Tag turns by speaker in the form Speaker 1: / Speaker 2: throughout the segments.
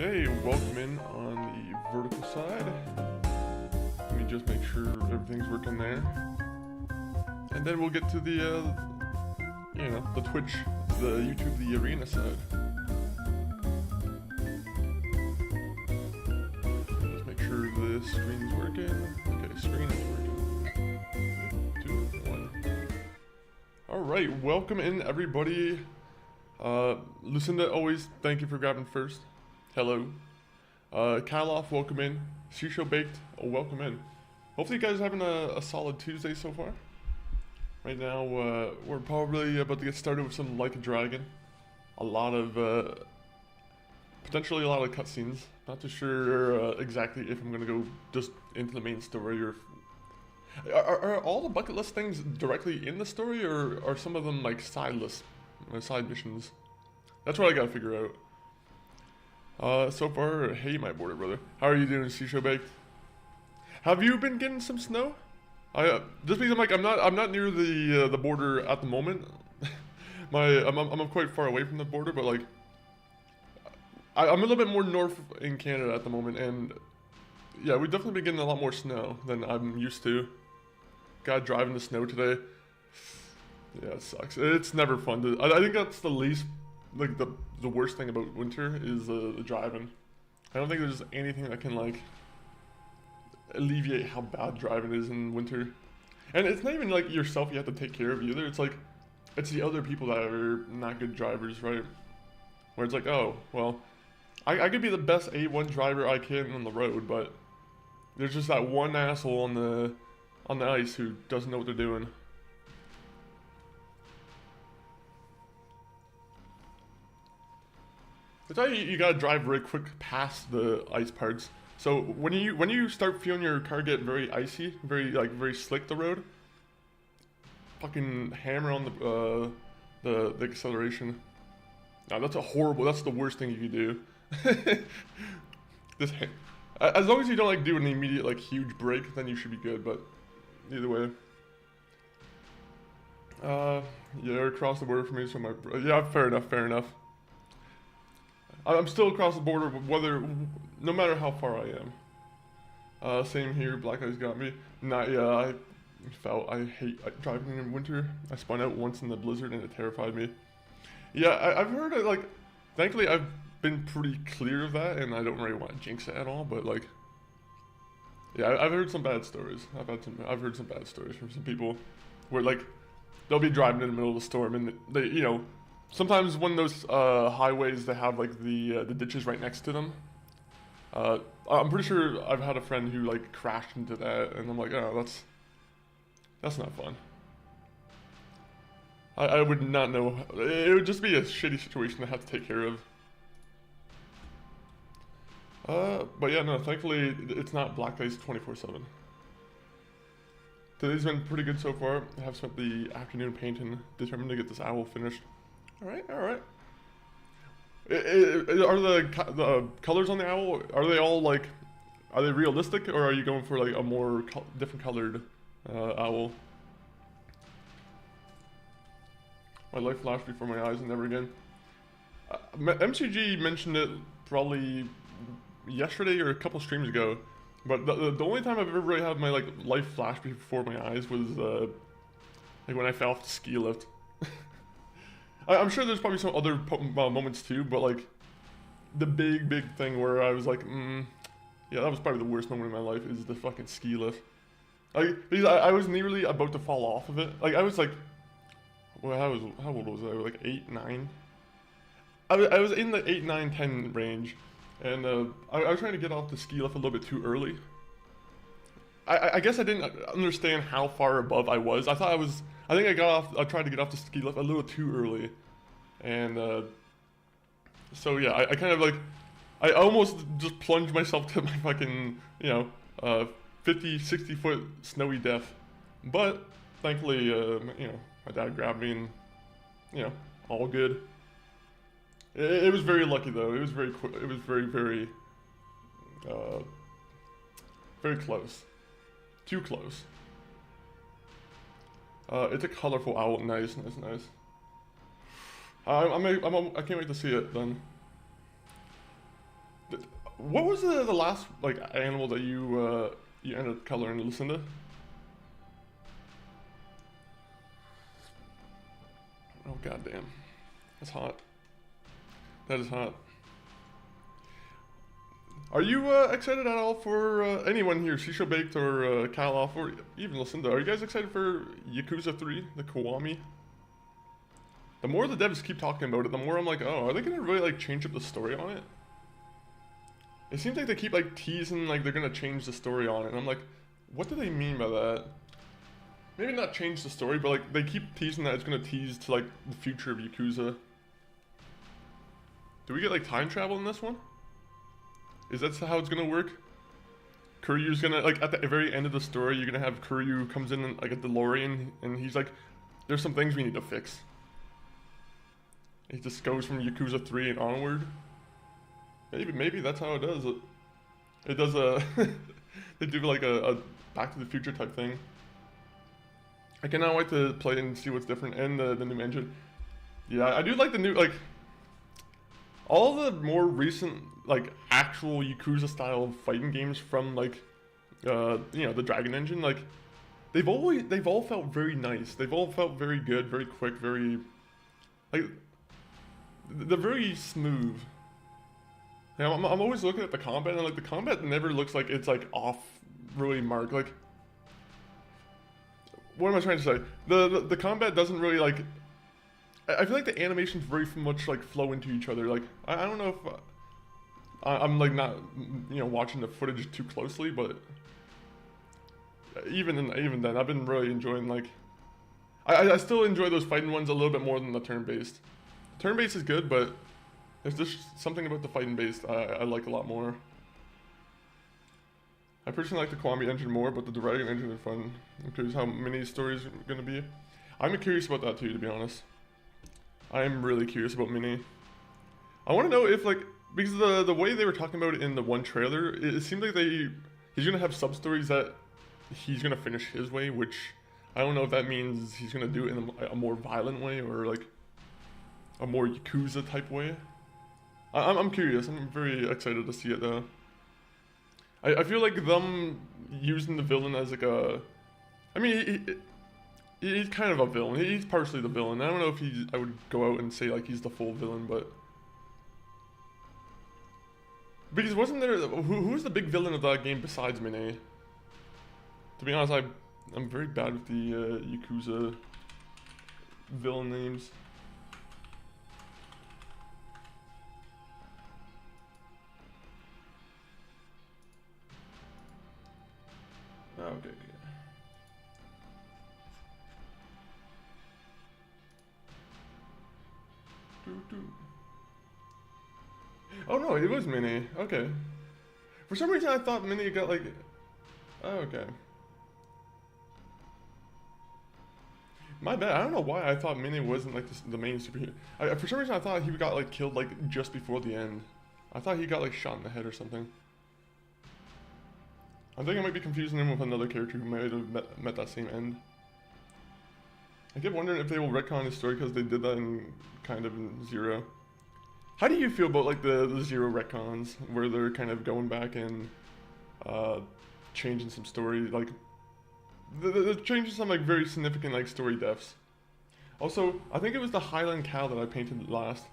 Speaker 1: Okay, welcome in on the vertical side. Let me just make sure everything's working there. And then we'll get to the, the Twitch, the YouTube, the arena side. Just make sure the screen's working. Okay, screen is working. 3, 2, 1. Alright, welcome in everybody. Lucinda, always thank you for grabbing first. Hello. Kaloff, welcome in. Shisho Baked, welcome in. Hopefully you guys are having a solid Tuesday so far. Right now, we're probably about to get started with some Like a Dragon. A lot of, potentially a lot of cutscenes. Not too sure exactly if I'm gonna go just into the main story or... Are all the bucket list things directly in the story, or are some of them like side missions? That's what I gotta figure out. So far, hey my border brother. How are you doing, Shisho Baked? Have you been getting some snow? Just because I'm not near the border at the moment. I'm quite far away from the border, but like I'm a little bit more north in Canada at the moment, and yeah, we've definitely been getting a lot more snow than I'm used to. Got driving the snow today. Yeah, it sucks. It's never fun to. I think that's the least, like the worst thing about winter is the driving. I don't think there's anything that can like alleviate how bad driving is in winter. And it's not even like yourself you have to take care of either. It's like it's the other people that are not good drivers, right? Where it's like, oh well, I could be the best A1 driver I can on the road, but there's just that one asshole on the ice who doesn't know what they're doing. That's why you gotta drive very quick past the ice parts. So when you start feeling your car get very icy, very slick the road, fucking hammer on the acceleration. Now that's that's the worst thing you can do. As long as you don't like do an immediate like huge brake, then you should be good. But either way, yeah, across the border for me. So yeah, fair enough. I'm still across the border, no matter how far I am. Same here, Black Ice got me. I hate driving in winter. I spun out once in the blizzard and it terrified me. Yeah, I've heard it, like, thankfully I've been pretty clear of that and I don't really want to jinx it at all, but like, yeah, I've heard some bad stories. I've heard some bad stories from some people where like, they'll be driving in the middle of the storm and they, sometimes when those highways, they have like the ditches right next to them. I'm pretty sure I've had a friend who like crashed into that, and I'm like, oh, that's not fun. I would not know. It would just be a shitty situation to have to take care of. But yeah, no, thankfully it's not black ice 24/7. Today's been pretty good so far. I have spent the afternoon painting, determined to get this owl finished. Alright. Are the colors on the owl, are they all like, are they realistic, or are you going for like a more different colored owl? My life flashed before my eyes and never again. MCG mentioned it probably yesterday or a couple streams ago, but the only time I've ever really had my like life flash before my eyes was like when I fell off the ski lift. I'm sure there's probably some other moments too, but like the big thing where I was like, yeah, that was probably the worst moment in my life is the fucking ski lift. Like, because I was nearly about to fall off of it. Like I was like, well, how old was I? Like 8, 9. I was in the 8, 9, 10 range, and I was trying to get off the ski lift a little bit too early. I guess I didn't understand how far above I was. I think I tried to get off the ski lift a little too early. And, so yeah, I kind of like, I almost just plunged myself to my fucking, 50, 60 foot snowy death. But, thankfully, my dad grabbed me and, all good. It was very lucky though. It was very quick. It was very close. Too close. It's a colorful owl. Nice. I can't wait to see it then. What was the last like animal that you ended up coloring, Lucinda? Oh goddamn, that's hot. That is hot. Are you excited at all for anyone here, Shisho Baked or Cal Off or even Lucinda? Are you guys excited for Yakuza 3, the Kiwami? The more the devs keep talking about it, the more I'm like, oh, are they gonna really like change up the story on it? It seems like they keep like teasing like they're gonna change the story on it, and I'm like, what do they mean by that? Maybe not change the story, but like they keep teasing that it's gonna tease to like the future of Yakuza. Do we get like time travel in this one? Is that how it's gonna work? Kiryu's gonna, like, at the very end of the story, you're gonna have Kiryu comes in like a DeLorean, and he's like, there's some things we need to fix. He just goes from Yakuza 3 and onward. Maybe that's how it does. It does they do like a Back to the Future type thing. I cannot wait to play and see what's different and the new engine. Yeah, I do like the new, like, all the more recent, like, actual Yakuza style fighting games from, like, you know, the Dragon Engine, like, they've all felt very nice. They've all felt very good, very quick, very, like, they're very smooth. You know, I'm always looking at the combat, and like the combat never looks like it's like off really marked. Like, what am I trying to say? The combat doesn't really like. I feel like the animations very much like flow into each other. Like, I don't know if I'm like not, you know, watching the footage too closely, but even then, I've been really enjoying, like, I still enjoy those fighting ones a little bit more than the turn-based. Turn-based is good, but there's just something about the fighting-based I like a lot more. I personally like the Kiwami engine more, but the Dragon engine is fun. I'm curious how many stories are going to be. I'm curious about that too, to be honest. I am really curious about Mini. I want to know if, like, because the way they were talking about it in the one trailer, it seemed like he's going to have sub-stories that he's going to finish his way, which I don't know if that means he's going to do it in a more violent way or, like, a more Yakuza type way. I'm curious. I'm very excited to see it, though. I feel like them using the villain as, like, a... I mean, he's kind of a villain. He's partially the villain. I don't know if I would go out and say, like, he's the full villain, but... Because wasn't there... Who's the big villain of that game besides Mine? To be honest, I'm very bad with the Yakuza villain names. Okay. Oh no, it was Mini. Okay. For some reason I thought Mini got like... Oh, okay. My bad. I don't know why I thought Mini wasn't like the main superhero. For some reason I thought he got like killed like just before the end. I thought he got like shot in the head or something. I think I might be confusing him with another character who might have met that same end. I kept wondering if they will retcon his story because they did that in kind of in Zero. How do you feel about like the Zero retcons where they're kind of going back and changing some story, like they're changing some like very significant like story depths. Also, I think it was the Highland Cow that I painted last.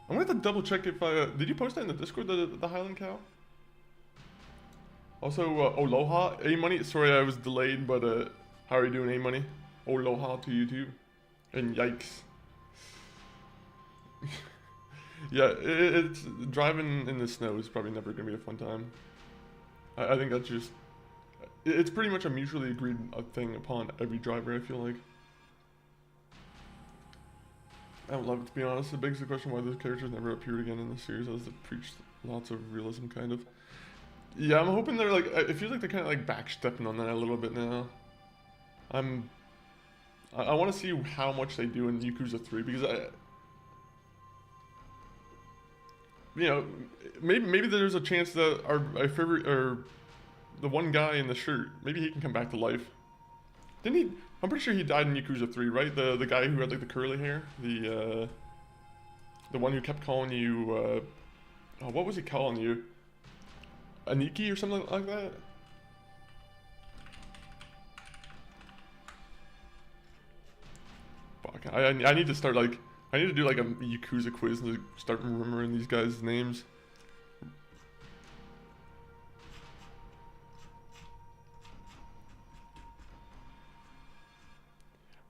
Speaker 1: I'm gonna have to double check if did you post that in the Discord, the Highland Cow? Also, Aloha, A-Money, sorry I was delayed, but how are you doing, A-Money? Aloha to you too. And yikes. Yeah, it's driving in the snow is probably never gonna be a fun time. I think that's just, it's pretty much a mutually agreed thing upon every driver, I feel like. I would love it, to be honest. It begs the question why those characters never appeared again in the series, as they preached lots of realism, kind of. Yeah, I'm hoping they're like, it feels like they're kind of like backstepping on that a little bit now. I want to see how much they do in Yakuza 3, because you know, maybe there's a chance that our favorite, or the one guy in the shirt, maybe he can come back to life. Didn't he? I'm pretty sure he died in Yakuza 3, right? The guy who had like the curly hair, the one who kept calling you, oh, what was he calling you? Aniki or something like that. Fuck, I need to start like, I need to do like a Yakuza quiz and start remembering these guys' names.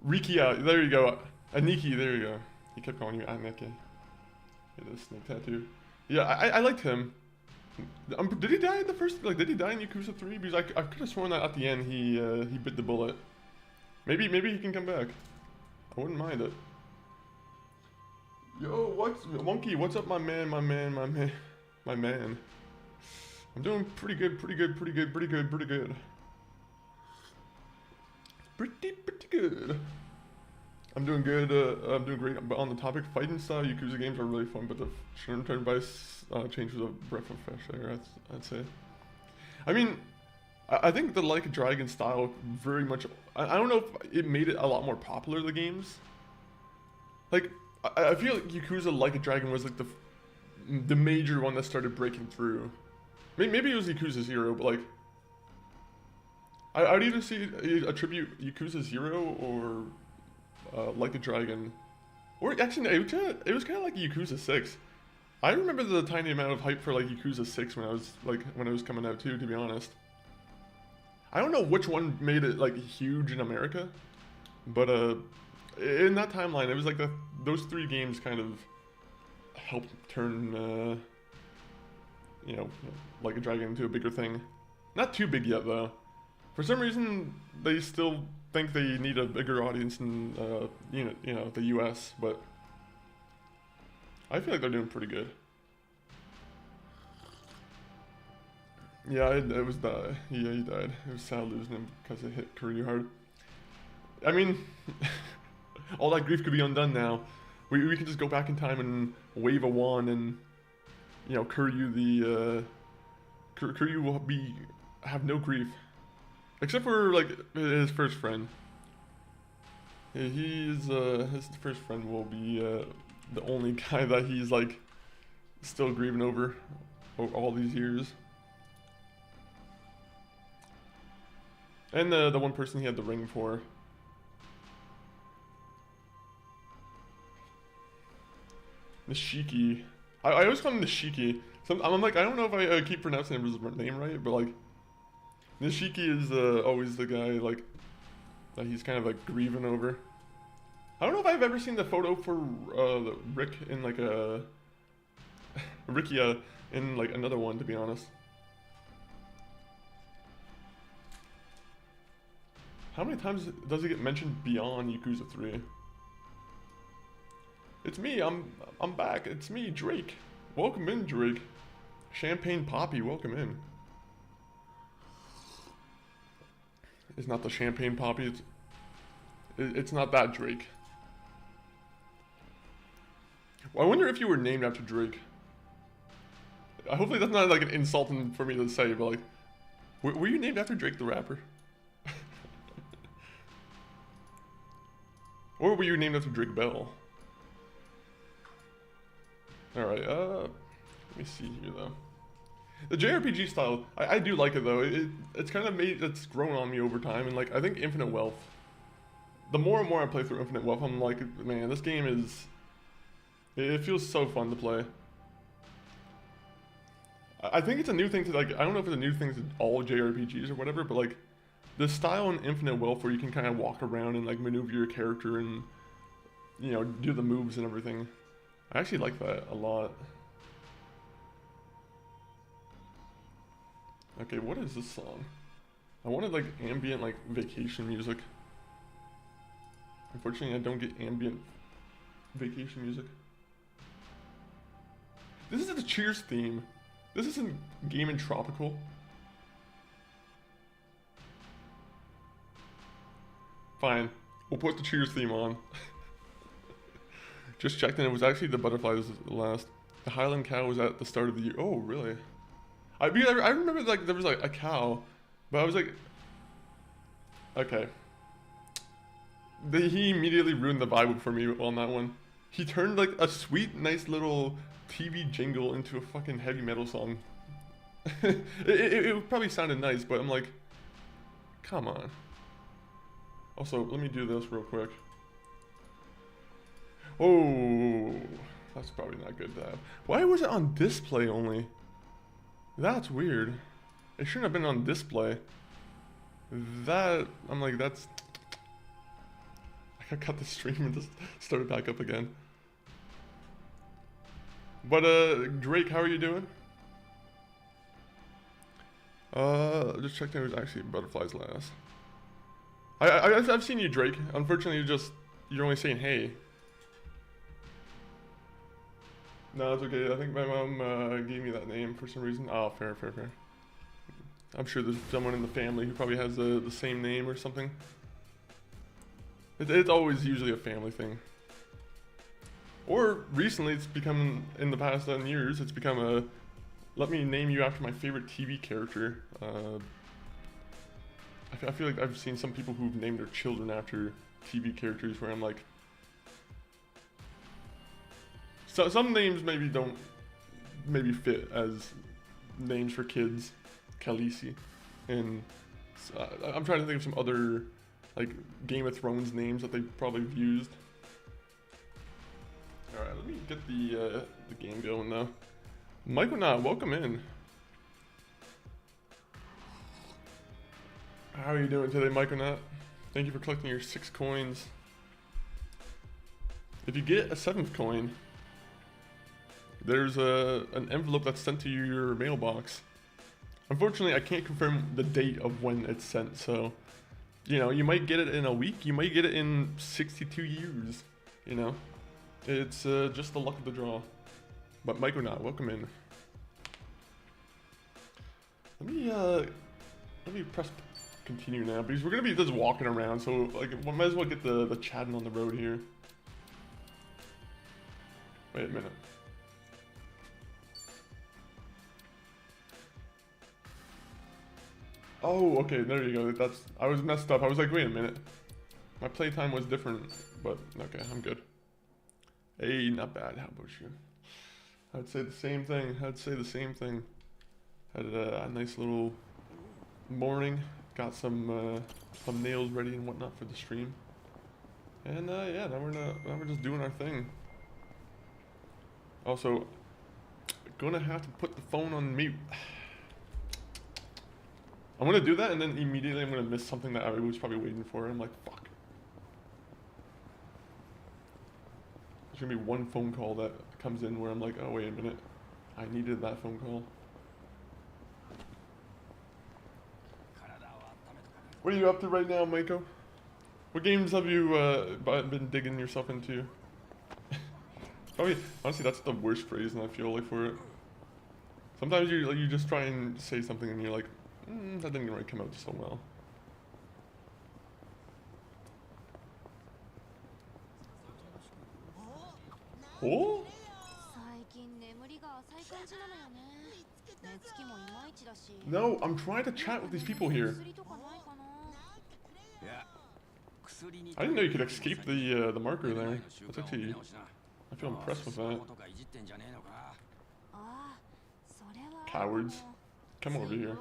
Speaker 1: Rikia, there you go. Aniki, there you go. He kept calling you Aniki. He had a snake tattoo. Yeah, I liked him. Did he die in the first? Like, did he die in Yakuza 3? Because I could have sworn that at the end he bit the bullet. Maybe he can come back. I wouldn't mind it. Yo, Monkey? What's up, my man? I'm doing pretty good. Pretty good. I'm doing good. I'm doing great. But on the topic, fighting style Yakuza games are really fun, but the turn-based change was a breath of fresh air. I'd say. I mean, I think the Like a Dragon style very much. I don't know if it made it a lot more popular. The games. Like, I feel like Yakuza Like a Dragon was like the major one that started breaking through. Maybe it was Yakuza 0, but like. I would either attribute Yakuza 0 or Like a Dragon, or actually no, it was kind of like Yakuza 6. I remember the tiny amount of hype for like Yakuza 6 when it was coming out too. To be honest, I don't know which one made it like huge in America, but in that timeline, it was like those 3 games kind of helped turn you know, Like a Dragon into a bigger thing. Not too big yet though. For some reason, they still think they need a bigger audience in, you know, the U.S., but I feel like they're doing pretty good. Yeah, it was that. Yeah, he died. It was sad losing him because it hit Kiryu hard. I mean, all that grief could be undone now. We can just go back in time and wave a wand, and you know, Kiryu will have no grief. Except for, like, his first friend. His first friend will be, the only guy that he's, like, still grieving over all these years. And the one person he had the ring for. Nishiki. I always call him Nishiki. I'm like, I don't know if I keep pronouncing his name right, but, like, Nishiki is always the guy, like, that he's kind of, like, grieving over. I don't know if I've ever seen the photo for Rick in, like, a... Rikia in, like, another one, to be honest. How many times does it get mentioned beyond Yakuza 3? It's me, I'm back. It's me, Drake. Welcome in, Drake. Champagne Poppy, welcome in. It's not the Champagne Poppy, it's not that Drake. Well, I wonder if you were named after Drake. Hopefully that's not like an insult for me to say, but like, were you named after Drake the rapper? Or were you named after Drake Bell? Alright, let me see here though. The JRPG style, I do like it though. It's kind of it's grown on me over time, and like I think Infinite Wealth. The more and more I play through Infinite Wealth, I'm like, man, this game is. It feels so fun to play. I think it's a new thing to like. I don't know if it's a new thing to all JRPGs or whatever, but like, the style in Infinite Wealth where you can kind of walk around and like maneuver your character and, you know, do the moves and everything. I actually like that a lot. Okay, what is this song? I wanted like ambient like vacation music. Unfortunately, I don't get ambient vacation music. This is the Cheers theme. This isn't Game and Tropical. Fine, we'll put the Cheers theme on. Just checked and it was actually the butterflies last. The Highland Cow was at the start of the year. Oh, really? I remember like there was like a cow, but I was like, okay. He immediately ruined the vibe for me on that one. He turned like a sweet, nice little TV jingle into a fucking heavy metal song. it probably sounded nice, but I'm like, come on. Also, let me do this real quick. Oh, that's probably not good to have. Why was it on display only? That's weird. It shouldn't have been on display. That, I'm like, that's... I cut the stream and just started back up again. But, Drake, how are you doing? Just checked there was actually butterflies last. I've seen you, Drake. Unfortunately, you're only saying hey. No, it's okay. I think my mom gave me that name for some reason. Oh, fair. I'm sure there's someone in the family who probably has the same name or something. It's always usually a family thing. Or recently, it's become, in the past 10 years, it's become a, let me name you after my favorite TV character. I feel like I've seen some people who've named their children after TV characters where I'm like, so some names maybe don't fit as names for kids. Khaleesi, and I'm trying to think of some other like Game of Thrones names that they probably have used. All right, let me get the game going though. Michael, welcome in. How are you doing today, Michael? Thank you for collecting your 6 coins. If you get a 7th coin, there's an envelope that's sent to your mailbox. Unfortunately, I can't confirm the date of when it's sent, so, you know, you might get it in a week, you might get it in 62 years, you know. It's just the luck of the draw. But Michael, welcome in. Let me press continue now, because we're gonna be just walking around, so like we might as well get the chatting on the road here. Wait a minute. Oh, okay, there you go. I was messed up. I was like, wait a minute. My playtime was different, but okay, I'm good. Hey, not bad. How about you? I'd say the same thing. Had a nice little morning. Got some nails ready and whatnot for the stream. And yeah, now we're just doing our thing. Also, gonna have to put the phone on mute. I'm gonna do that and then immediately I'm gonna miss something that I was probably waiting for. I'm like, fuck. There's gonna be one phone call that comes in where I'm like, oh wait a minute, I needed that phone call. What are you up to right now, Maiko? What games have you been digging yourself into? Probably, honestly, that's the worst phrase, and I feel like for it. Sometimes you just try and say something and you're like, that didn't really come out so well. Oh? No, I'm trying to chat with these people here. I didn't know you could escape the marker there. That's actually, I feel impressed with that. Cowards. Come over here.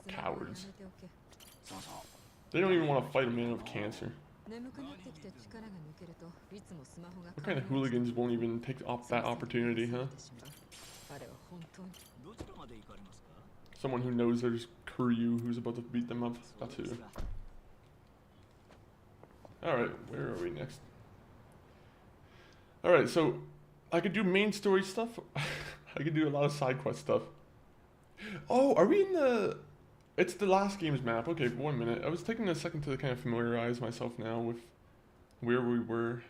Speaker 1: Cowards. They don't even want to fight a man with cancer. What kind of hooligans won't even take up that opportunity, huh? Someone who knows there's Kiryu who's about to beat them up. That's who. Alright, where are we next? Alright, so I could do main story stuff. I could do a lot of side quest stuff. Oh, are we in the... It's the last game's map. Okay, 1 minute. I was taking a second to kind of familiarize myself now with where we were.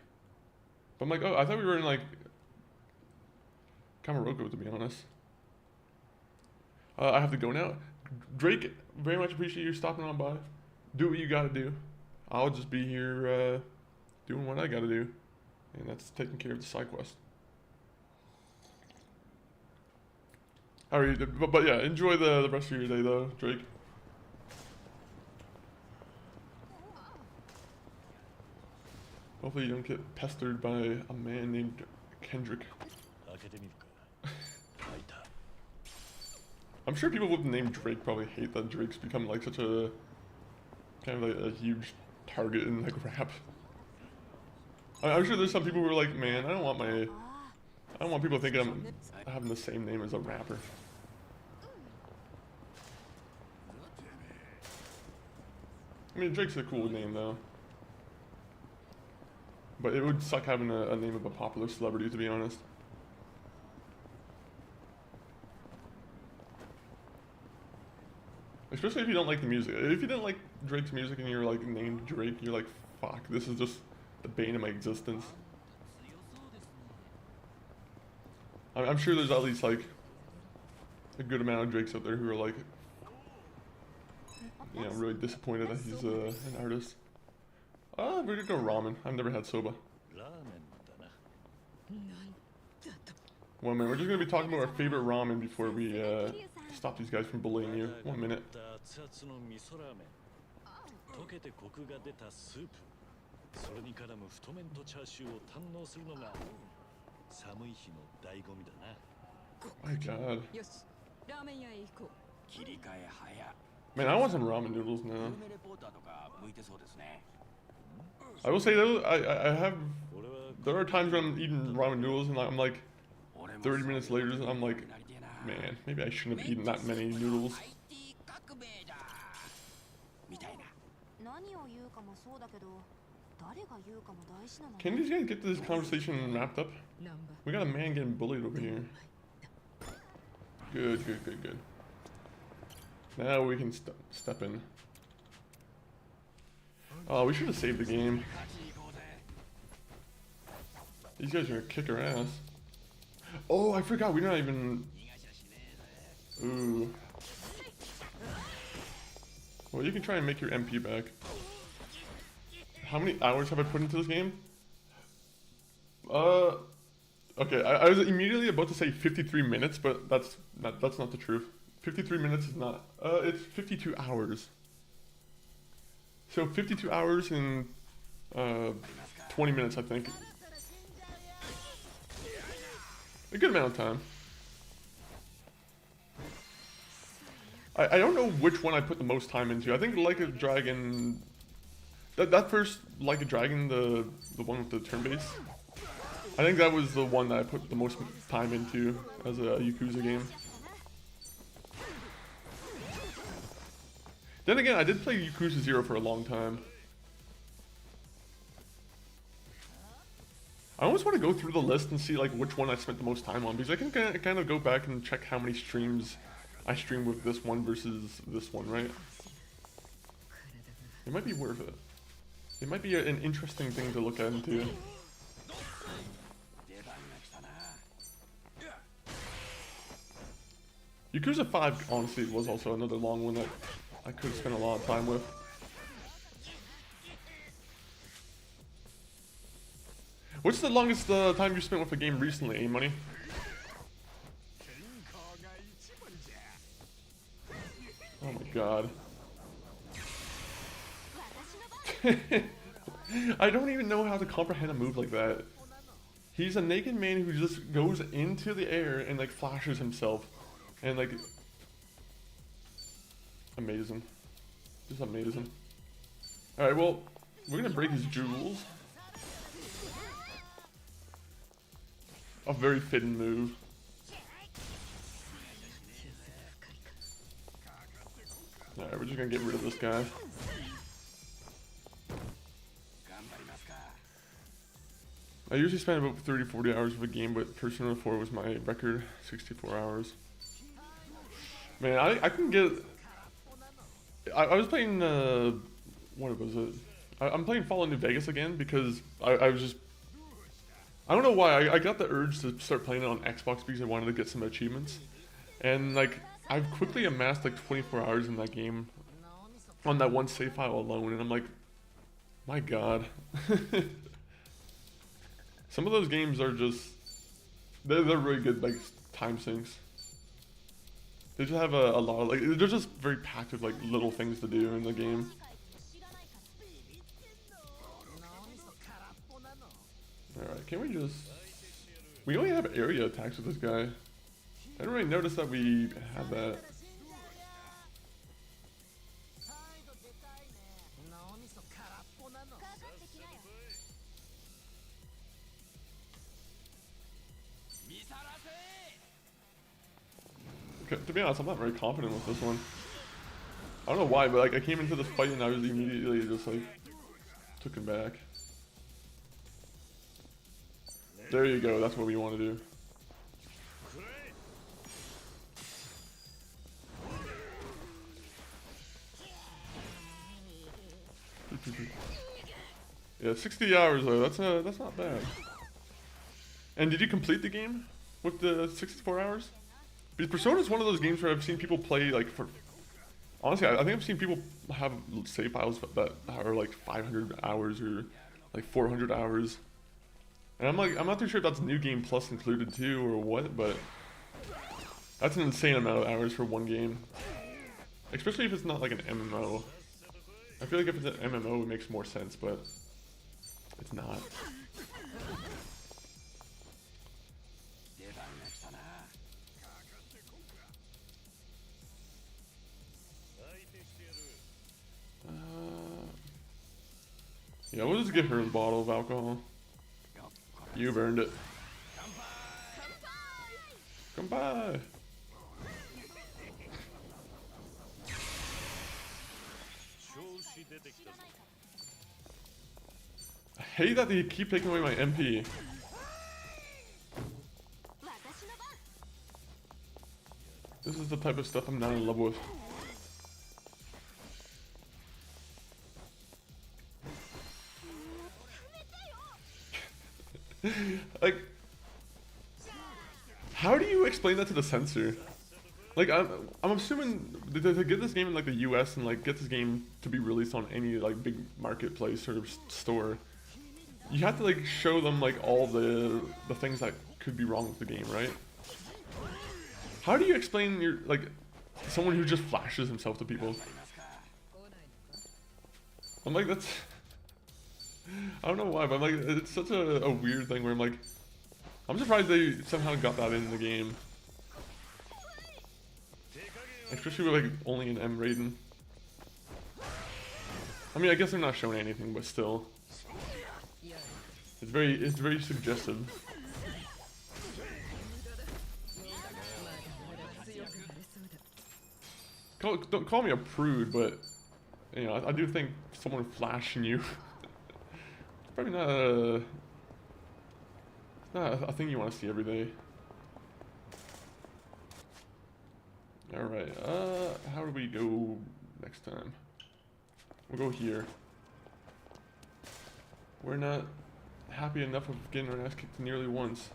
Speaker 1: But I'm like, oh, I thought we were in like Kamaroko, to be honest. I have to go now. Drake, very much appreciate you stopping on by. Do what you gotta do. I'll just be here doing what I gotta do. And that's taking care of the side quest. Alright, but yeah, enjoy the rest of your day though, Drake. Hopefully you don't get pestered by a man named Kendrick. I'm sure people with the name Drake probably hate that Drake's become like such a kind of like a huge target in like rap. I'm sure there's some people who are like, man, I don't want people thinking I'm having the same name as a rapper. I mean, Drake's a cool name though. But it would suck having a name of a popular celebrity, to be honest. Especially if you don't like the music. If you didn't like Drake's music and you're like named Drake, you're like, fuck, this is just the bane of my existence. I'm sure there's at least like a good amount of Drakes out there who are like, you know, really disappointed that he's an artist. We're gonna go ramen. I've never had soba. One minute, we're just gonna be talking about our favorite ramen before we stop these guys from bullying you. 1 minute. My god. Man, I want some ramen noodles now. I will say though, there are times when I'm eating ramen noodles and I'm like 30 minutes later and I'm like, man, maybe I shouldn't have eaten that many noodles. Can these guys get this conversation wrapped up? We got a man getting bullied over here. Good. Now we can step in. Oh, we should have saved the game. These guys are gonna kick our ass. Oh, I forgot, we're not even... Ooh. Well, you can try and make your MP back. How many hours have I put into this game? Okay, I was immediately about to say 53 minutes, but that's not the truth. 53 minutes is not, it's 52 hours. So 52 hours in 20 minutes, I think. A good amount of time. I don't know which one I put the most time into. I think Like a Dragon... That first Like a Dragon, the one with the turn base. I think that was the one that I put the most time into as a Yakuza game. Then again, I did play Yakuza 0 for a long time. I almost want to go through the list and see like which one I spent the most time on, because I can kind of go back and check how many streams I streamed with this one versus this one, right? It might be worth it. It might be an interesting thing to look at into. Yakuza 5, honestly, was also another long one that I could have spent a lot of time with. What's the longest time you spent with a game recently, money? Oh my god. I don't even know how to comprehend a move like that. He's a naked man who just goes into the air and like flashes himself. And like... Amazing. Just amazing. Alright, well, we're gonna break his jewels. A very fitting move. Alright, we're just gonna get rid of this guy. I usually spend about 30-40 hours of a game, but Persona 4 was my record, 64 hours. Man, I can get... I was playing, what was it? I'm playing Fallout New Vegas again because I was just... I don't know why, I got the urge to start playing it on Xbox because I wanted to get some achievements. And like, I've quickly amassed like 24 hours in that game on that one save file alone, and I'm like, my god. Some of those games are just, they're really good like time sinks. They just have a lot of like, they're just very packed with like little things to do in the game. Alright, can we just... We only have area attacks with this guy. I didn't really notice that we had that. Okay, to be honest, I'm not very confident with this one. I don't know why, but like I came into this fight and I was immediately just like took him back. There you go, that's what we want to do. Yeah, 60 hours though, that's not bad. And did you complete the game with the 64 hours? Because Persona is one of those games where I've seen people play like for... Honestly, I think I've seen people have save files that are like 500 hours or like 400 hours. And I'm like, I'm not too sure if that's New Game Plus included too or what, but... That's an insane amount of hours for one game. Especially if it's not like an MMO. I feel like if it's an MMO it makes more sense, but... It's not. Yeah, we'll just give her a bottle of alcohol. You've earned it. Come by. I hate that they keep taking away my MP. This is the type of stuff I'm not in love with. Like, how do you explain that to the censor? Like, I'm assuming to get this game in like the US and like get this game to be released on any like big marketplace or store, you have to like show them like all the things that could be wrong with the game, right? How do you explain your like someone who just flashes himself to people? I'm like, that's... I don't know why, but I'm like, it's such a weird thing where I'm like, I'm surprised they somehow got that in the game. Especially with like only an M rating. I mean, I guess they're not showing anything, but still. It's very suggestive. Don't call me a prude, but you know, I do think someone flashing you probably not a thing you want to see every day. Alright, how do we go next time? We'll go here. We're not happy enough of getting our ass kicked nearly once.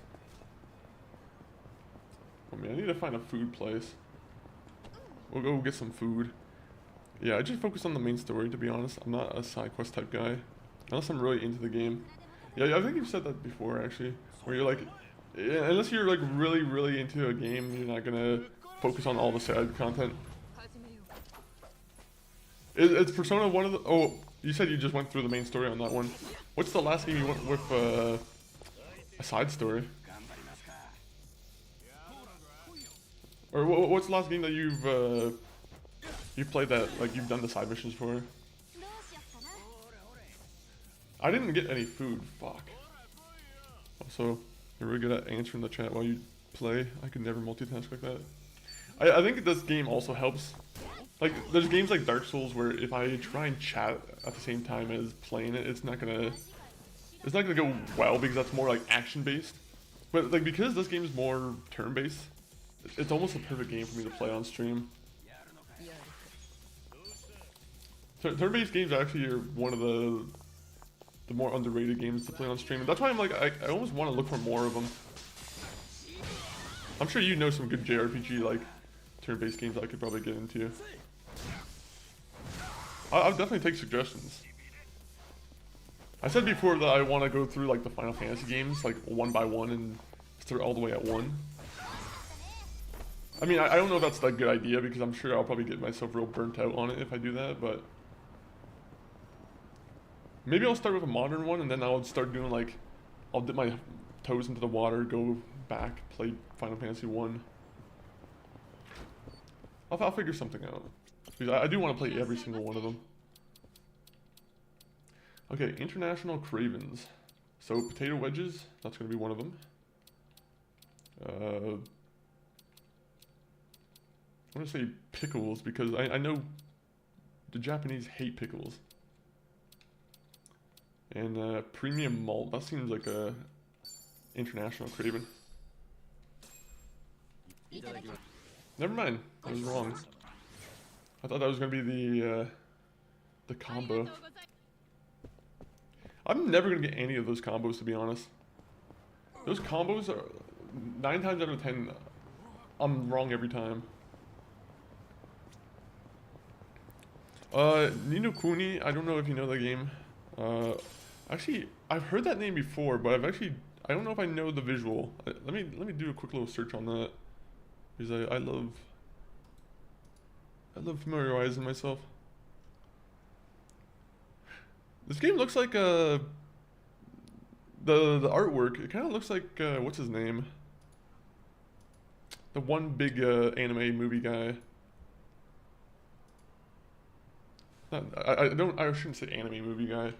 Speaker 1: I mean, I need to find a food place. We'll go get some food. Yeah, I just focus on the main story, to be honest. I'm not a side quest type guy. Unless I'm really into the game. Yeah, I think you've said that before, actually. Where you're like, yeah, unless you're like really into a game, you're not gonna focus on all the side content. It's Persona one of the... Oh, you said you just went through the main story on that one. What's the last game you went with a side story? Or what's the last game that you've played that like you've done the side missions for? I didn't get any food. Fuck. Also, you're really good at answering the chat while you play. I could never multitask like that. I think this game also helps. Like, there's games like Dark Souls where if I try and chat at the same time as playing it, it's not gonna go well because that's more like action based. But like because this game is more turn based, it's almost a perfect game for me to play on stream. Turn-based games actually are one of the more underrated games to play on stream. And that's why I'm like, I almost want to look for more of them. I'm sure you know some good JRPG like turn-based games I could probably get into. I'll definitely take suggestions. I said before that I want to go through like the Final Fantasy games like one by one and start all the way at 1. I mean, I don't know if that's a good idea because I'm sure I'll probably get myself real burnt out on it if I do that, but... Maybe I'll start with a modern one and then I'll start doing like... I'll dip my toes into the water, go back, play Final Fantasy 1. I'll figure something out. Because I do want to play every single one of them. Okay, International Cravens. So, potato wedges, that's going to be one of them. I want to say pickles because I know the Japanese hate pickles. And premium malt, that seems like a international craving. Never mind, I was wrong. I thought that was gonna be the combo. I'm never gonna get any of those combos, to be honest. Those combos are 9 times out of 10. I'm wrong every time. Ni no Kuni, I don't know if you know that game. Actually, I've heard that name before, but I don't know if I know the visual. Let me do a quick little search on that, because I love familiarizing myself. This game looks like the artwork. It kind of looks like what's his name? The one big anime movie guy. I shouldn't say anime movie guy.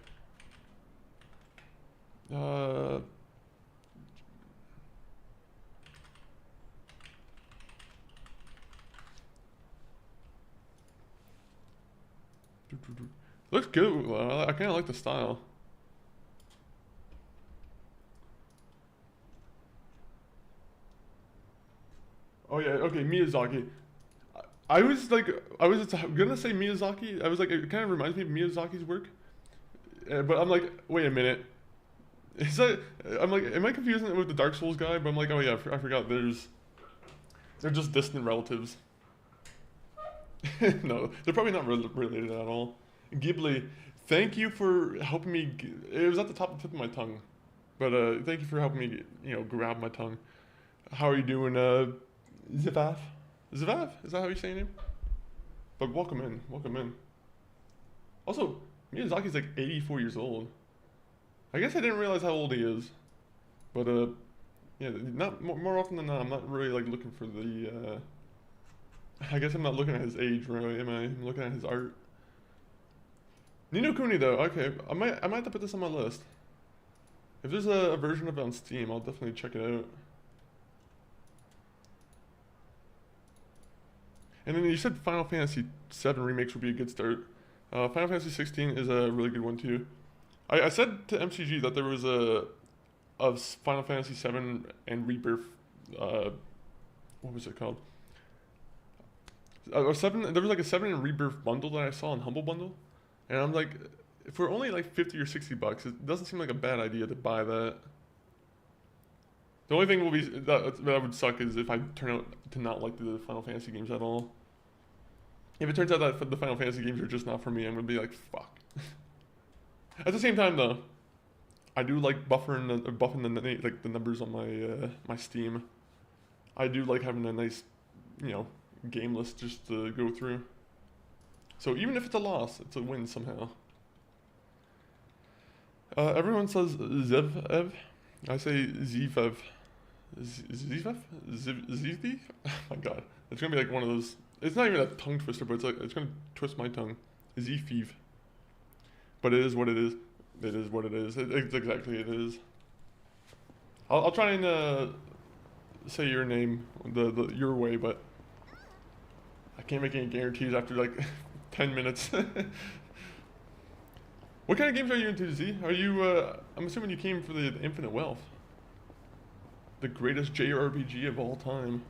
Speaker 1: Looks good. I kind of like the style. Oh yeah, okay, Miyazaki. I was gonna say Miyazaki. I was like, it kind of reminds me of Miyazaki's work. But I'm like, wait a minute. Is that? I'm like, am I confusing it with the Dark Souls guy? But I'm like, oh yeah, I forgot. They're just distant relatives. No, they're probably not related at all. Ghibli, thank you for helping me. It was at the tip of my tongue, but thank you for helping me, grab my tongue. How are you doing, Zivav? Zivav? Is that how you say your name? But welcome in, welcome in. Also, Miyazaki's like 84 years old. I guess I didn't realize how old he is. But yeah, not more often than not, I'm not really like looking for the. I guess I'm not looking at his age, really, am I? I'm looking at his art. Ni no Kuni though, okay, I might have to put this on my list. If there's a version of it on Steam, I'll definitely check it out. And then you said Final Fantasy VII remakes would be a good start. Final Fantasy 16 is a really good one too. I said to MCG that there was a Final Fantasy 7 and Rebirth. What was it called? There was like a 7 and Rebirth bundle that I saw on Humble Bundle, and I'm like, for only like 50 or 60 bucks, it doesn't seem like a bad idea to buy that. The only thing will be that would suck is if I turn out to not like the Final Fantasy games at all. If it turns out that the Final Fantasy games are just not for me, I'm gonna be like, fuck. At the same time, though, I do like buffing the numbers on my Steam. I do like having a nice, game list just to go through. So even if it's a loss, it's a win somehow. Everyone says Zev. I say Zivev. Zivev? Zivev? Oh my god. It's gonna be like one of those. It's not even a tongue twister, but it's gonna twist my tongue. Zivev. But it is what it is. It is what it is. It's exactly it is. I'll try and say your name your way, but I can't make any guarantees after like 10 minutes. What kind of games are you into, Z? Are you, I'm assuming you came for the Infinite Wealth. The greatest JRPG of all time.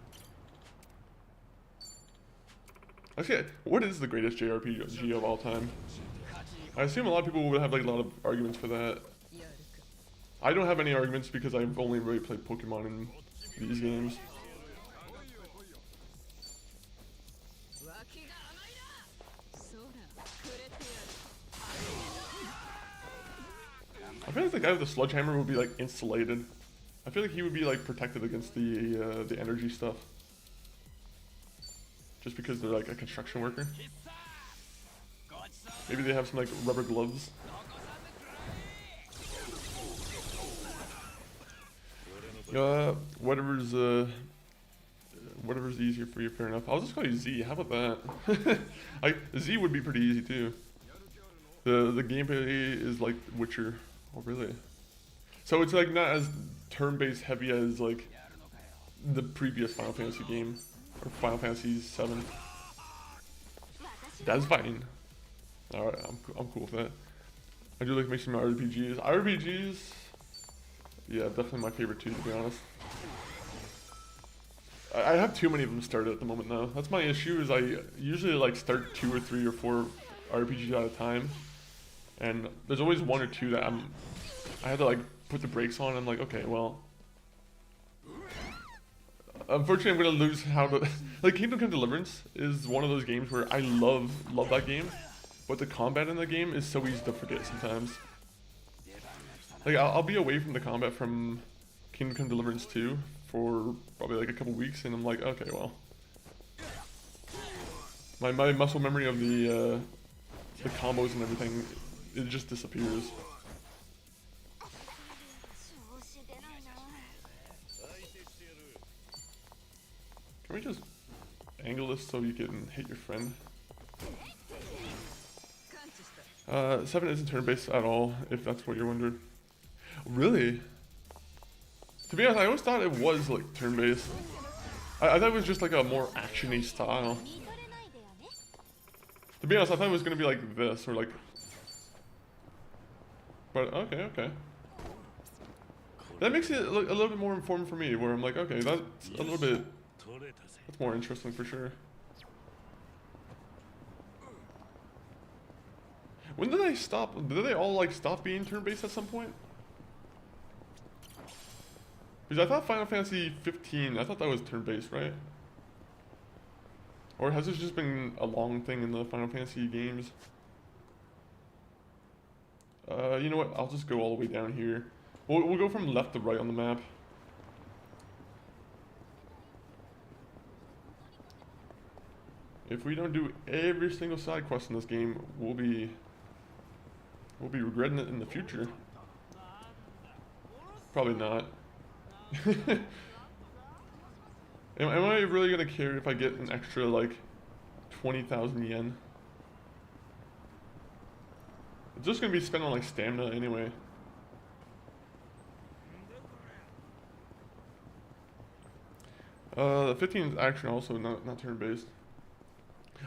Speaker 1: Actually, what is the greatest JRPG of all time? I assume a lot of people would have like a lot of arguments for that. I don't have any arguments because I've only really played Pokemon in these games. I feel like the guy with the sledgehammer would be like insulated. I feel like he would be like protected against the energy stuff. Just because they're like a construction worker. Maybe they have some like rubber gloves. Whatever's easier for you, fair enough. I'll just call you Z. How about that? Z would be pretty easy too. The gameplay is like Witcher. Oh really? So it's like not as turn-based heavy as like the previous Final Fantasy game, or Final Fantasy 7. That's fine. Alright, I'm cool with that. I do like mixing my RPGs. RPGs, yeah, definitely my favorite too, to be honest. I have too many of them started at the moment now. That's my issue, is I usually like start 2 or 3 or 4 RPGs at a time. And there's always 1 or 2 that I had to like put the brakes on. I'm like, okay, well, unfortunately, I'm gonna lose how to. Like, Kingdom Come Deliverance is one of those games where I love that game, but the combat in the game is so easy to forget sometimes. Like, I'll be away from the combat from Kingdom Come Deliverance 2 for probably like a couple weeks, and I'm like, okay, well, my muscle memory of the combos and everything, it just disappears. Can we just angle this so you can hit your friend? 7 isn't turn-based at all, if that's what you're wondering. Really? To be honest, I always thought it was like turn-based. I thought it was just like a more action-y style. To be honest, I thought it was gonna be like this, or like... But, okay. That makes it look a little bit more informed for me, where I'm like, okay, that's a little bit... That's more interesting for sure. When did they stop? Did they all like stop being turn-based at some point? Because I thought Final Fantasy 15, I thought that was turn-based, right? Or has this just been a long thing in the Final Fantasy games? You know what? I'll just go all the way down here. We'll go from left to right on the map. If we don't do every single side quest in this game, we'll be regretting it in the future. Probably not. Am I really gonna care if I get an extra like 20,000 yen? It's just gonna be spent on like stamina anyway. The 15 is actually also not turn-based.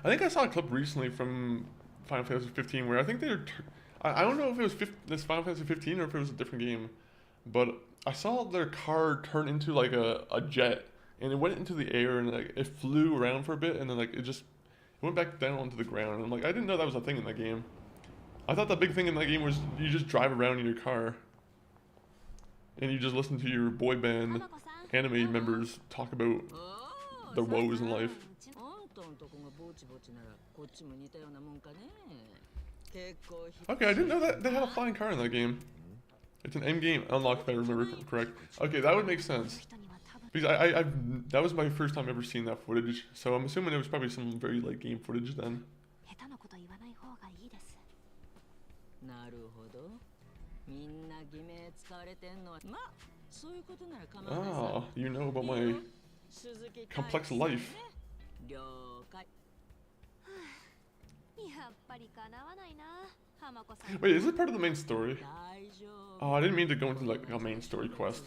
Speaker 1: I think I saw a clip recently from Final Fantasy 15 where I think they're... I don't know if it was this Final Fantasy 15 or if it was a different game, but I saw their car turn into like a jet, and it went into the air and like it flew around for a bit, and then like it went back down onto the ground. And I'm like, I didn't know that was a thing in that game. I thought the big thing in that game was you just drive around in your car, and you just listen to your boy band anime members talk about their woes in life. Okay, I didn't know that they had a flying car in that game. It's an endgame unlock if I remember correct. Okay, that would make sense. Because that was my first time ever seeing that footage, so I'm assuming it was probably some very late game footage then. Ah, you know about my complex life. Wait, is it part of the main story? Oh, I didn't mean to go into like a main story quest.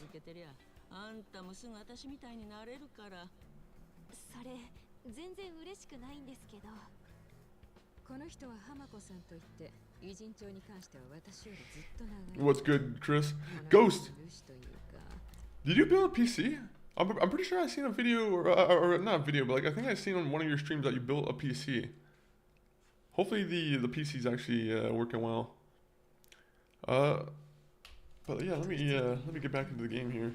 Speaker 1: What's good, Chris? Ghost! Did you build a PC? I'm pretty sure I seen a video, or not a video, but like I think I seen on one of your streams that you built a PC. Hopefully the PC's actually working well. But yeah, let me get back into the game here.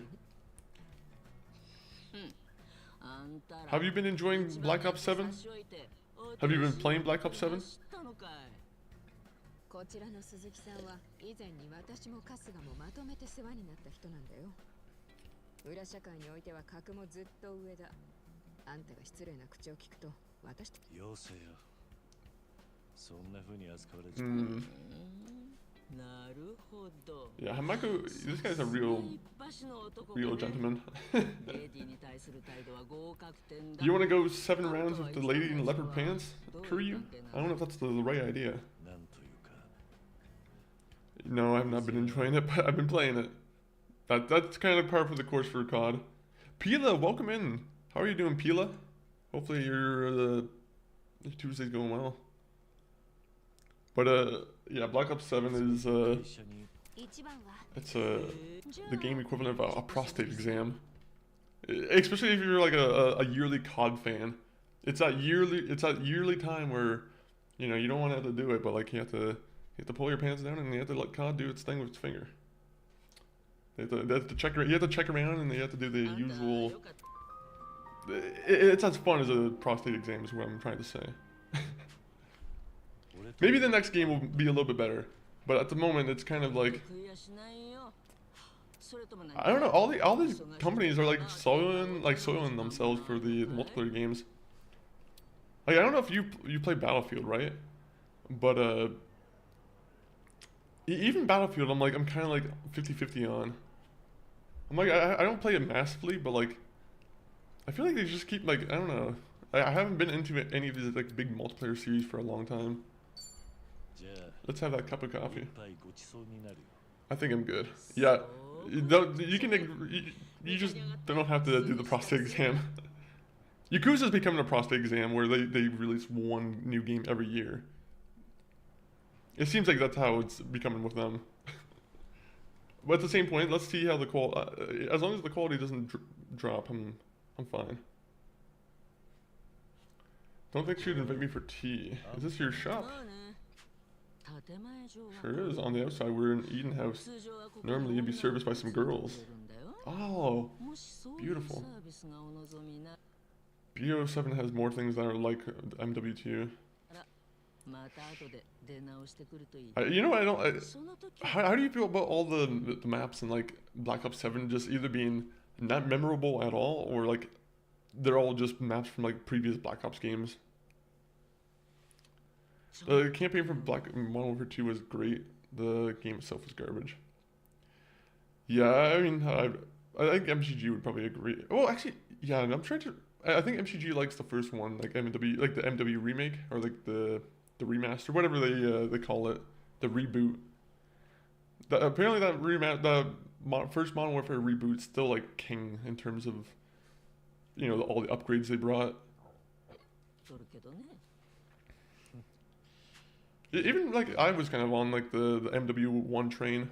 Speaker 1: Have you been enjoying Black Ops 7? Have you been playing Black Ops 7? Yeah, Hamako, this guy's a real gentleman. You want to go 7 rounds with the lady in leopard pants, Kiryu? I don't know if that's the right idea. No, I've not been enjoying it, but I've been playing it. That's kind of par for the course for COD. Pila, welcome in. How are you doing, Pila? Hopefully your Tuesday's going well. But yeah, Black Ops 7 is it's the game equivalent of a prostate exam. Especially if you're like a yearly COD fan. It's that yearly time where, you know, you don't want to have to do it, but like you have to pull your pants down and you have to let COD do its thing with its finger. They have to check. You have to check around and they have to do the usual. It's as fun as a prostate exam is what I'm trying to say. Maybe the next game will be a little bit better, but at the moment it's kind of like, I don't know. All these companies are like soiling themselves for the multiplayer games. Like I don't know if you play Battlefield, right? But even Battlefield, I'm kind of like 50-50 on. I'm like I don't play it massively, but like I feel like they just keep like I don't know. I haven't been into any of these like big multiplayer series for a long time. Let's have that cup of coffee. I think I'm good. Yeah, you just don't have to do the prostate exam. Yakuza's becoming a prostate exam where they release one new game every year. It seems like that's how it's becoming with them. But at the same point, let's see how the quality. As long as the quality doesn't drop, I'm fine. Don't think she'd invite me for tea. Is this your shop? Sure is. On the outside, we're in Eden House. Normally, you'd be serviced by some girls. Oh, beautiful. BO7 has more things that are like MW2. You know, how do you feel about all the maps in like Black Ops 7 just either being not memorable at all, or like they're all just maps from like previous Black Ops games? The campaign from Modern Warfare 2 was great. The game itself was garbage. Yeah, I mean, I think MCG would probably agree. Well, actually, yeah, I'm trying to. I think MCG likes the first one, like MW, like the MW remake or like the remaster, whatever they call it, the reboot. Apparently that first Modern Warfare reboot's still like king in terms of, you know, all the upgrades they brought. Even like I was kind of on like the MW1 train.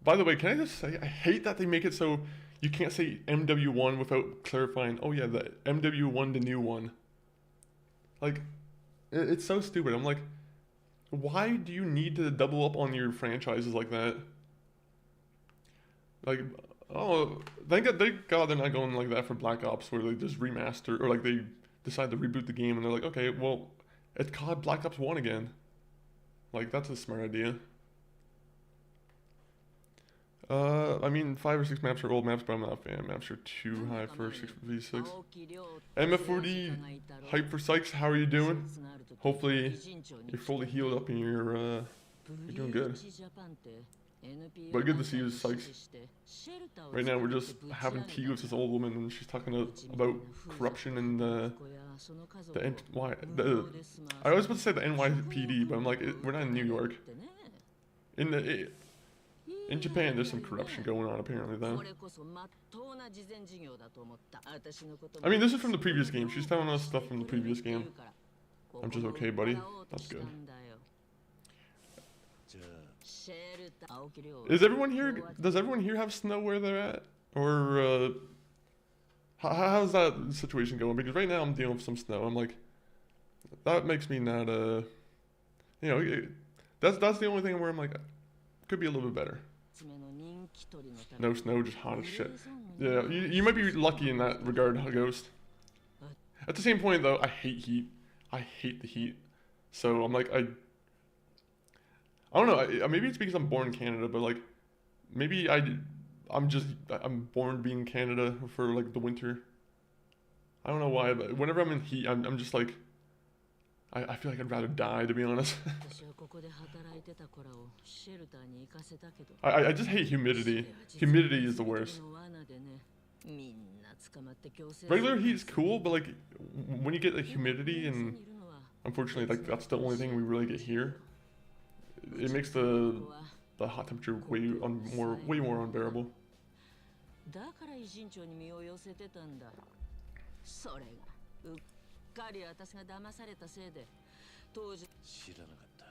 Speaker 1: By the way, can I just say I hate that they make it so you can't say MW1 without clarifying. Oh yeah, the MW1, the new one. Like, it's so stupid. I'm like, why do you need to double up on your franchises like that? Like, oh, thank God they're not going like that for Black Ops, where they just remaster or like they decide to reboot the game and they're like, okay, well, it's called Black Ops 1 again. Like, that's a smart idea. I mean, 5 or 6 maps are old maps, but I'm not a fan. Maps are too high for 6v6. MF4D, hype for Sykes, how are you doing? Hopefully, you're fully healed up and you're doing good. But good to see you, Sykes. Right now, we're just having tea with this old woman, and she's talking about corruption and I was about to say the NYPD, but I'm like, we're not in New York. In Japan, there's some corruption going on apparently though. I mean, this is from the previous game. She's telling us stuff from the previous game. I'm just okay, buddy. That's good. Is everyone here? Does everyone here have snow where they're at? Or how's that situation going? Because right now I'm dealing with some snow. I'm like, that makes me not you know, that's the only thing where I'm like, could be a little bit better. No snow, just hot as shit. Yeah, you might be lucky in that regard, Ghost. At the same point, though, I hate heat. I hate the heat. So I'm like, I don't know. Maybe it's because I'm born in Canada, but like, maybe I'm born being in Canada for like the winter. I don't know why, but whenever I'm in heat, I'm just like, I feel like I'd rather die, to be honest. I just hate humidity. Humidity is the worst. Regular heat is cool, but like when you get the humidity, and unfortunately like that's the only thing we really get here, it makes the hot temperature way more unbearable.
Speaker 2: い身長に身を寄せてたんだ。それがうっかり私が騙されたせいで当時
Speaker 3: 知らなかった。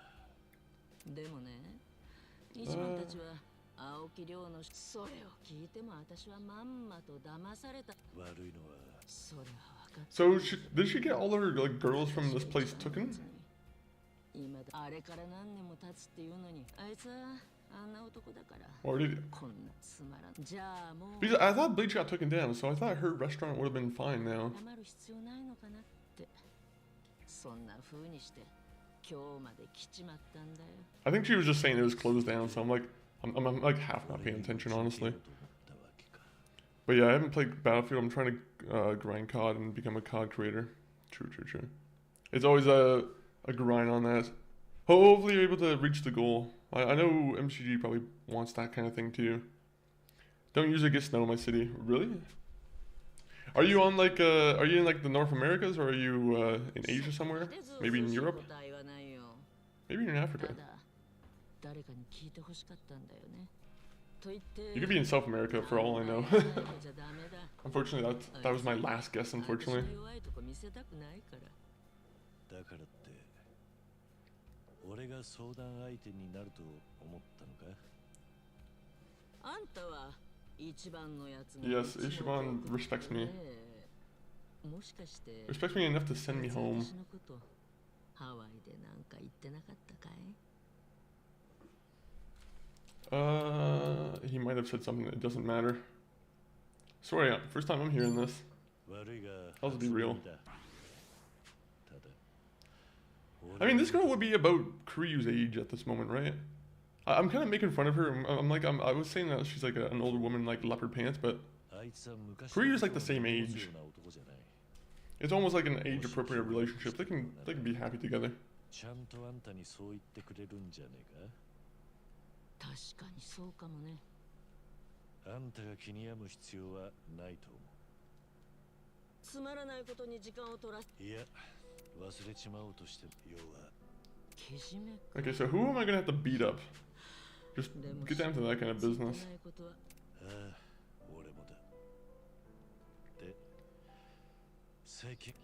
Speaker 2: でもね、一番たちは青木亮のそれを聞いても私はまんまと騙された。
Speaker 3: 悪いのは
Speaker 2: それは分かった。
Speaker 1: So did she get all of her like girls from this place taken?
Speaker 2: 今だあれから何年も経つっていうのにあいつはあんな男だから
Speaker 1: Or did?
Speaker 2: こんなつまらん。じゃあもう
Speaker 1: Because I thought Bleach got taken down, so I thought her restaurant would have been fine now.
Speaker 2: 謝る必要ないのかなって、そんな風にして今日まで来ちまったんだよ。
Speaker 1: I think she was just saying it was closed down, so I'm like half not paying attention, honestly. But yeah, I haven't played Battlefield. I'm trying to grind COD and become a COD creator. True. It's always a grind on that. Hopefully you're able to reach the goal. I know MCG probably wants that kind of thing too. Don't usually get snow in my city. Really? Are you on like are you in like the North Americas, or are you in Asia somewhere? Maybe in Europe? Maybe you're in Africa. You could be in South America for all I know. Unfortunately, that was my last guess, unfortunately.
Speaker 3: だからって俺が相談相手になると思ったのか。
Speaker 2: あんたは一番のやつが
Speaker 1: Yes, Ishiban respects me.
Speaker 2: もしかして
Speaker 1: Respects me enough to send me home.
Speaker 2: 私のことハワイでなんか言ってなかったかい？
Speaker 1: He might have said something that doesn't matter. Sorry, first time I'm hearing this.
Speaker 3: 悪いが
Speaker 1: I'll just be real.
Speaker 3: ただ
Speaker 1: I mean, this girl would be about Kiryu's age at this moment, right? I'm kind of making fun of her. I was saying that she's like an older woman, like leopard pants, but Kiryu's like the same age. It's almost like an age-appropriate relationship. They can be happy together.
Speaker 3: ちゃんとあんたにそう言ってくれるんじゃねえ
Speaker 2: 確かにそうかもね。
Speaker 3: か。あんたが気に病む必要はないと思う。
Speaker 2: つまらないことに時間を取らせ。
Speaker 3: いや、忘れちまおうとして要は。
Speaker 2: けじめ。
Speaker 1: Okay, so who am I gonna have to beat up? Just get down to that kind of business.
Speaker 3: ああ、俺もだ。で、最近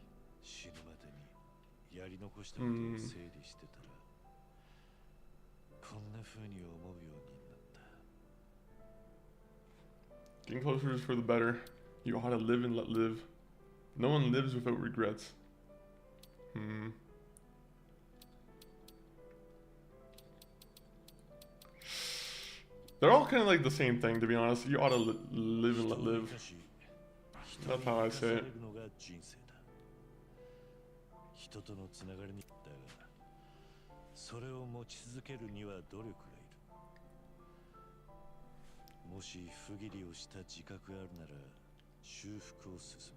Speaker 3: 死ぬまでにやり残したことを整理してたら、こんな風に思うようになった。
Speaker 1: Getting closer is for the better. You ought to live and let live. No one lives without regrets. They're all kind of like the same thing, to be honest. You ought to live and let live. That's how I say it.
Speaker 3: 人とのつながりにだが、それを持ち続けるには努力がいる。もし不義理をした自覚があるなら修復を進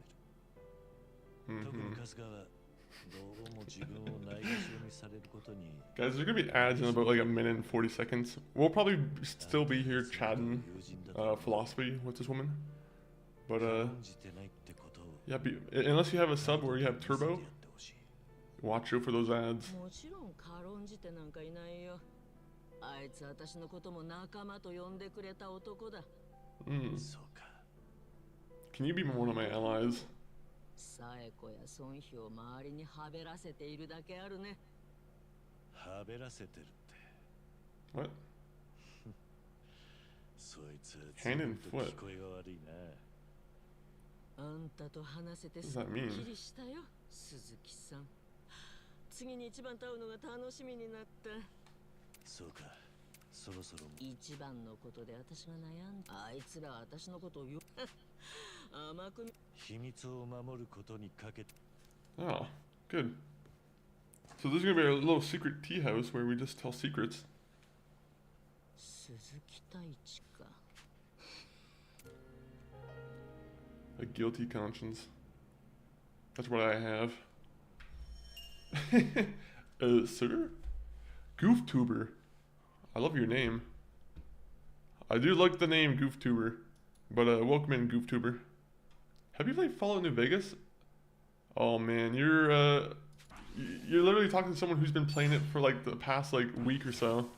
Speaker 3: める。特に春日はどうも自分をないがしろにされることに。
Speaker 1: Guys, there's gonna be ads in about like a minute and 40 seconds. We'll probably still be here chatting philosophy with this woman. But yeah, unless you have a sub where you have turbo, watch out for those ads.
Speaker 2: もちろん軽んじてなんかいないよ。あいつ私のことも仲間と呼んでくれた男だ。
Speaker 3: そうか。
Speaker 1: Can you be one of my allies?
Speaker 2: サエコや孫妃を周りにはべらせているだけあるね。
Speaker 3: はべらせてるって。
Speaker 1: What?
Speaker 3: そいつ
Speaker 1: Hand and foot.
Speaker 3: 聞こえが悪いな。
Speaker 2: あんたと話せてすっきりしたよ、鈴木さん。次に一番と会うのが楽しみになった。
Speaker 3: そうか、そろそろ。
Speaker 2: 一番のことで私が悩んだ。あいつら私のことをよ甘く
Speaker 3: 秘密を守ることにかけて。
Speaker 1: Oh, good. So this is gonna be a little secret tea house where we just tell secrets.
Speaker 2: 鈴木太一か。
Speaker 1: A guilty conscience. That's what I have. Sir? Gooftuber. I love your name. I do like the name Gooftuber. But welcome in, Gooftuber. Have you played Fallout New Vegas? Oh man, you're literally talking to someone who's been playing it for like the past like week or so.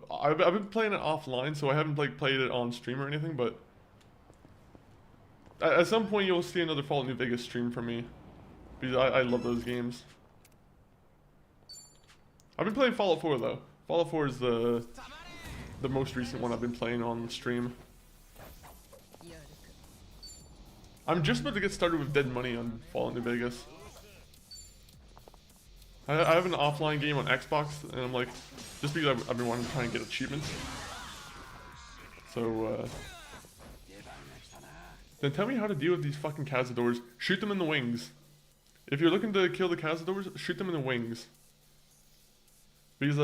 Speaker 1: I've been playing it offline, so I haven't like played it on stream or anything, but At some point, you'll see another Fallout New Vegas stream from me. Because I love those games. I've been playing Fallout 4 though. Fallout 4 is the most recent one I've been playing on the stream. I'm just about to get started with Dead Money on Fallout New Vegas. I have an offline game on Xbox, and I'm like, just because I've been wanting to try and get achievements. So, then tell me how to deal with these fucking cazadors. Shoot them in the wings. If you're looking to kill the cazadors, shoot them in the wings. Because,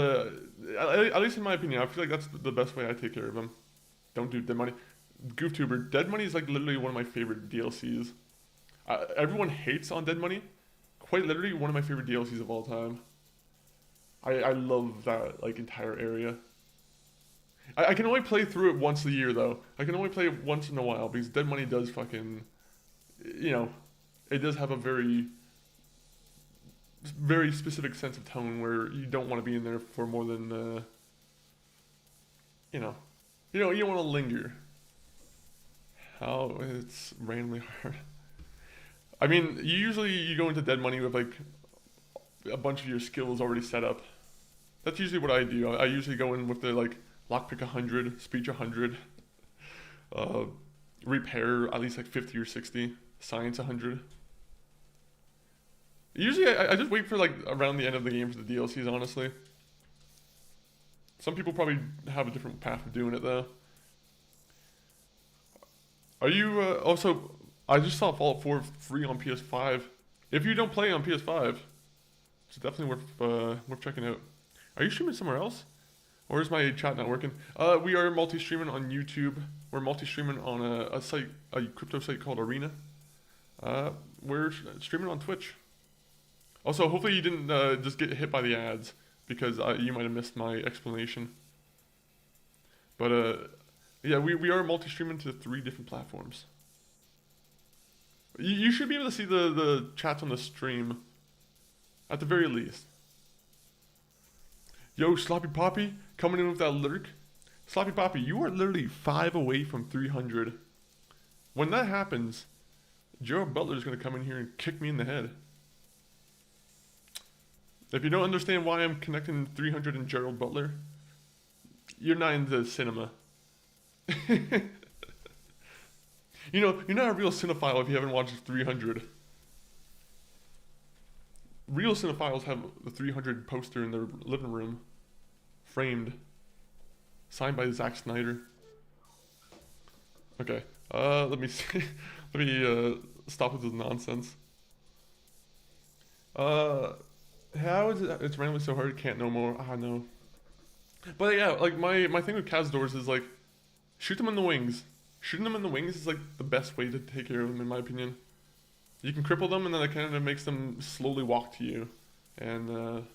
Speaker 1: at least in my opinion, I feel like that's the best way I take care of them. Don't do Dead Money. GoofTuber, Dead Money is like literally one of my favorite DLCs. Everyone hates on Dead Money. Quite literally one of my favorite DLCs of all time. I love that like entire area. I can only play through it once a year though. I can only play it once in a while because Dead Money does fucking, you know, it does have a very specific sense of tone where you don't want to be in there for more than, you don't want to linger. How it's randomly hard. I mean, you go into Dead Money with like a bunch of your skills already set up. That's usually what I do. I usually go in with the like lockpick 100, speech 100, repair at least like 50 or 60, science 100. Usually I just wait for like around the end of the game for the DLCs, honestly. Some people probably have a different path of doing it though. Are you, also, I just saw Fallout 4 free on PS5. If you don't play on PS5, it's definitely worth checking out. Are you streaming somewhere else? Or is my chat not working? We are multi-streaming on YouTube. We're multi-streaming on a crypto site called Arena. We're streaming on Twitch. Also, hopefully you didn't just get hit by the ads, because you might have missed my explanation. But, yeah, we are multi-streaming to 3 different platforms. You should be able to see the chats on the stream, at the very least. Yo, Sloppy Poppy, coming in with that lurk. Sloppy Poppy, you are literally 5 away from 300. When that happens, Gerald Butler's going to come in here and kick me in the head. If you don't understand why I'm connecting 300 and Gerald Butler, you're not into cinema. You're not a real cinephile if you haven't watched 300. Real cinephiles have the 300 poster in their living room, framed, signed by Zack Snyder. Okay, let me see. Let me stop with this nonsense. How is it? It's randomly so hard. Can't know more. Ah, no. But yeah, like my thing with cazadors is like, shoot them in the wings. Shooting them in the wings is like the best way to take care of them, in my opinion. You can cripple them, and then it kind of makes them slowly walk to you, and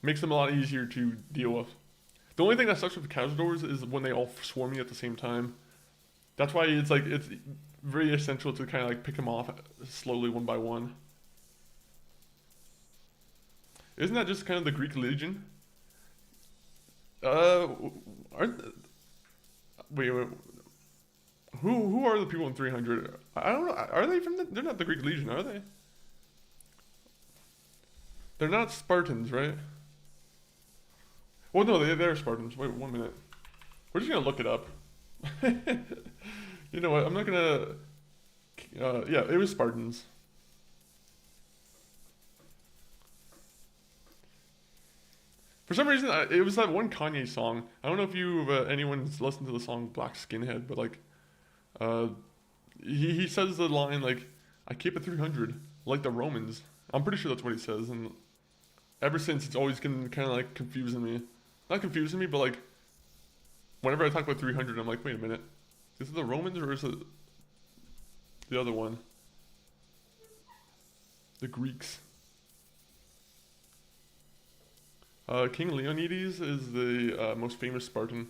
Speaker 1: makes them a lot easier to deal with. The only thing that sucks with the cazadors is when they all swarm you at the same time. That's why it's very essential to kind of like pick them off slowly one by one. Isn't that just kind of the Greek Legion? Wait. Who are the people in 300? I don't know. Are they from they're not the Greek Legion, are they? They're not Spartans, right? Well, no, they're Spartans. Wait, 1 minute. We're just gonna look it up. You know what? I'm not gonna. Yeah, it was Spartans. For some reason, it was that one Kanye song. I don't know if anyone's listened to the song Black Skinhead, but like, he says the line like, "I keep it 300 like the Romans." I'm pretty sure that's what he says, and ever since it's always been kind of like confusing me. Not confusing me, but like, whenever I talk about 300, I'm like, wait a minute, is it the Romans or is it the other one? The Greeks. King Leonidas is the most famous Spartan.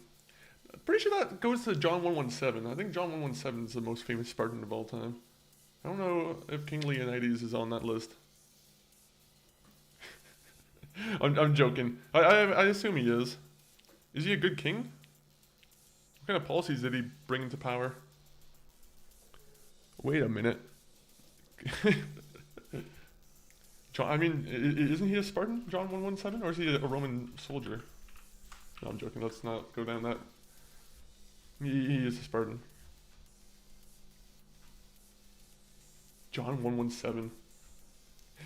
Speaker 1: Pretty sure that goes to John 117. I think John 117 is the most famous Spartan of all time. I don't know if King Leonidas is on that list. I'm joking. I assume he is. Is he a good king? What kind of policies did he bring into power? Wait a minute. John, I mean, isn't he a Spartan, John 117, or is he a Roman soldier? No, I'm joking. Let's not go down that. He is a Spartan. John 117.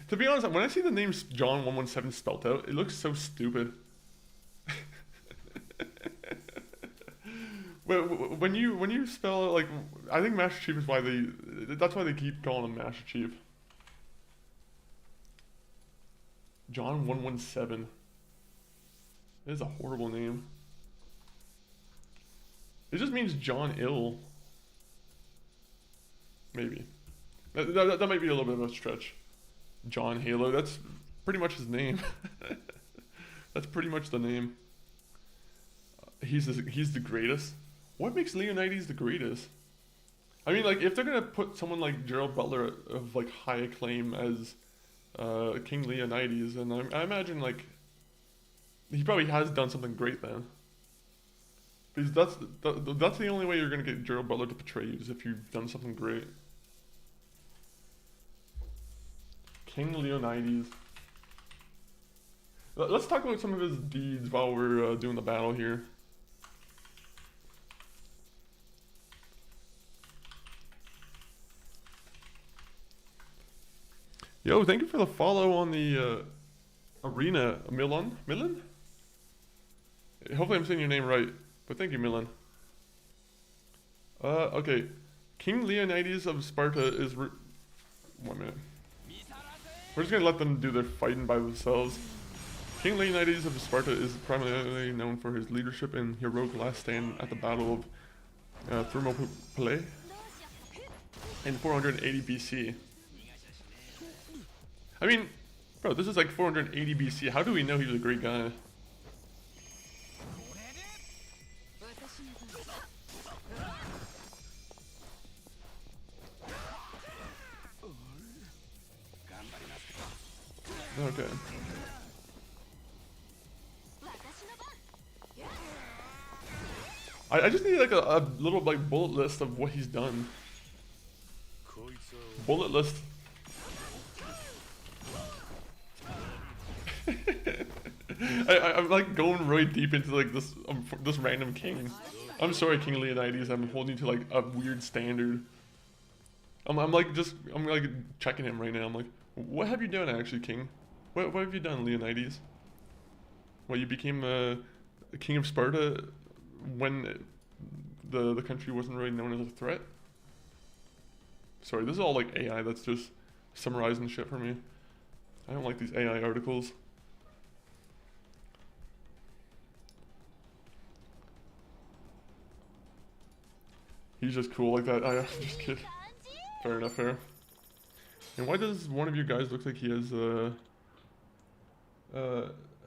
Speaker 1: To be honest, when I see the name John 117 spelt out, it looks so stupid. when you spell it, like, I think Master Chief is why that's why they keep calling him Master Chief. John 117. It is a horrible name. It just means John Ill. Maybe. That might be a little bit of a stretch. John Halo, that's pretty much his name. That's pretty much the name. He's the greatest. What makes Leonidas the greatest? I mean, like, if they're gonna put someone like Gerald Butler of like high acclaim as King Leonidas, and I imagine like he probably has done something great then. Because that's the only way you're gonna get Gerald Butler to portray you, is if you've done something great. King Leonidas. Let's talk about some of his deeds while we're doing the battle here. Yo, thank you for the follow on the arena, Milan? Hopefully I'm saying your name right, but thank you, Milan. Okay. King Leonidas of Sparta is... 1 minute. We're just gonna let them do their fighting by themselves. King Leonidas of Sparta is primarily known for his leadership and heroic last stand at the Battle of Thermopylae in 480 BC. I mean, bro, this is like 480 BC. How do we know he was a great guy? Okay. I just need like a little like bullet list of what he's done. Bullet list. I'm like going really deep into like this random king. I'm sorry, King Leonidas. I'm holding you to like a weird standard. I'm like checking him right now. I'm like, what have you done actually, King? What have you done, Leonidas? Well, you became a king of Sparta when the country wasn't really known as a threat. Sorry, this is all like AI that's just summarizing shit for me. I don't like these AI articles. He's just cool like that. I'm just kidding. Fair enough, fair. And why does one of you guys look like he has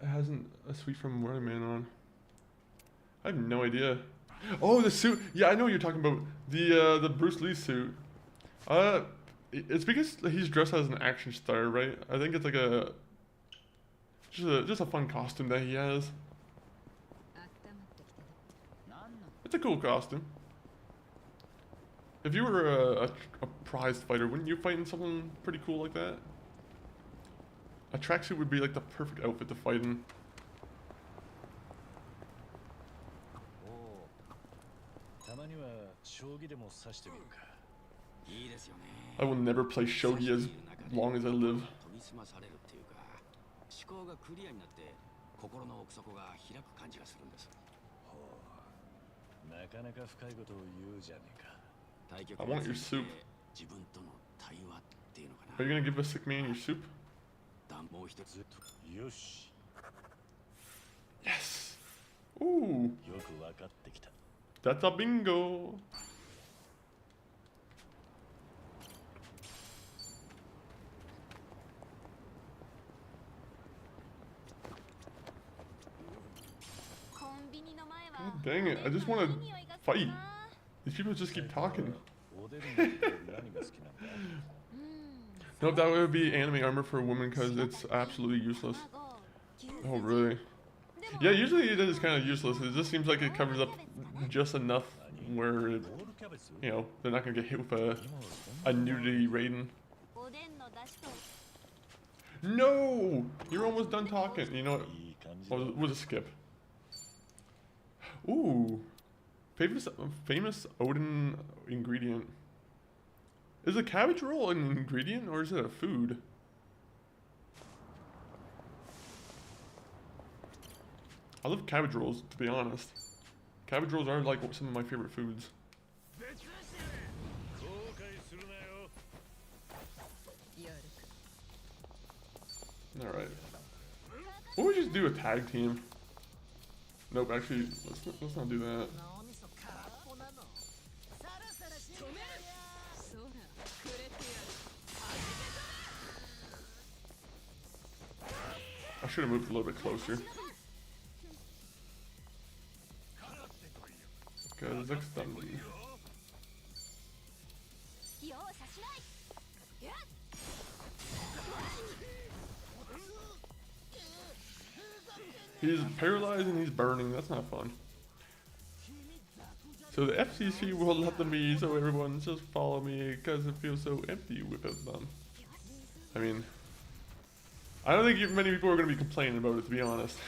Speaker 1: hasn't a suite from Running Man on? I have no idea. Oh, the suit. Yeah, I know what you're talking about. The Bruce Lee suit. It's because he's dressed as an action star, right? I think it's like just a fun costume that he has. It's a cool costume. If you were a prized fighter, wouldn't you fight in something pretty cool like that? A tracksuit would be like the perfect outfit to fight in. I will never play shogi as long as I live. I want your soup. Are you gonna give a sick man your soup? Yes! Ooh! That's a bingo! God dang it, I just want to fight. These people just keep talking. Nope, that would be anime armor for a woman because it's absolutely useless. Oh, really? Yeah, usually it is kind of useless. It just seems like it covers up just enough where, it, you know, they're not gonna get hit with a nudity rating. No! You're almost done talking. You know what? We'll just skip. Ooh. Famous Odin ingredient. Is a cabbage roll an ingredient or is it a food? I love cabbage rolls, to be honest. Cabbage rolls are like some of my favorite foods. Alright. What would we just do a tag team? Nope, actually, let's not do that. I should have moved a little bit closer. Because it's done. He's paralyzed and he's burning. That's not fun. So the FCC will let them be, so everyone just follow me because it feels so empty without them. I mean, I don't think many people are going to be complaining about it, to be honest.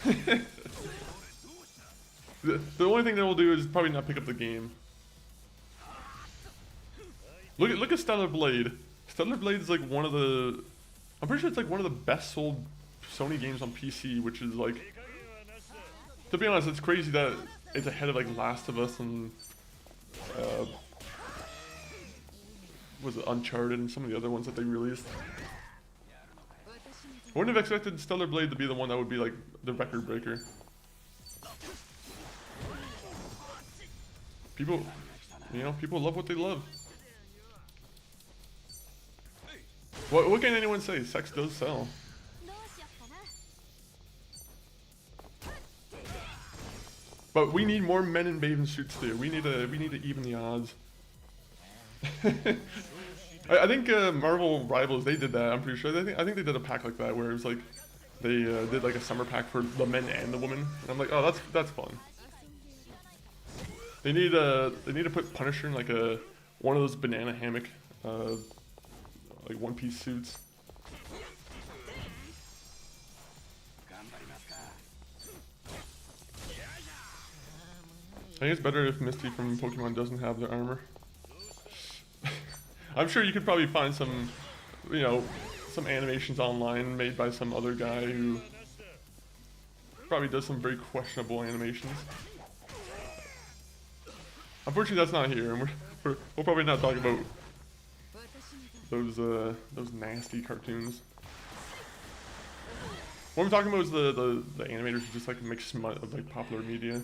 Speaker 1: The only thing that we'll do is probably not pick up the game. Look at Stellar Blade. Stellar Blade is like one of the... I'm pretty sure it's like one of the best sold Sony games on PC, which is like... To be honest, it's crazy that it's ahead of like Last of Us and... was it Uncharted and some of the other ones that they released. I wouldn't have expected Stellar Blade to be the one that would be like the record breaker. People, you know, people love what they love. What can anyone say? Sex does sell. But we need more men in bathing suits there. We need to even the odds. I think Marvel Rivals, they did that. I'm pretty sure. I think they did a pack like that where it was like they did like a summer pack for the men and the women. And I'm like, oh, that's fun. They need to put Punisher in like one of those banana hammock like one-piece suits. I think it's better if Misty from Pokemon doesn't have their armor. I'm sure you could probably find some, you know, some animations online made by some other guy who probably does some very questionable animations. Unfortunately, that's not here, and we'll probably not talk about those nasty cartoons. What I'm talking about is the animators who just like make smut of like popular media.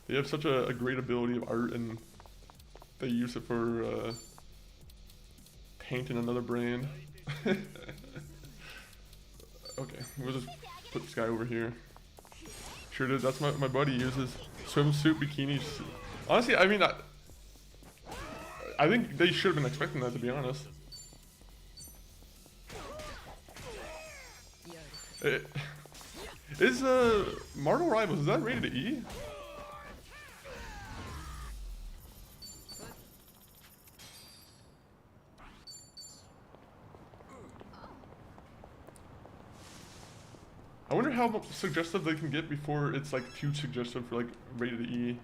Speaker 1: They have such a great ability of art, and they use it for painting another brand. Okay, we'll just put this guy over here. Sure did. That's my buddy uses swimsuit bikinis. Honestly, I mean, I think they should have been expecting that, to be honest. Is Marvel Rivals, is that rated E? I wonder how suggestive they can get before it's like too suggestive for like rated E.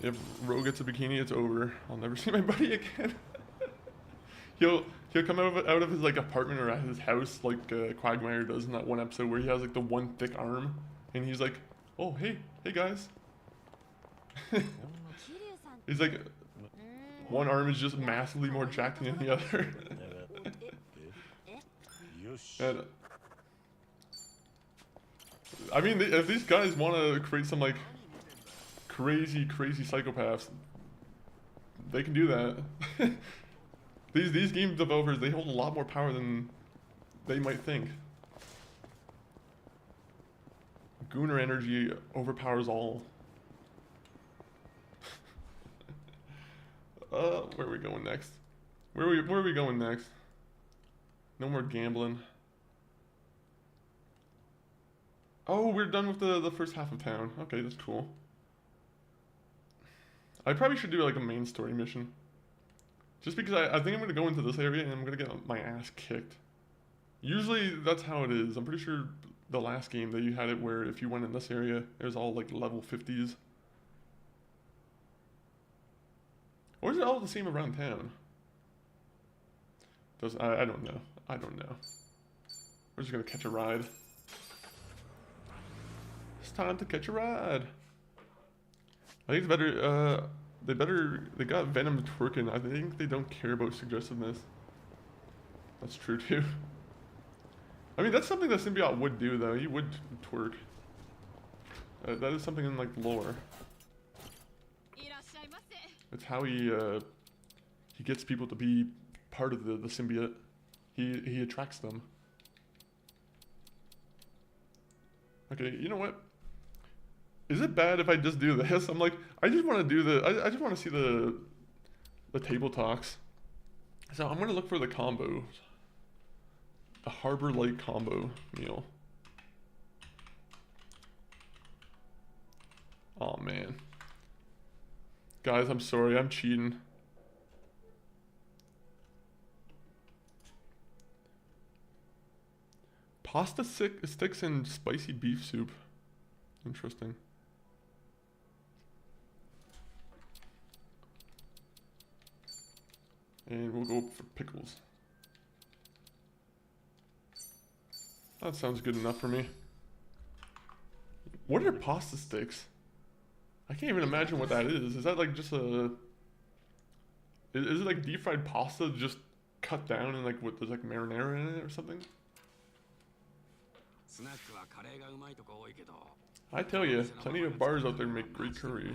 Speaker 1: If Ro gets a bikini, it's over. I'll never see my buddy again. He'll come out of his like apartment or at his house like Quagmire does in that one episode where he has like the one thick arm, and he's like, "Oh hey guys." He's like, one arm is just massively more jacked than the other. And, I mean, if these guys want to create some like crazy psychopaths, they can do that. These game developers, they hold a lot more power than they might think. Gooner energy overpowers all. Where are we going next? Where are we going next? No more gambling. Oh, we're done with the first half of town. Okay, that's cool. I probably should do like a main story mission. Just because I think I'm going to go into this area and I'm going to get my ass kicked. Usually that's how it is. I'm pretty sure the last game that you had it where if you went in this area, it was all like level 50s. Or is it all the same around town? I don't know. I don't know. We're just going to catch a ride. It's time to catch a ride. I think it's better, they got Venom twerking. I think they don't care about suggestiveness. That's true too. I mean, that's something that Symbiote would do though. He would twerk. That is something in like lore. It's how he gets people to be part of the symbiote. He attracts them. Okay, you know what? Is it bad if I just do this? I'm like, I just want to do I just want to see the table talks. So I'm gonna look for the combo. The Harbor Light combo meal. Oh man. Guys, I'm sorry, I'm cheating. Pasta sticks and spicy beef soup. Interesting. And we'll go for pickles. That sounds good enough for me. What are pasta sticks? I can't even imagine what that is. Is that like just a... Is it like deep fried pasta just cut down and like with there's like marinara in it or something? I tell you, plenty of bars out there make great curry,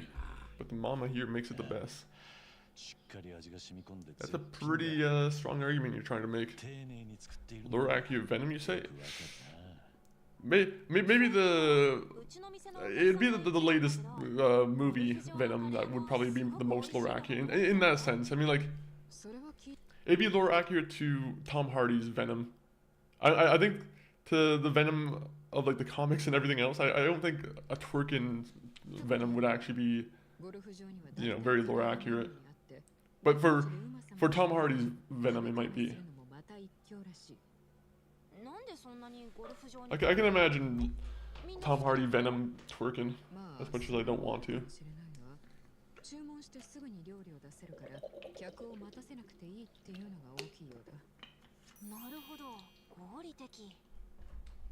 Speaker 1: but the mama here makes it the best. That's a pretty strong argument you're trying to make. Lower accurate venom, you say? Maybe it'd be the latest movie Venom that would probably be the most lore accurate in that sense. I mean, like, it'd be lore accurate to Tom Hardy's Venom. I think to the Venom of like the comics and everything else, I don't think a twerking Venom would actually be, you know, very lore accurate. But for Tom Hardy's Venom, it might be. I can imagine Tom Hardy Venom twerking as much as I don't want to.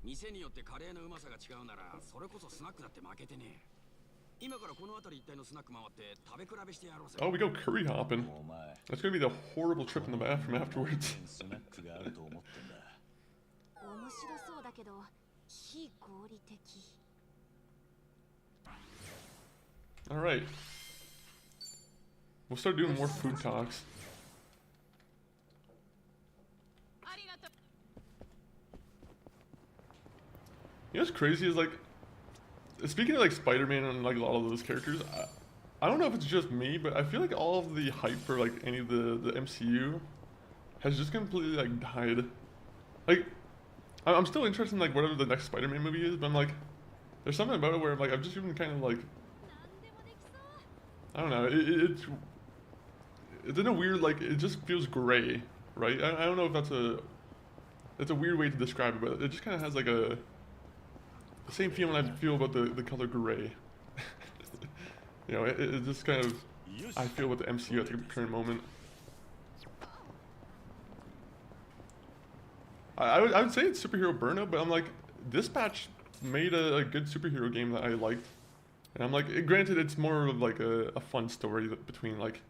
Speaker 4: 店によってカレーのうまさが違うなら、それこそスナックだって負けてね。今からこの辺り一帯のスナック回って食べ比べしてやろうぜ。
Speaker 1: Oh, we go curry hopping. That's gonna be the horrible trip in the bathroom afterwards.
Speaker 5: 面白そうだけど、非合理的。
Speaker 1: All right. We'll start doing more food talks. You know what's crazy is like, speaking of like Spider-Man and like a lot of those characters, I don't know if it's just me, but I feel like all of the hype for like any of the MCU has just completely like died. Like, I'm still interested in like whatever the next Spider-Man movie is, but I'm like, there's something about it where I'm like, I've just even kind of like, I don't know, it's in a weird, like, it just feels gray, right? I don't know if that's a weird way to describe it, but it just kind of has like the same feeling I feel about the color gray. You know, it just kind of, I feel with the MCU at the current moment. I would say it's superhero burnout, but I'm like, Dispatch made a good superhero game that I liked. And I'm like, granted, it's more of like a fun story between like,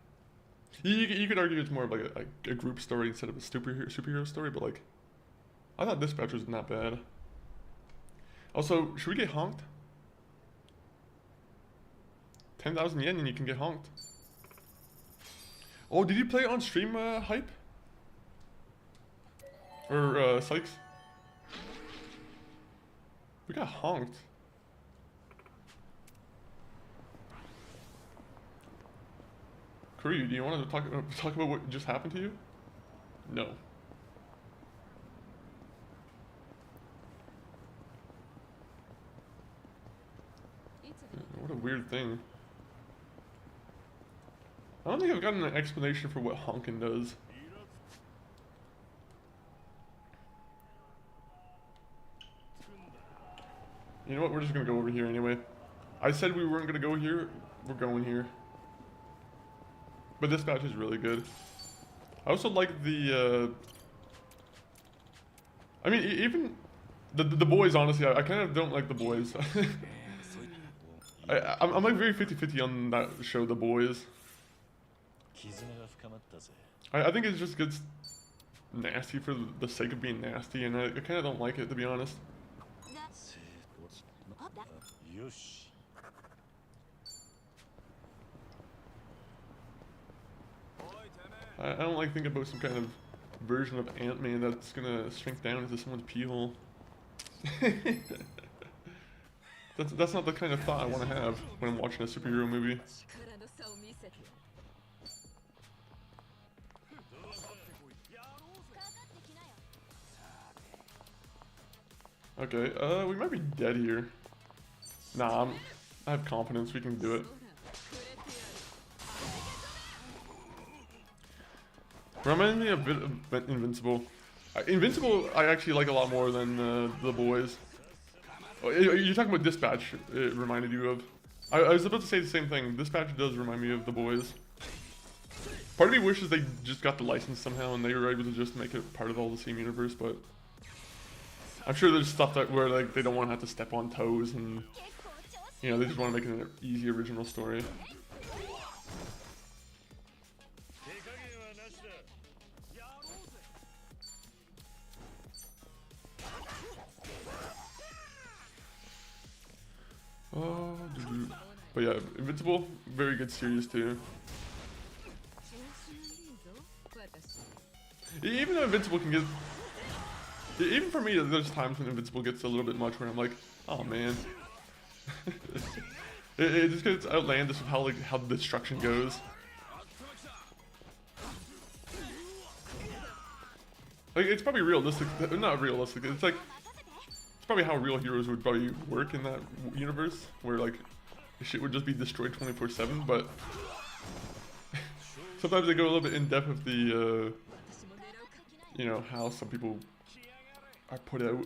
Speaker 1: you could argue it's more of like a group story instead of a superhero story, but like, I thought Dispatch was not bad. Also, should we get honked? 10,000 yen and you can get honked. Oh, did you play it on stream, Hype? Or, Sykes? We got honked. Kiryu, do you want to talk about what just happened to you? No. What a weird thing. I don't think I've gotten an explanation for what honkin' does. You know what, we're just gonna go over here anyway. I said we weren't gonna go here, we're going here. But this match is really good. I also like the, I mean, even the boys, honestly, I kind of don't like the boys. I'm like very 50-50 on that show, The Boys. I think it just gets nasty for the sake of being nasty, and I kind of don't like it, to be honest. I don't like thinking about some kind of version of Ant-Man that's gonna shrink down into someone's pee hole. That's not the kind of thought I want to have when I'm watching a superhero movie. Okay, we might be dead here. Nah, I have confidence we can do it. Reminds me a bit of Invincible. Invincible I actually like a lot more than The Boys. Oh, you're talking about Dispatch, it reminded you of. I was about to say the same thing. Dispatch does remind me of The Boys. Part of me wishes they just got the license somehow and they were able to just make it part of all the same universe, but I'm sure there's stuff that where like they don't want to have to step on toes and you know, they just want to make it an easy original story. But yeah, Invincible, very good series too. Even though Invincible can get, even for me, there's times when Invincible gets a little bit much where I'm like, oh man. it just gets outlandish of how the destruction goes. Like it's probably realistic, not realistic. It's like it's probably how real heroes would probably work in that universe, where like shit would just be destroyed 24/7. But sometimes they go a little bit in depth with the, you know, how some people are put out,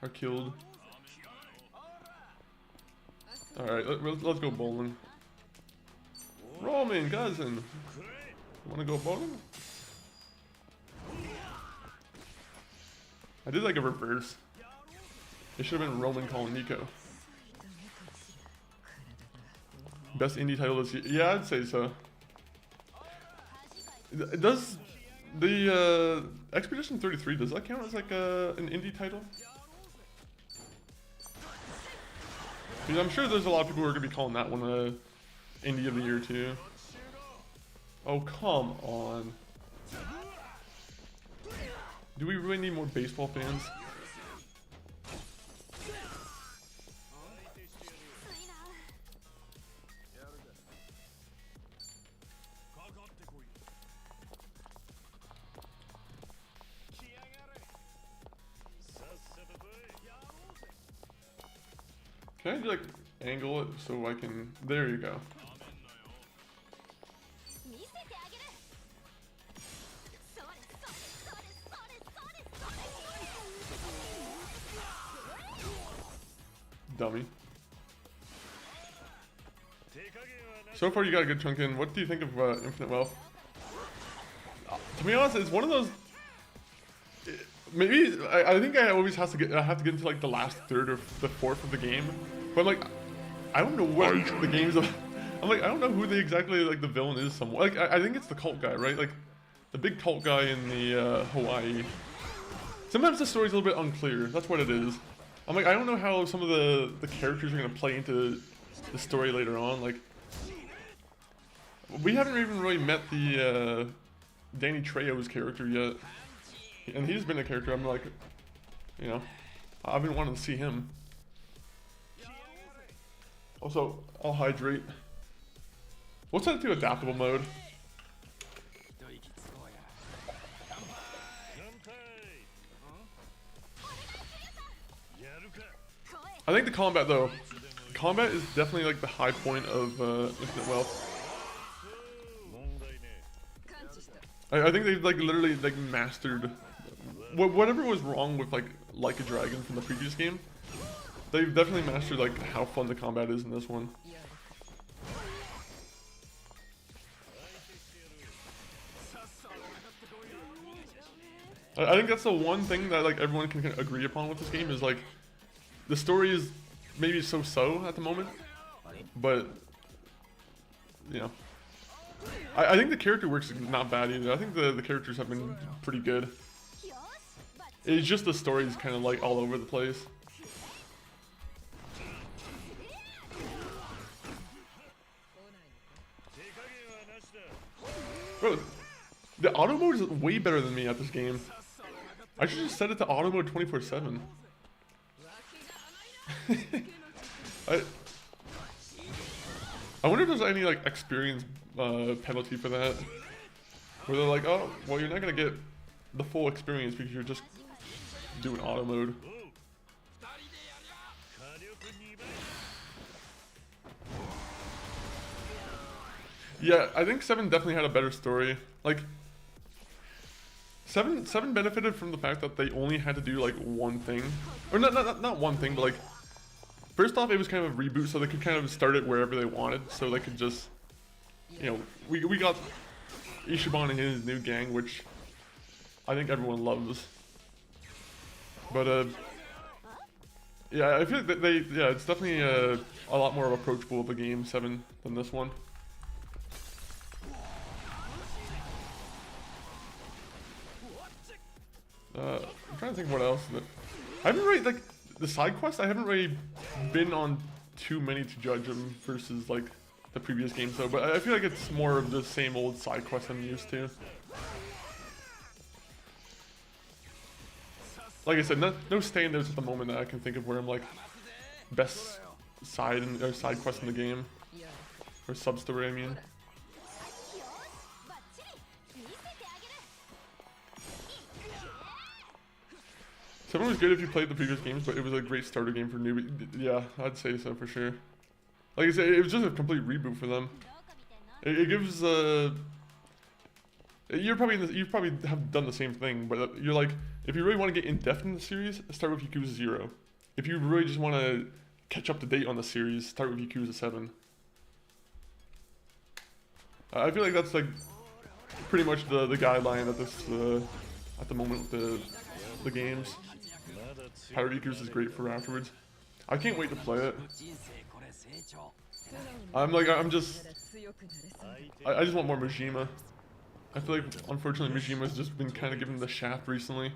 Speaker 1: are killed. All right, let's go bowling. Roman cousin, wanna go bowling? I did like a reverse. It should have been Roman calling Nico. Best indie title this year? Yeah, I'd say so. Does the Expedition 33, does that count as like an indie title? Because I'm sure there's a lot of people who are going to be calling that one indie of the year too. Oh, come on. Do we really need more baseball fans? Can I like angle it so I can, there you go. Dummy. So far you got a good chunk in. What do you think of Infinite Wealth? To be honest, it's one of those, maybe I think I always have to get into like the last third or the fourth of the game, but like I don't know what the game's about. I'm like I don't know who exactly like the villain is. Somewhere like I think it's the cult guy, right? Like the big cult guy in the Hawaii. Sometimes the story's a little bit unclear. That's what it is. I'm like I don't know how some of the characters are gonna play into the story later on. Like we haven't even really met the Danny Trejo's character yet. And he's been a character I'm like, you know, I've been wanting to see him. Also, I'll hydrate. What's that to adaptable mode? I think the combat though, combat is definitely like the high point of Infinite Wealth. I think they've like literally like mastered whatever was wrong with like a Dragon from the previous game. They've definitely mastered like how fun the combat is in this one. I think that's the one thing that like everyone can agree upon with this game is like the story is maybe so-so at the moment, but you know, I think the character works not bad either. I think the characters have been pretty good. It's just the story is kind of like all over the place. Bro, the auto mode is way better than me at this game. I should just set it to auto mode 24/7. I wonder if there's any like experience penalty for that, where they're like, oh, well, you're not gonna get the full experience because you're just doing auto mode. Yeah, I think 7 definitely had a better story. Like, 7 benefited from the fact that they only had to do like one thing, or not one thing, but like, first off, it was kind of a reboot, so they could kind of start it wherever they wanted, so they could just, you know, we got Ichiban and his new gang, which I think everyone loves. But yeah, I feel like yeah, it's definitely a lot more approachable of a game 7 than this one. I'm trying to think what else. I haven't really, like, the side quests, I haven't really been on too many to judge them versus, like, the previous games, though. But I feel like it's more of the same old side quests I'm used to. Like I said, no standouts at the moment that I can think of where I'm, like, best side quest in the game. Or sub-story, I mean. 7 was good if you played the previous games, but it was a great starter game for newbies. Yeah, I'd say so for sure. Like I said, it was just a complete reboot for them. It gives you probably have done the same thing, but you're like, if you really want to get in depth in the series, start with Yakuza 0. If you really just want to catch up to date on the series, start with Yakuza 7. I feel like that's like pretty much the guideline at this at the moment with the games. Power Yakuza is great for afterwards. I can't wait to play it. I just want more Majima. I feel like unfortunately Majima's just been kind of given the shaft recently.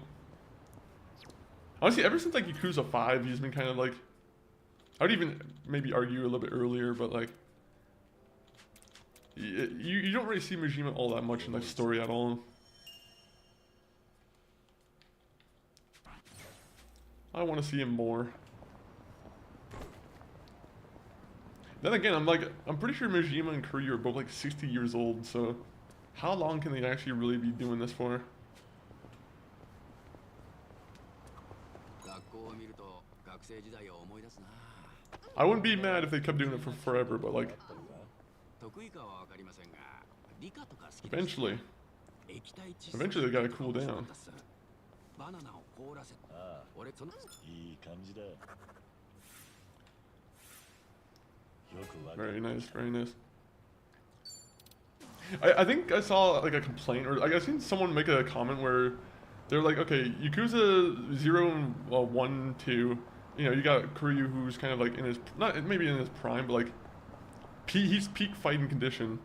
Speaker 1: Honestly, ever since like Yakuza 5, he's been kind of like, I would even maybe argue a little bit earlier, but like you don't really see Majima all that much in the story at all. I want to see him more. Then again, I'm pretty sure Majima and Kiryu are both like 60 years old, so how long can they actually really be doing this for? I wouldn't be mad if they kept doing it for forever, but like, eventually they gotta cool down. Very nice, very nice. I think I saw like a complaint, or like I seen someone make a comment where they're like, okay, Yakuza 0 and 1, 2, you know, you got Kiryu who's kind of like in his, not maybe in his prime, but like he's peak fighting condition.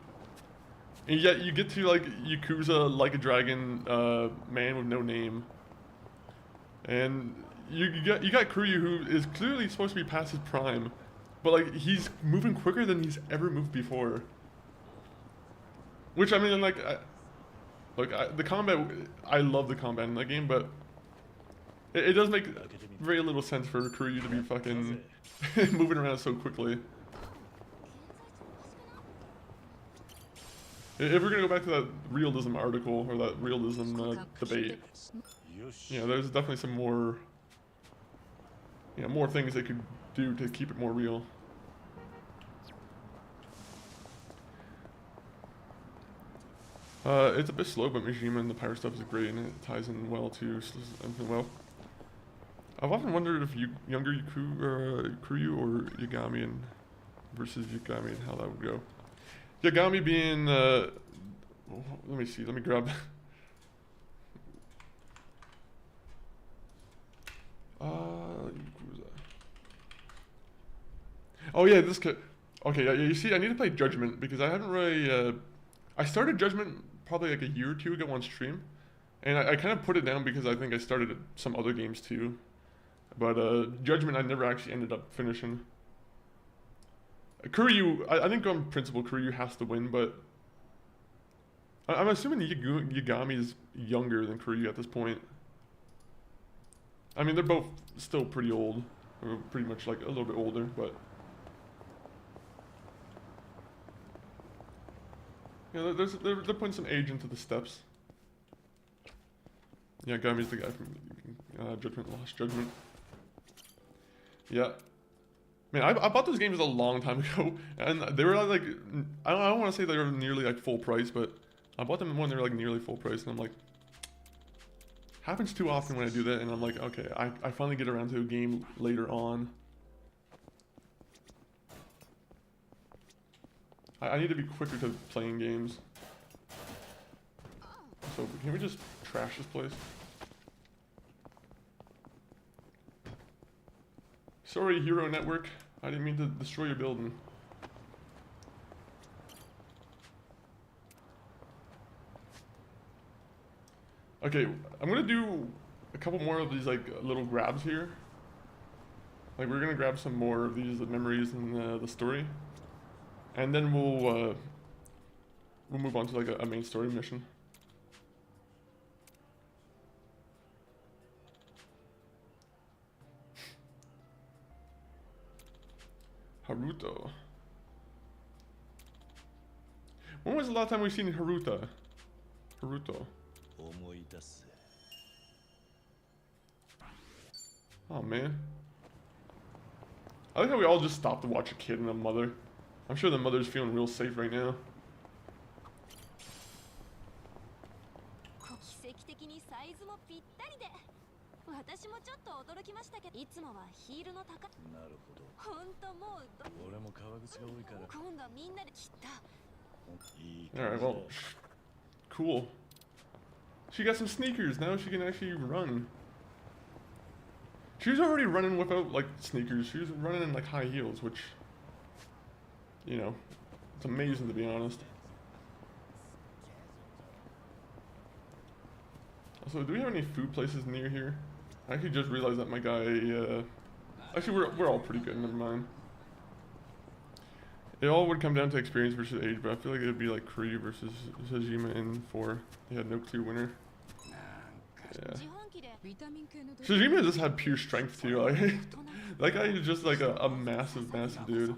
Speaker 1: And yet you get to like Yakuza Like a Dragon, Man with No Name. And you got Kiryu who is clearly supposed to be past his prime, but like he's moving quicker than he's ever moved before. Which I mean, like, the combat, I love the combat in that game, but it does make very little sense for Kiryu to be fucking moving around so quickly. If we're gonna go back to that realism article or that realism debate, yeah, there's definitely some more, more things they could do to keep it more real. It's a bit slow, but Mishima and the pirate stuff is great, and it ties in well to everything well. I've often wondered if younger Kiryu or Yagami versus Yagami and how that would go. Yagami being, let me see, let me grab. Oh yeah, this could. Okay, yeah, you see, I need to play Judgment because I haven't really. I started Judgment probably like a year or two ago on stream, and I kind of put it down because I think I started some other games too. But Judgment I never actually ended up finishing. Kiryu, I think on principle Kiryu has to win, but I'm assuming Yagami is younger than Kiryu at this point. I mean, they're both still pretty old, or pretty much like a little bit older, but yeah, they're putting some age into the steps. Yeah, Yagami's the guy from Judgment, Lost Judgment. Yeah. Man, I bought those games a long time ago, and they were like, I don't want to say they were nearly like full price, but I bought them when they were like nearly full price, and I'm like, happens too often when I do that, and I'm like, okay, I finally get around to a game later on. I need to be quicker to playing games. So can we just trash this place? Sorry, Hero Network. I didn't mean to destroy your building. Okay, I'm gonna do a couple more of these like little grabs here. Like we're gonna grab some more of these memories in the story, and then we'll move on to like a main story mission. Haruto. When was the last time we've seen Haruto? Oh man. I like how we all just stopped to watch a kid and a mother. I'm sure the mother's feeling real safe right now. Alright, well, cool. She got some sneakers, now she can actually run. She was already running without, like, sneakers. She was running in, like, high heels, which, you know, it's amazing to be honest. Also, do we have any food places near here? I actually just realized that my guy, actually, we're all pretty good, never mind. It all would come down to experience versus age, but I feel like it would be like Kiryu versus Sajima in 4. They had no clear winner. Yeah. Sajima just had pure strength too. Like, that guy is just like a massive dude.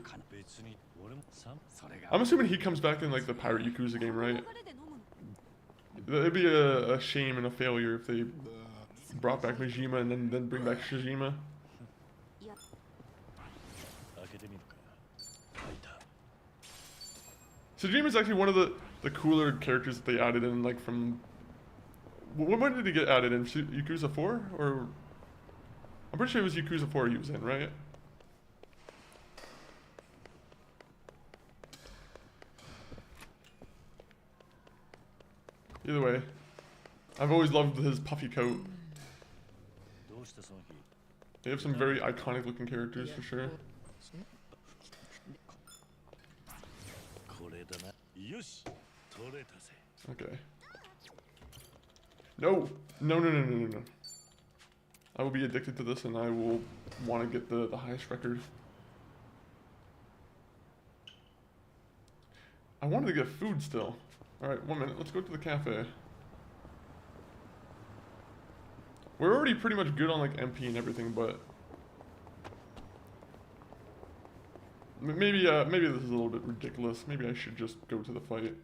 Speaker 1: I'm assuming he comes back in like the Pirate Yakuza game, right? It'd be a shame and a failure if they brought back Majima and then bring back Shijima. Sajima is actually one of the cooler characters that they added in, like from... When did he get added in? Yakuza 4? Or... I'm pretty sure it was Yakuza 4 he was in, right? Either way, I've always loved his puffy coat. They have some very iconic looking characters for sure. Okay. No! No. I will be addicted to this and I will want to get the highest record. I wanted to get food still. Alright, 1 minute. Let's go to the cafe. We're already pretty much good on like MP and everything, but... Maybe this is a little bit ridiculous. Maybe I should just go to the fight.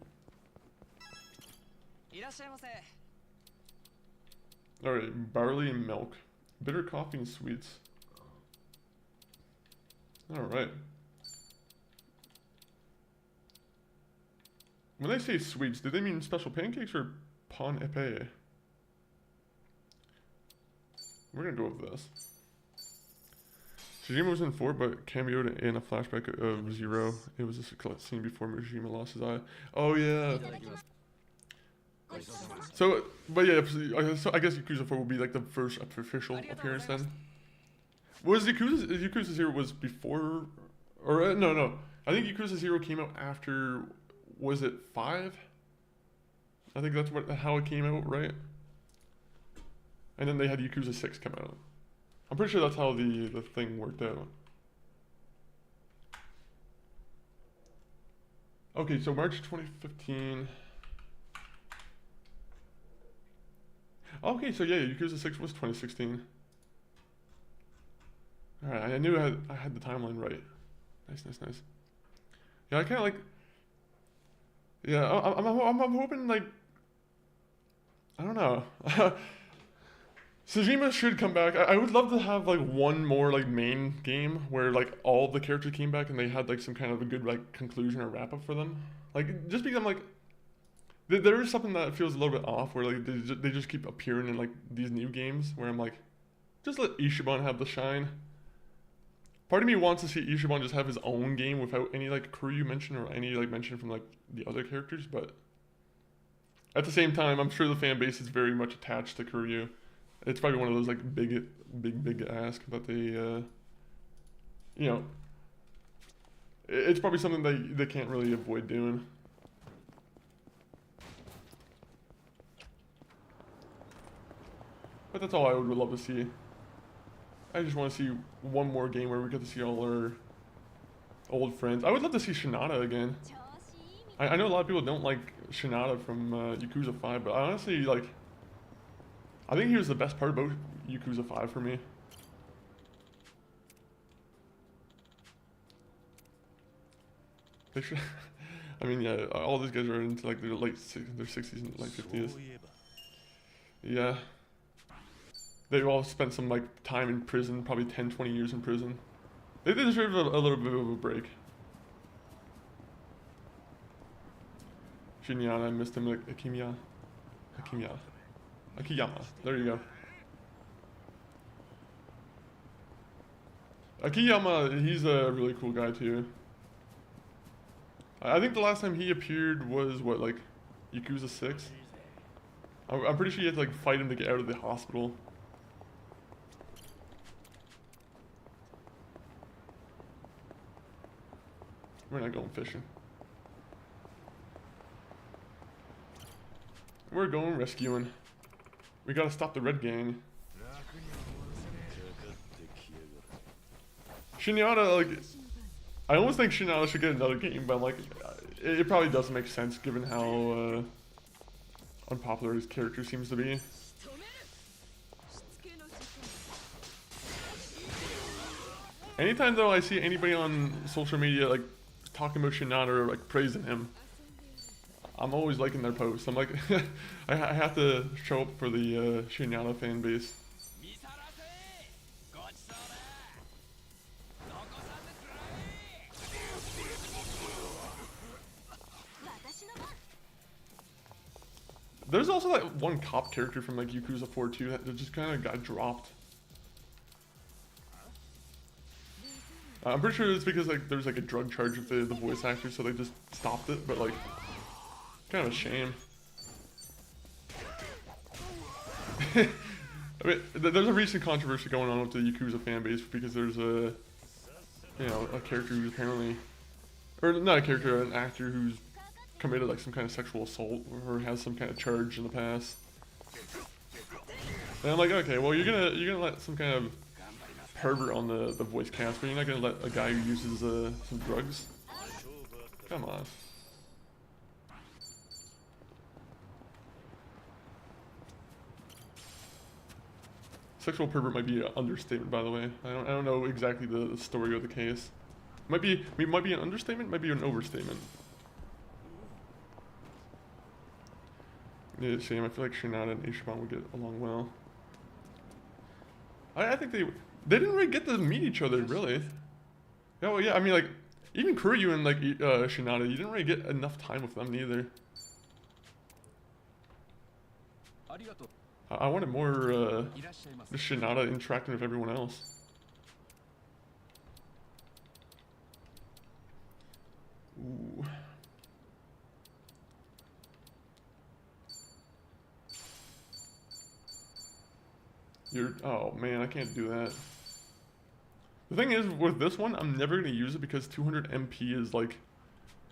Speaker 1: Alright, barley and milk. Bitter coffee and sweets. Alright. When they say sweets, do they mean special pancakes or pain épée? We're gonna go with this. Shijima was in 4, but cameoed in a flashback of 0. It was a scene before Shijima lost his eye. Oh yeah. So, but yeah, so I guess Yakuza 4 will be like the first official appearance then. Was Yakuza 0 was before, or no. I think Yakuza 0 came out after, was it 5? I think that's how it came out, right? And then they had Yakuza 6 come out. I'm pretty sure that's how the thing worked out. Okay, so March 2015. Okay, so yeah, Yakuza 6 was 2016. Alright, I knew I had the timeline right. Nice. Yeah, I kind of like... Yeah, I'm hoping, like... I don't know. Sejima should come back. I would love to have like one more like main game where like all the characters came back and they had like some kind of a good like conclusion or wrap up for them. Like just because I'm like there is something that feels a little bit off where like they just keep appearing in like these new games where I'm like, just let Ichiban have the shine. Part of me wants to see Ichiban just have his own game without any like Kiryu mention or any like mention from like the other characters, but at the same time I'm sure the fan base is very much attached to Kiryu. It's probably one of those like big ask that they, you know, it's probably something that they can't really avoid doing. But that's all I would love to see. I just want to see one more game where we get to see all our old friends. I would love to see Shinada again. I know a lot of people don't like Shinada from Yakuza 5, but I honestly like... I think he was the best part about Yakuza 5 for me. They should, I mean, yeah, all these guys are into like their their 60s and like 50s. Yeah. They've all spent some like time in prison, probably 10, 20 years in prison. They deserve a little bit of a break. Shinyana, I missed him, like Akiyama, there you go. Akiyama, he's a really cool guy too. I think the last time he appeared was, what, like, Yakuza 6? I'm pretty sure you had to, like, fight him to get out of the hospital. We're not going fishing. We're going rescuing. We gotta stop the Red Gang. Shinyada, like, I almost think Shinyada should get another game, but like, it probably doesn't make sense given how unpopular his character seems to be. Anytime though I see anybody on social media like talking about Shinyada or like praising him, I'm always liking their posts. I'm like, I have to show up for the Shinyada fan base. There's also like one cop character from like Yakuza 4 too that just kind of got dropped. I'm pretty sure it's because like there's like a drug charge with the voice actor, so they just stopped it. But like, kind of a shame. I mean, there's a recent controversy going on with the Yakuza fan base because there's a, you know, a character who's apparently, or not a character, an actor who's committed like some kind of sexual assault or has some kind of charge in the past. And I'm like, okay, well you're gonna let some kind of pervert on the voice cast, but you're not gonna let a guy who uses some drugs? Come on. Sexual pervert might be an understatement, by the way. I don't know exactly the story of the case. Might be an understatement, might be an overstatement. Yeah, same. I feel like Shinada and Ichiban would get along well. I think they didn't really get to meet each other, really. Yeah, well, yeah, I mean, like, even Kiryu and, like, Shinada, you didn't really get enough time with them, neither. I wanted more, just Shinada interacting with everyone else. Ooh. Oh man, I can't do that. The thing is, with this one, I'm never gonna use it because 200 MP is like...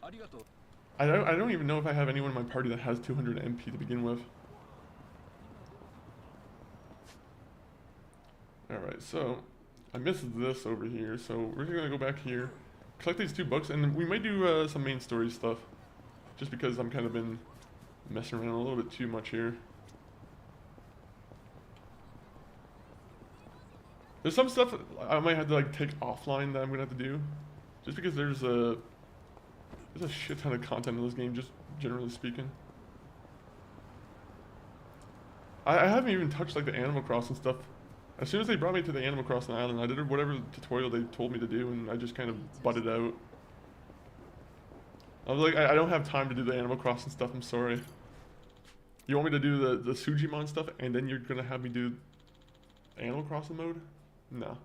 Speaker 1: I don't even know if I have anyone in my party that has 200 MP to begin with. Alright, so I missed this over here, so we're gonna go back here, collect these 2 books, and we might do some main story stuff. Just because I'm kind of been messing around a little bit too much here. There's some stuff I might have to like take offline that I'm gonna have to do, just because there's a shit ton of content in this game, just generally speaking. I haven't even touched like the Animal Crossing stuff. As soon as they brought me to the Animal Crossing island, I did whatever tutorial they told me to do, and I just kind of butted out. I was like, I don't have time to do the Animal Crossing stuff. I'm sorry. You want me to do the Sujimon stuff, and then you're gonna have me do Animal Crossing mode? No.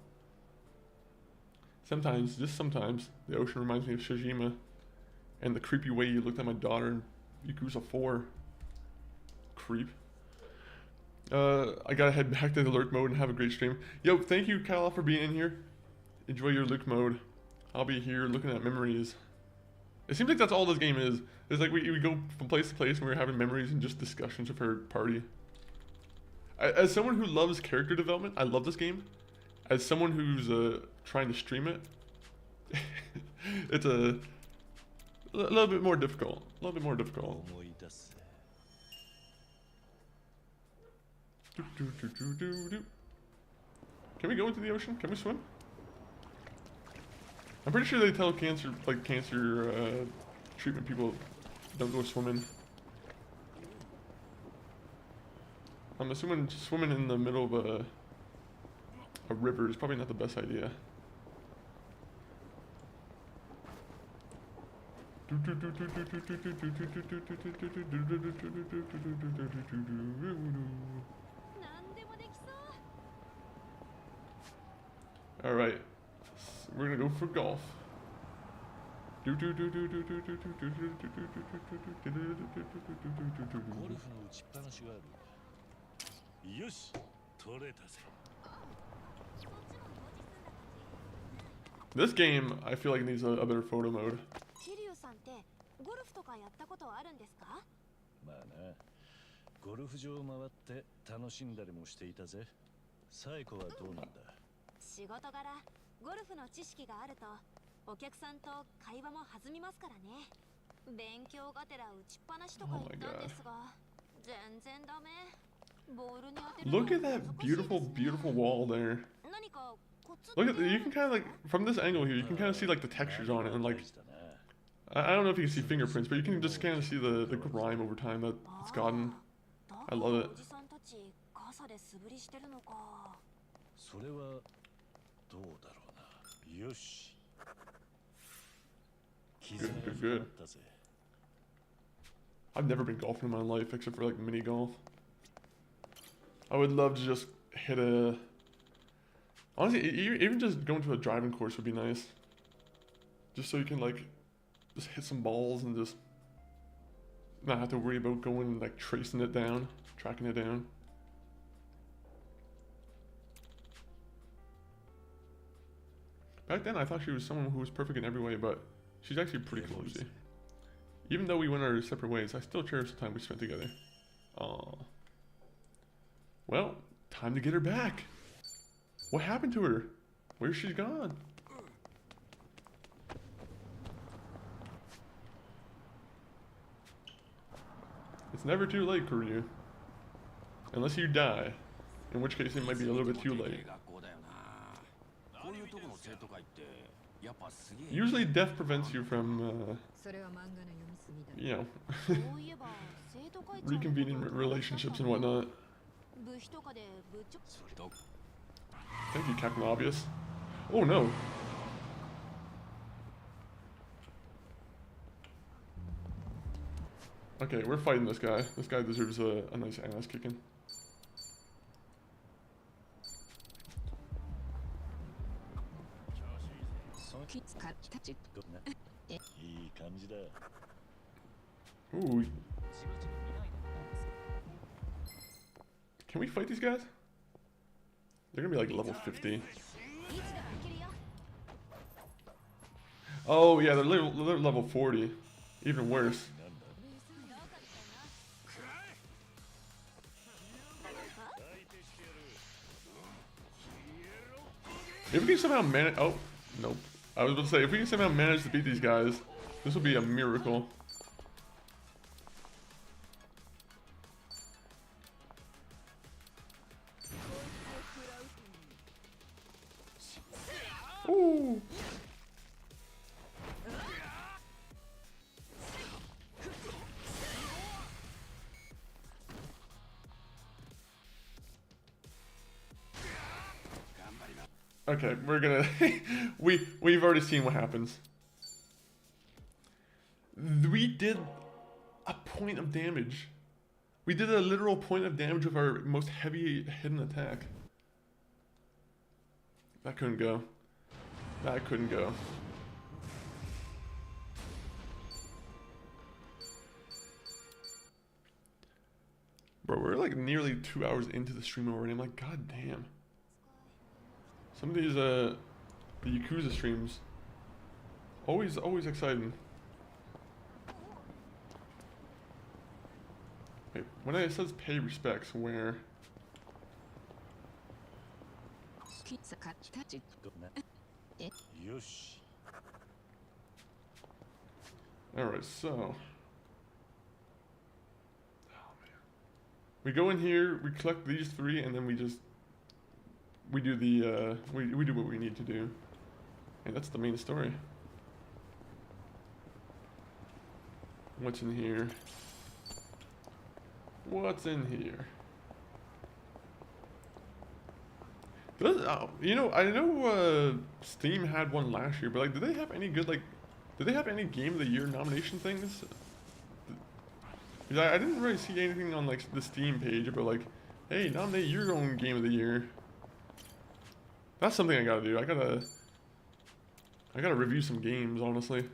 Speaker 1: Sometimes, just sometimes, the ocean reminds me of Shijima and the creepy way you looked at my daughter in Yakuza 4. Creep. I gotta head back to the lurk mode and have a great stream. Yo, thank you, Kyle, for being in here. Enjoy your lurk mode. I'll be here looking at memories. It seems like that's all this game is. It's like we go from place to place and we're having memories and just discussions with our party. As someone who loves character development, I love this game. As someone who's trying to stream it, it's a little bit more difficult. A little bit more difficult. Can we go into the ocean? Can we swim? I'm pretty sure they tell cancer treatment people don't go swimming. I'm assuming swimming in the middle of a river is probably not the best idea. Alright, we're gonna go for golf. This game, I feel like needs a better photo mode.
Speaker 5: Kiryu さんってゴルフとかやったことあるんですか？
Speaker 3: まあな、ゴルフ場を回って楽しんだりもしていたぜ。サイコはどうなんだ？
Speaker 5: 仕事柄ゴルフの知識があるとお客さんと会話も弾みますからね。勉強がてら打ちっぱなしとか言ったんですが、全然ダメ。ボールに当てるの
Speaker 1: Look at that beautiful, beautiful wall there.
Speaker 5: 何か
Speaker 1: Look at you can kind of like from this angle here, you can kind of see like the textures on it, and like I don't know if you can see fingerprints, but you can just kind of see the grime over time that it's gotten. I love it.
Speaker 5: 傘で素振りしてるのか。
Speaker 3: それはどうだろうな。よし。
Speaker 1: Good, good. I've never been golfing in my life except for like mini golf. I would love to just hit a... Honestly, even just going to a driving course would be nice. Just so you can like, just hit some balls and just not have to worry about going and like tracing it down, tracking it down. Back then I thought she was someone who was perfect in every way, but she's actually pretty clumsy. Even though we went our separate ways, I still cherish the time we spent together. Aww. Well, time to get her back. What happened to her? Where's she gone? It's never too late, Kiryu. Unless you die, in which case it might be a little bit too late. Usually death prevents you from, you know. reconvening relationships and whatnot.
Speaker 5: 部費とかで部長。
Speaker 4: それと
Speaker 1: Thank you, Captain Obvious. Oh no. Okay, we're fighting this guy. This guy deserves a nice ass kicking.
Speaker 2: きつかったち。
Speaker 3: いい感じだ。
Speaker 1: Ooh. Can we fight these guys? They're gonna be like level 50. Oh yeah, they're level 40. Even worse. If we can somehow manage, oh, nope. I was about to say, if we can somehow manage to beat these guys, this will be a miracle. Ooh. Okay, we're gonna we've already seen what happens. We did a point of damage. We did a literal point of damage with our most heavy hidden attack. That couldn't go. That couldn't go. Bro, we're like nearly 2 hours into the stream already. I'm like, god damn. Some of these the Yakuza streams, always exciting. Wait, when it says pay respects, where? Alright, so. Oh man. We go in here, we collect these three, and then we do the we do what we need to do, and that's the main story. What's in here? What's in here? You know, I know Steam had one last year, but like, did they have any good, like, did they have any Game of the Year nomination things? I didn't really see anything on like the Steam page about like, hey, nominate your own Game of the Year. That's something I gotta do. I gotta review some games, honestly.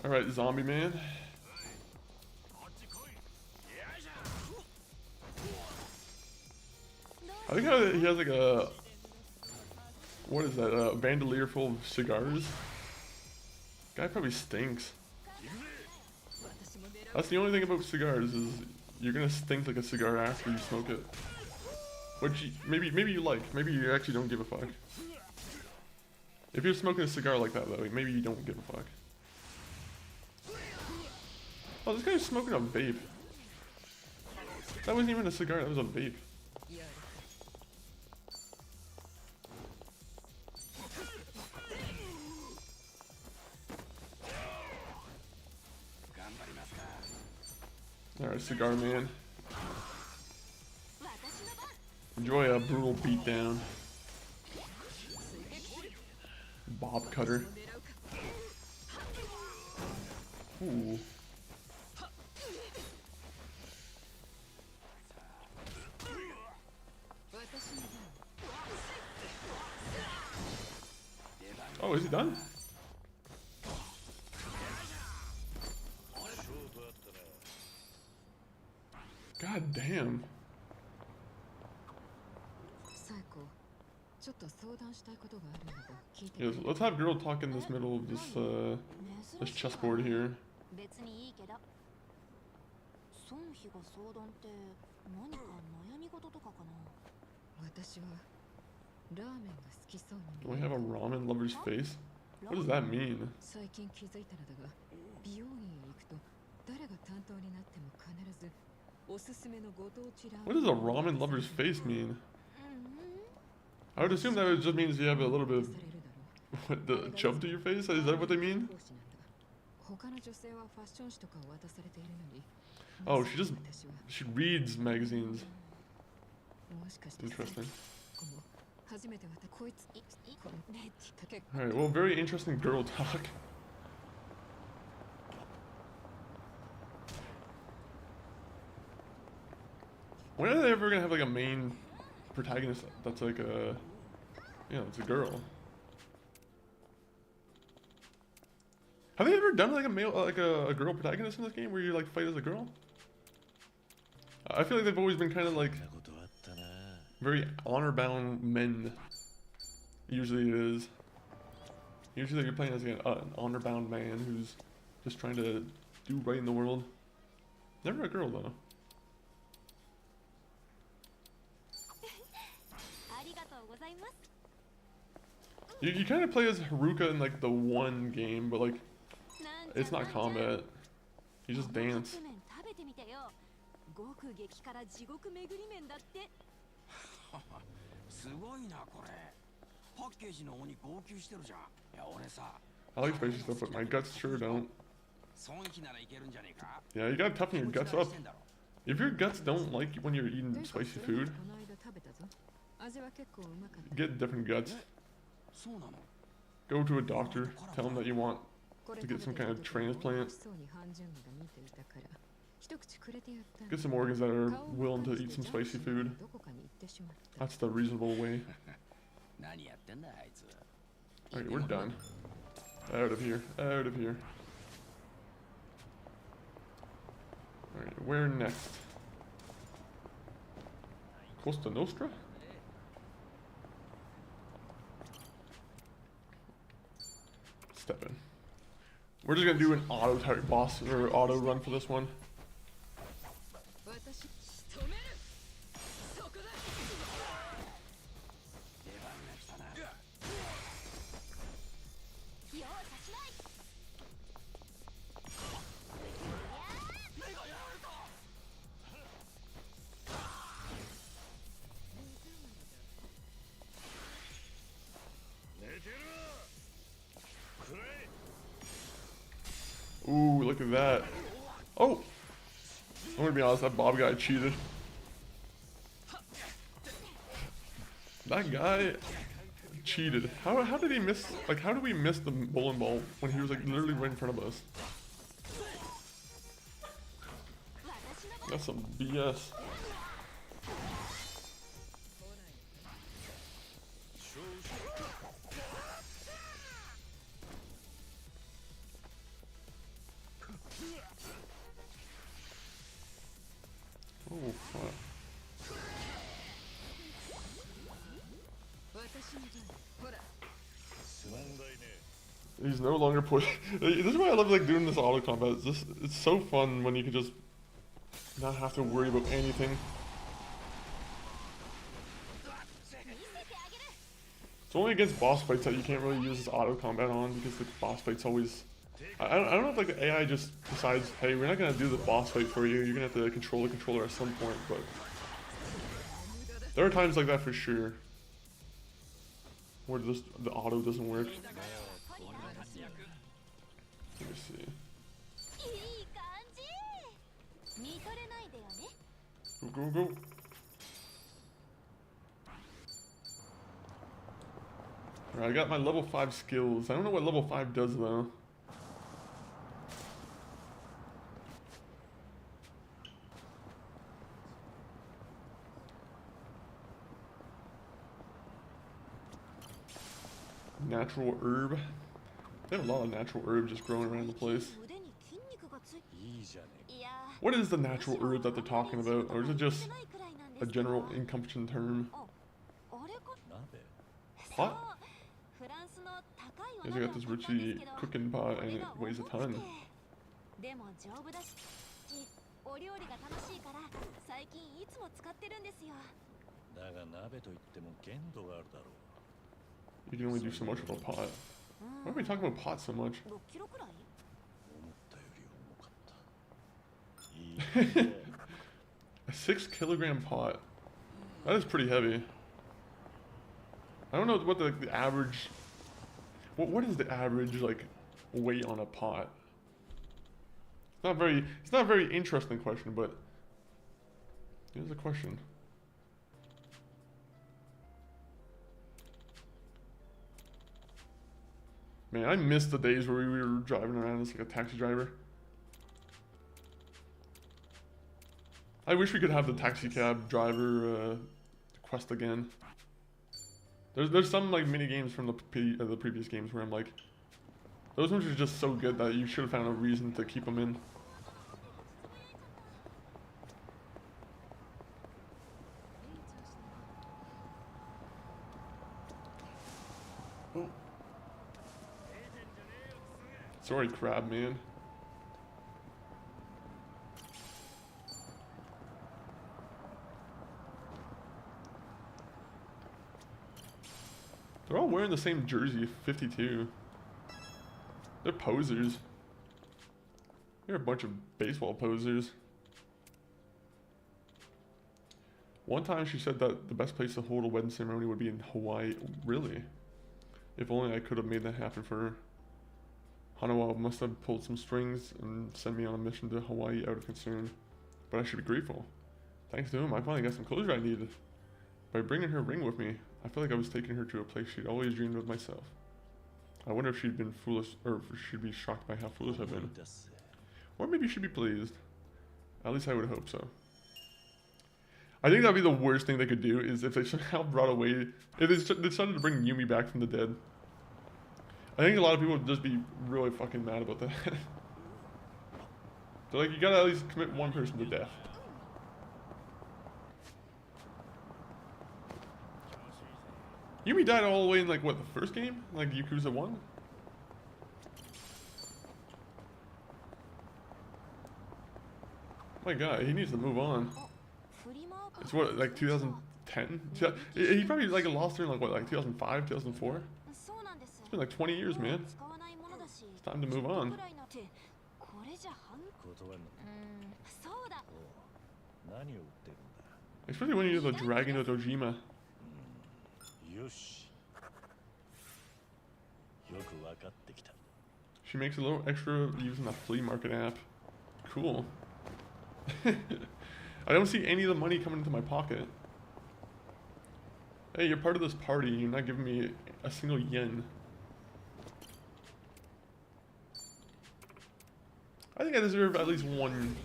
Speaker 1: Alright, Zombie Man. I think how he has like a, what is that, a bandolier full of cigars? Guy probably stinks. That's the only thing about cigars, is you're gonna stink like a cigar after you smoke it. Which maybe you like, maybe you actually don't give a fuck. If you're smoking a cigar like that though, maybe you don't give a fuck. Oh, this guy's smoking a vape. That wasn't even a cigar, that was a vape. Alright, Cigar Man. Enjoy a brutal beatdown. Bob Cutter. Ooh. Oh, is he done? God damn. Yes, let's have girl talk in this middle of this chessboard here. Do we have a ramen lover's face? What does that mean? What does a ramen lover's face mean? I would assume that it just means you have a little bit of what, the chub to your face? Is that what they mean? Oh, she reads magazines. Interesting. Alright, well, very interesting girl talk. When are they ever gonna have like a main protagonist that's like a, you know, it's a girl? Have they ever done like a male, like a girl protagonist in this game where you like fight as a girl? I feel like they've always been kind of like very honor-bound men. Usually it is. Usually you're playing as an honor-bound man who's just trying to do right in the world. Never a girl though. You kind of play as Haruka in like the one game, but like it's not combat. You just dance.
Speaker 4: すごいなこれ。パッケージの鬼号泣してるじゃん。いや俺さ。
Speaker 1: I like spicy stuff, but my guts sure don't.
Speaker 4: 損気ならいけるんじゃねえか。
Speaker 1: Yeah, you gotta toughen your guts up. If your guts don't like when you're eating spicy food, get different guts. Go to a doctor, tell him that you want to get some kind of transplant. Get some organs that are willing to eat some spicy food. That's the reasonable way. Alright, we're done. Out of here. Out of here. Alright, where next? Costa Nostra? Step in. We're just gonna do an auto type boss or auto run for this one. Ooh, look at that. Oh! I'm gonna be honest, that Bob guy cheated. That guy cheated. How did he miss, like, how did we miss the bowling ball when he was, like, literally right in front of us? That's some BS. Oh, fuck. He's no longer pushing. This is why I love like doing this auto combat. It's so fun when you can just not have to worry about anything. It's only against boss fights that you can't really use this auto combat on because the boss fights always. I don't know if like the AI just decides, hey, we're not gonna do the boss fight for you. You're gonna have to control the controller at some point. But there are times like that for sure where the auto doesn't work. Let me see. Go, go, go. Alright, I got my level 5 skills. I don't know what level 5 does though. Natural herb. They have a lot of natural herbs just growing around the place. What is the natural herb that they're talking about? Or is it just a general encompassing term? Pot? Guys, I got this Richie cooking pot and it weighs a ton. You can only do so much with a pot. Why are we talking about pot so much? A 6-kilogram pot. That is pretty heavy. I don't know what the average... What is the average, like, weight on a pot? It's not a very interesting question, but... Here's a question. Man, I miss the days where we were driving around as like a taxi driver. I wish we could have the taxi cab driver quest again. There's some like mini games from the previous games where I'm like, those ones are just so good that you should have found a reason to keep them in. Oh. Sorry, crab man. They're all wearing the same jersey, 52. They're posers. They're a bunch of baseball posers. One time she said that the best place to hold a wedding ceremony would be in Hawaii. Really? If only I could have made that happen for her. Hanawa must have pulled some strings and sent me on a mission to Hawaii out of concern. But I should be grateful. Thanks to him, I finally got some closure I needed. By bringing her ring with me, I felt like I was taking her to a place she'd always dreamed of myself. I wonder if she'd been foolish, or if she'd be shocked by how foolish I've been. Or maybe she'd be pleased. At least I would hope so. I think that'd be the worst thing they could do, is if they somehow brought away, if they decided to bring Yumi back from the dead. I think a lot of people would just be really fucking mad about that. They're like, you gotta at least commit one person to death. Yumi died all the way in, like, what, the first game? Like, Yakuza 1? My god, he needs to move on. It's what, like, 2010? He probably, like, lost her in, like, what, like, 2005, 2004? It's been, like, 20 years, man. It's time to move on. Especially when you're the Dragon of Dojima. She makes a little extra using the flea market app. Cool. I don't see any of the money coming into my pocket. Hey, you're part of this party. You're not giving me a single yen. I think I deserve at least 1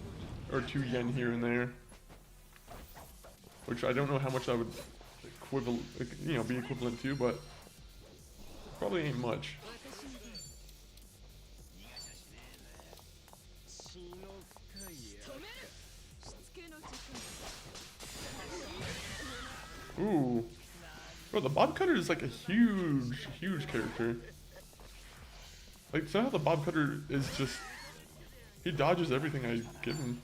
Speaker 1: or 2 yen here and there. Which I don't know how much that would be equivalent to, but probably ain't much. Ooh. Bro, the Bob Cutter is like a huge, huge character. Like, somehow the Bob Cutter is just... He dodges everything I give him.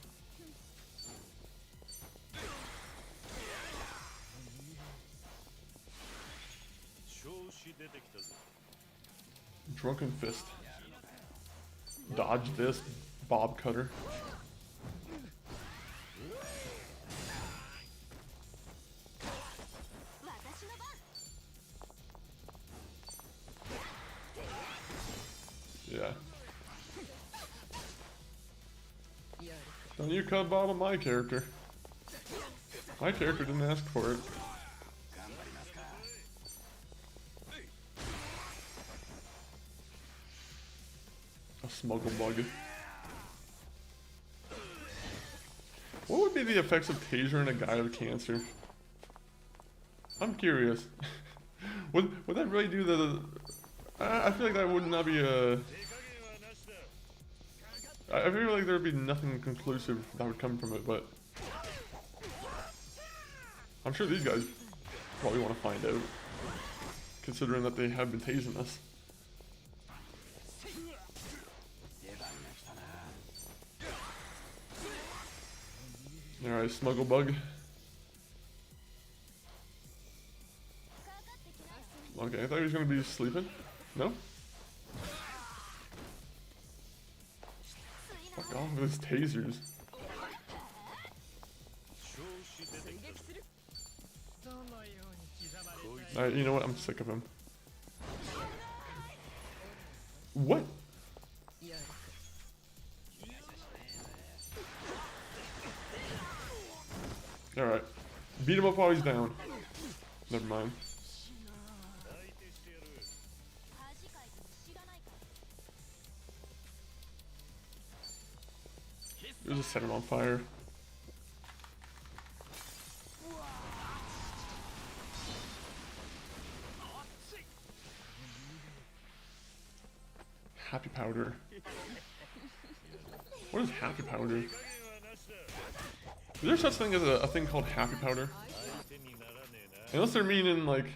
Speaker 1: Drunken Fist. Dodge this, Bob Cutter. Yeah. Don't you cut Bob on my character. My character didn't ask for it. A smuggle bug. What would be the effects of tasering a guy with cancer? I'm curious. would that really do the... I feel like that would not be a... I feel like there would be nothing conclusive that would come from it, but... I'm sure these guys probably want to find out. Considering that they have been tasing us. Alright, smuggle bug. Okay, I thought he was gonna be sleeping. No? Fuck off with his tasers. Alright, you know what? I'm sick of him. What? Alright. Beat him up while he's down. Never mind. We'll just set him on fire. Happy powder. What is happy powder? Is there such thing as a thing called happy powder? Unless they're meaning like...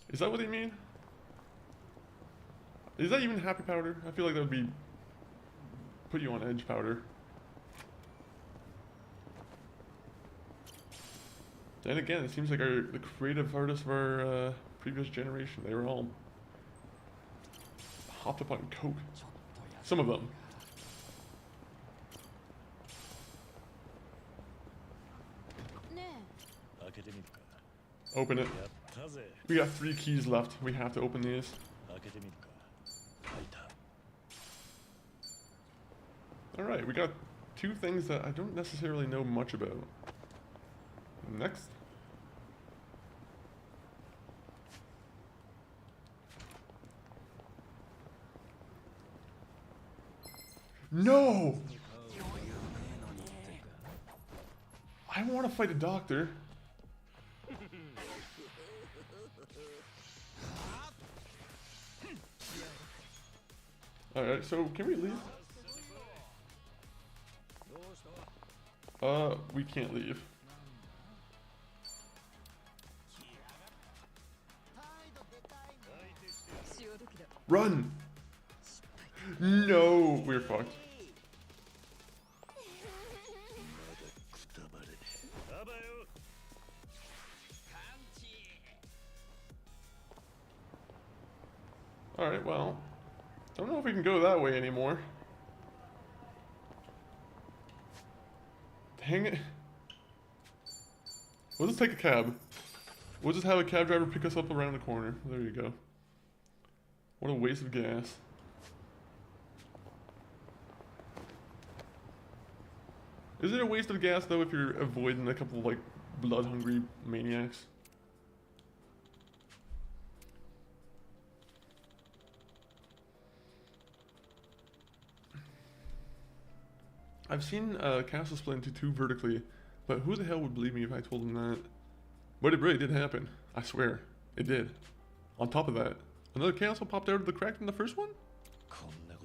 Speaker 1: Is that what they mean? Is that even happy powder? I feel like that would be... Put you on edge powder. Then again, it seems like the creative artists of our previous generation, they were all hopped up on coke. Some of them. Open it. We got 3 keys left. We have to open these. Alright, we got 2 things that I don't necessarily know much about. Next. No! I want to fight a doctor. Alright, so can we leave? We can't leave. Run! No, we're fucked. Alright, well, don't know if we can go that way anymore. Dang it. We'll just take a cab. We'll just have a cab driver pick us up around the corner. There you go. What a waste of gas. Is it a waste of gas though if you're avoiding a couple of like blood-hungry maniacs? I've seen castle split into 2 vertically, but who the hell would believe me if I told them that? But it really did happen. I swear. It did. On top of that, another castle popped out of the crack in the first one?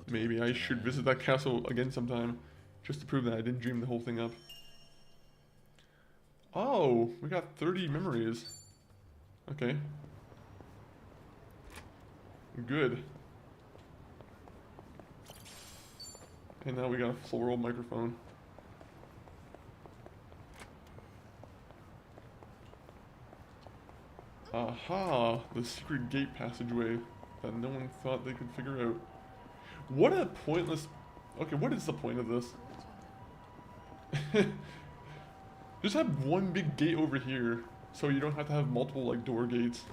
Speaker 1: Maybe I should visit that castle again sometime, just to prove that I didn't dream the whole thing up. Oh, we got 30 memories. Okay. Good. And now we got a floral microphone. Aha! The secret gate passageway that no one thought they could figure out. What a pointless... Okay, what is the point of this? Just have one big gate over here, so you don't have to have multiple, like, door gates.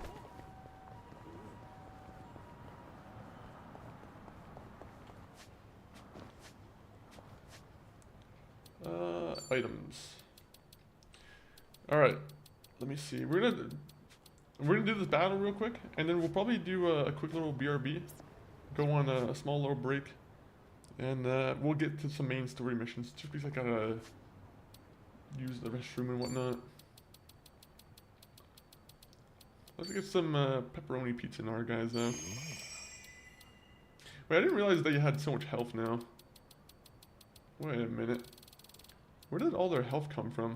Speaker 1: Items. Alright, let me see. We're gonna do this battle real quick, and then we'll probably do a quick little BRB. Go on a small little break, and we'll get to some main story missions, just because I gotta use the restroom and whatnot. Let's get some pepperoni pizza in our guys though. Wait, I didn't realize that you had so much health now. Wait a minute. Where did all their health come from?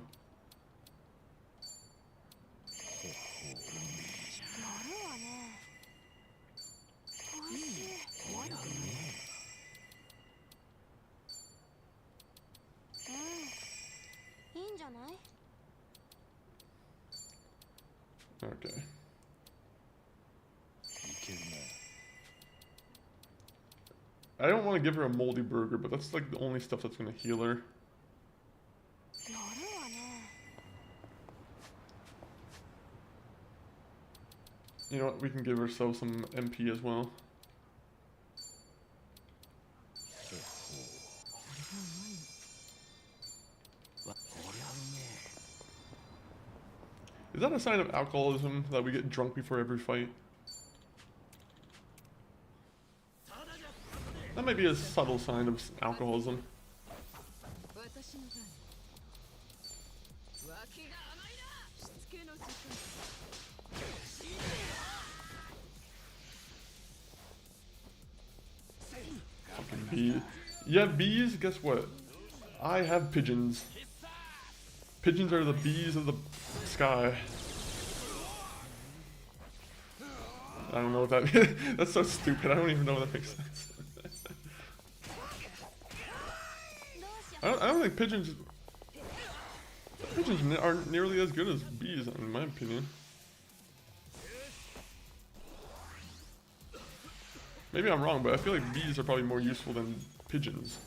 Speaker 1: Okay. I don't want to give her a moldy burger, but that's like the only stuff that's going to heal her. You know what? We can give ourselves some MP as well. Is that a sign of alcoholism that we get drunk before every fight? That might be a subtle sign of alcoholism. Fucking bees. Yeah, bees, guess what? I have pigeons. Pigeons are the bees of the sky. I don't know what that means. That's so stupid. I don't even know what that makes sense. I don't think pigeons aren't nearly as good as bees, in my opinion. Maybe I'm wrong, but I feel like bees are probably more useful than pigeons.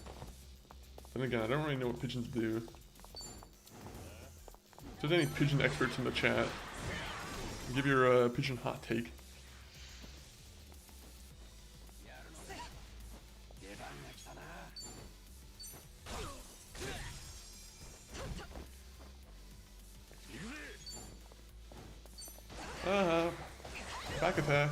Speaker 1: Then again, I don't really know what pigeons do. If there's any pigeon experts in the chat, give your pigeon hot take. Back attack.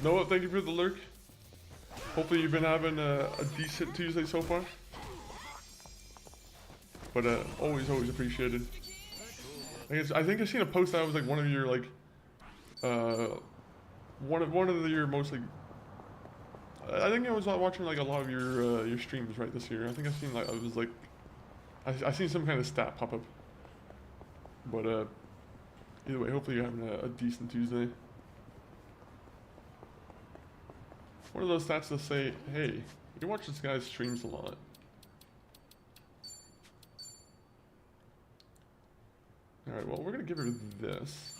Speaker 1: Noah, thank you for the lurk. Hopefully you've been having a decent Tuesday so far. But always appreciated. I think I seen a post that was like one of your like one of your most like I think I was watching like a lot of your streams right this year. I think I seen like I seen some kind of stat pop up. But either way, hopefully you're having a decent Tuesday. One of those stats that say, hey, you watch this guy's streams a lot. Alright, well, we're gonna give her this.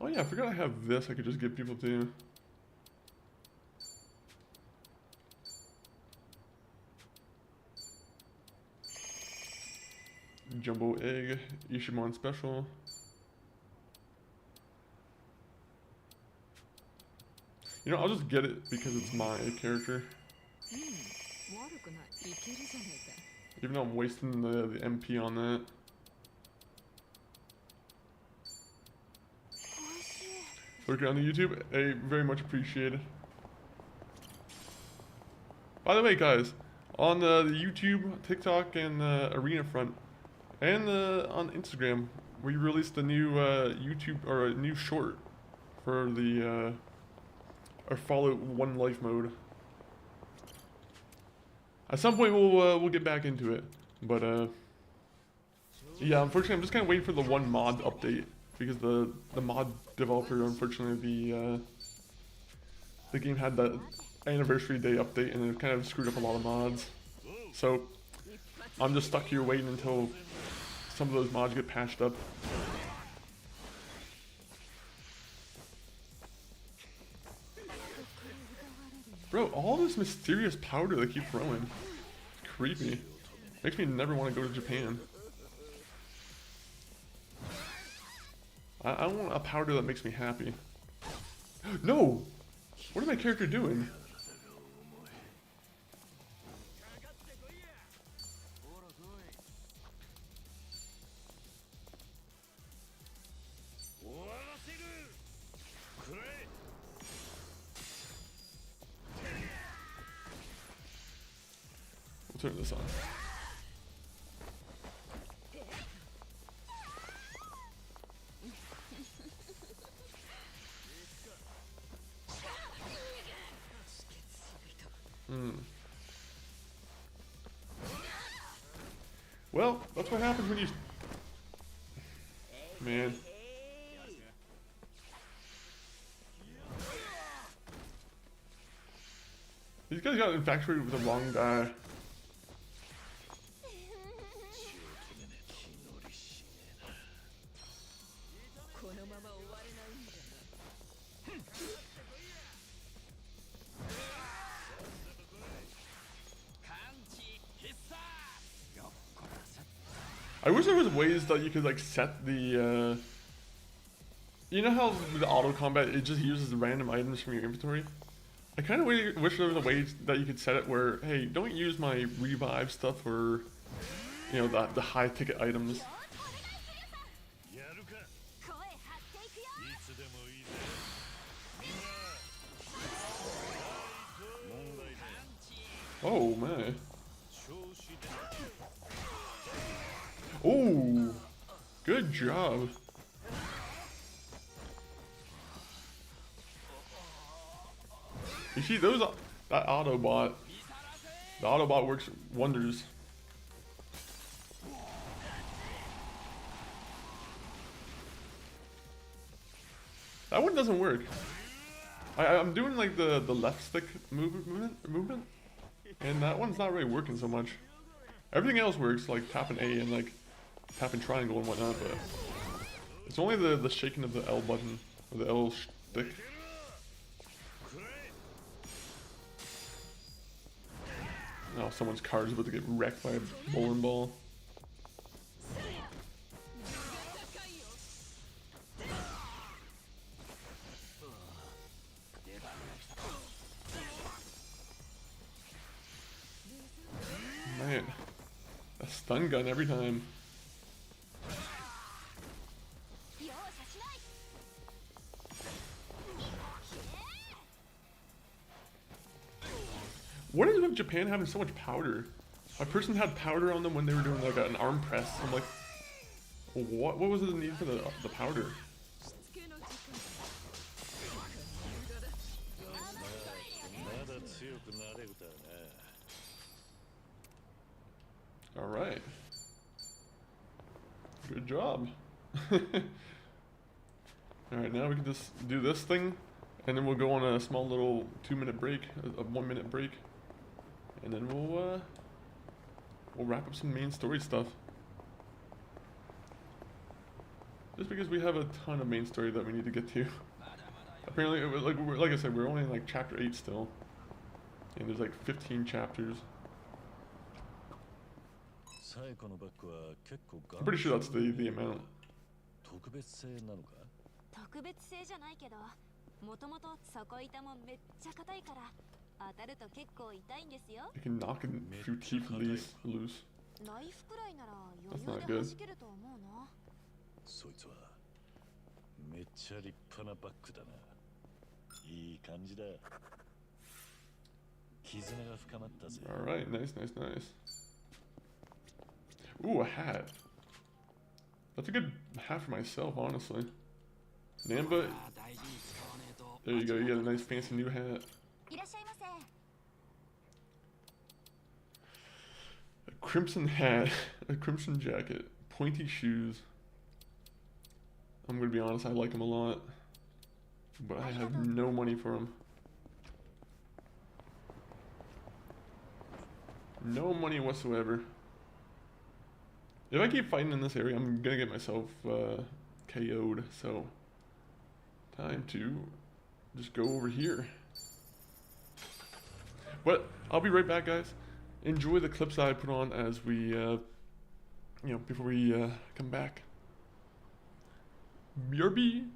Speaker 1: Oh yeah, I forgot I have this I could just give people too. Jumbo egg, Ishimon special. You know, I'll just get it because it's my character. Even though I'm wasting the MP on that. Lurking on the YouTube, hey, very much appreciated. By the way, guys, on the YouTube, TikTok, and Arena front, and on Instagram, we released a new YouTube or a new short for the our Fallout 1 life mode. At some point, we'll get back into it, but yeah, unfortunately, I'm just kind of waiting for the one mod update because the mod developer, unfortunately, the game had the anniversary day update and it kind of screwed up a lot of mods. So I'm just stuck here waiting until some of those mods get patched up. Bro, all this mysterious powder they keep throwing. It's creepy. Makes me never want to go to Japan. I want a powder that makes me happy. No! What is my character doing? We'll turn this on. Well, that's what happens when you... Man. These guys got infatuated with the wrong guy. I wish there was ways that you could like set the you know how with the auto combat it just uses random items from your inventory? I kind of wish there was a way that you could set it where, hey, don't use my revive stuff or, you know, the high ticket items. Oh man. Oh, good job. You see those, that Autobot, the Autobot works wonders. That one doesn't work. I'm doing like the left stick movement, and that one's not really working so much. Everything else works, like tapping A and like tapping triangle and whatnot, but it's only the shaking of the L button or the L stick. Oh, someone's car is about to get wrecked by a bowling ball. Man, a stun gun every time. What is with Japan having so much powder? My person had powder on them when they were doing like an arm press. I'm like, what was the need for the powder? All right. Good job. All right, now we can just do this thing, and then we'll go on a small little 2-minute break, a 1-minute break. And then we'll wrap up some main story stuff. Just because we have a ton of main story that we need to get to. Apparently, like I said, we're only in like chapter 8 still, and there's like 15 chapters. I'm pretty sure that's the amount. You can knock a few teeth loose. That's not good. Alright, nice. Ooh, a hat. That's a good hat for myself, honestly. Namba, there you go, you got a nice fancy new hat. A crimson hat, a crimson jacket, pointy shoes. I'm gonna be honest, I like them a lot, but I have no money for them. No money whatsoever. If I keep fighting in this area, I'm gonna get myself KO'd, so time to just go over here. But I'll be right back, guys. Enjoy the clips that I put on as we, you know, before we come back. BRB.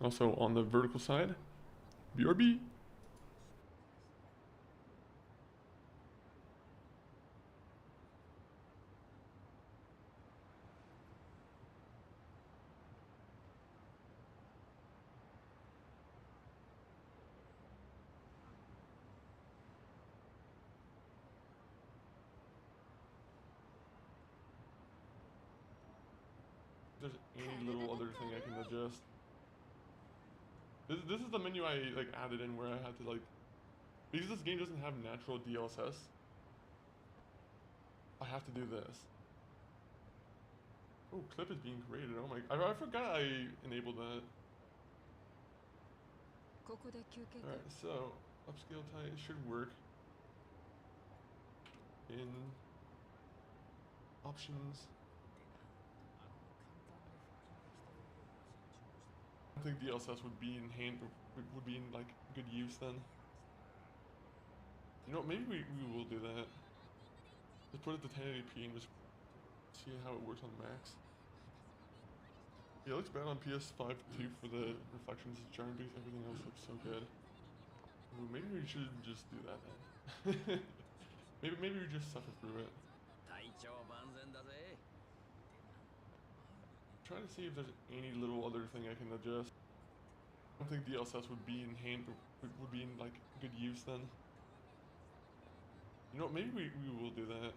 Speaker 1: Also on the vertical side, BRB. There's any little other thing I can adjust. This is the menu I like added in where I had to like, because this game doesn't have natural DLSS. I have to do this. Oh, clip is being created. Oh my, I forgot I enabled that. Alright, so upscale type should work. In options. I think DLSS would be in would be in like good use then. You know, maybe we will do that. Just put it to 1080p and just see how it works on Max. Yeah, it looks bad on PS5 too for the reflections, jarring, because everything else looks so good. Ooh, maybe we should just do that then. maybe we just suffer through it. Trying to see if there's any little other thing I can adjust. I don't think DLSS would be in would be in like good use then. You know, maybe we will do that.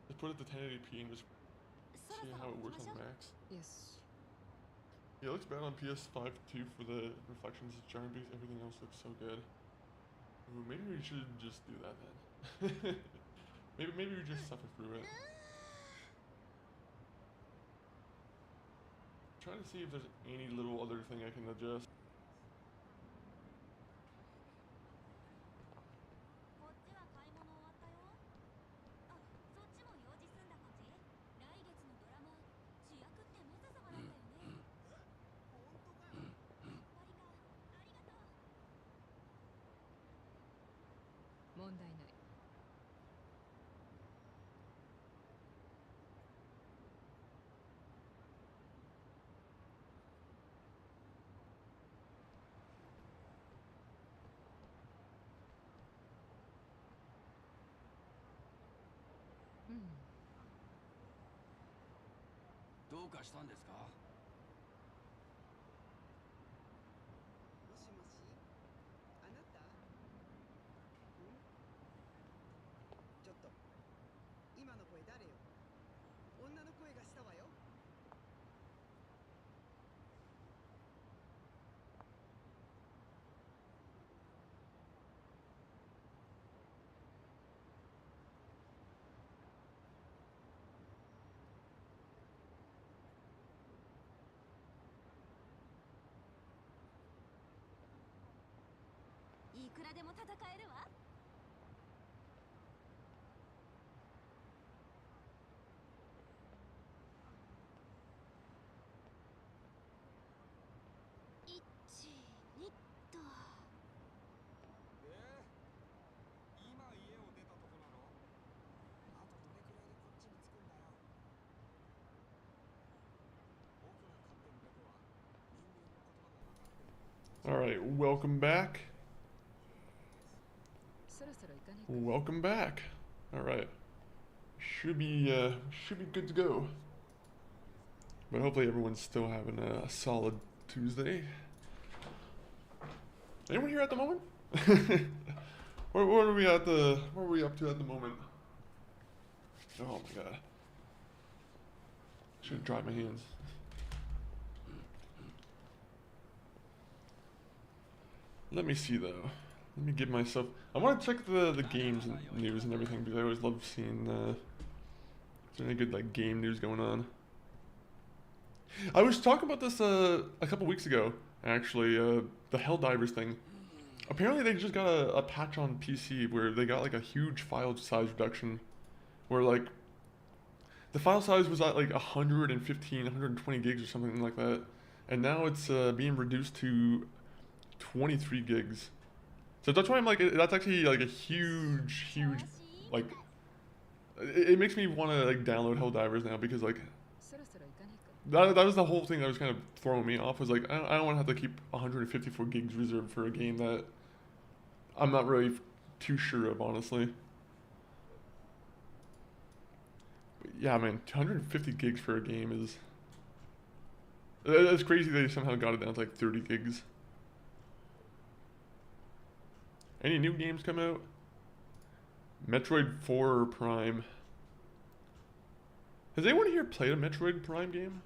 Speaker 1: Just put it to 1080p and just see how it works on Max.
Speaker 2: Yes.
Speaker 1: Yeah, it looks bad on PS5 too for the reflections, jarring, because everything else looks so good. Ooh, maybe we should just do that then. maybe we just suffer through it. Trying to see if there's any little other thing I can adjust.
Speaker 5: こっちは買い物終わったよ。あ、そっちも用事済んだ感じ？来月のドラマ、主役ってマサ様だったよね。本当かよ。やっぱりか。ありがとう。
Speaker 2: 問題ない。
Speaker 4: どうかしたんですか？
Speaker 6: もしもし、あなた？ちょっと、今の声誰よ？女の声がしたわよ。
Speaker 5: いくらでも戦えるわ。1、2と。
Speaker 4: 今家を出たとこなの？あとどれくらいでこっちに着くんだよ。僕が飼ってる猫は人間の言葉が分かってる。
Speaker 1: Alright, welcome back. Welcome back. Alright. Should be good to go. But hopefully everyone's still having a solid Tuesday. Anyone here at the moment? What are we up to at the moment? Oh my god. Should have dried my hands. Let me see though. Let me give myself. I want to check the games and news and everything because I always love seeing if there's any good like game news going on. I was talking about this a couple weeks ago actually. The Helldivers thing. Apparently they just got a patch on PC where they got like a huge file size reduction, where like the file size was at like 115, 120 gigs or something like that, and now it's being reduced to 23 gigs. So that's why I'm like, that's actually like a huge, like, it makes me want to like download Helldivers now because like, that was the whole thing that was kind of throwing me off, was like, I don't want to have to keep 154 gigs reserved for a game that I'm not really too sure of, honestly. But yeah, man, 250 gigs for a game is, it's crazy they somehow got it down to like 30 gigs. Any new games come out? Metroid 4 Prime. Has anyone here played a Metroid Prime game?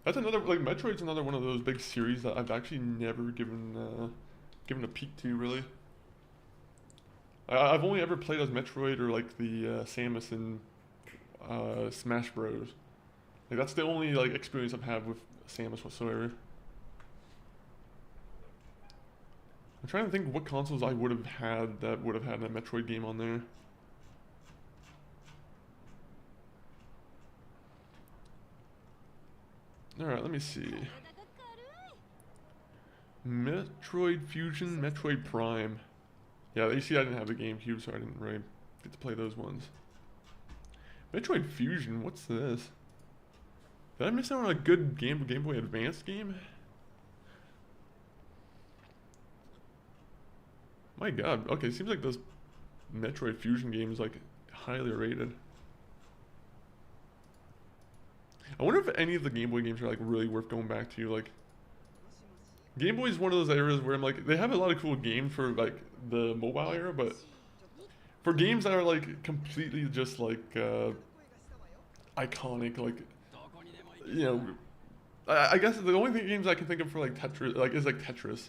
Speaker 1: That's another, like, Metroid's another one of those big series that I've actually never given a peek to, really. I've only ever played as Metroid or like the Samus in Smash Bros. Like that's the only like experience I've had with Samus whatsoever. I'm trying to think what consoles I would have had that would have had a Metroid game on there. Alright, let me see. Metroid Fusion, Metroid Prime. Yeah, you see I didn't have the GameCube, so I didn't really get to play those ones. Metroid Fusion, what's this? Did I miss out on a good Game Boy Advance game? My god, okay, seems like those Metroid Fusion games like highly rated. I wonder if any of the Game Boy games are like really worth going back to. Like Game Boy is one of those eras where I'm like, they have a lot of cool games for like the mobile era, but for games that are like completely just like iconic, like, you know, I guess the only games I can think of for like Tetris, like is like Tetris.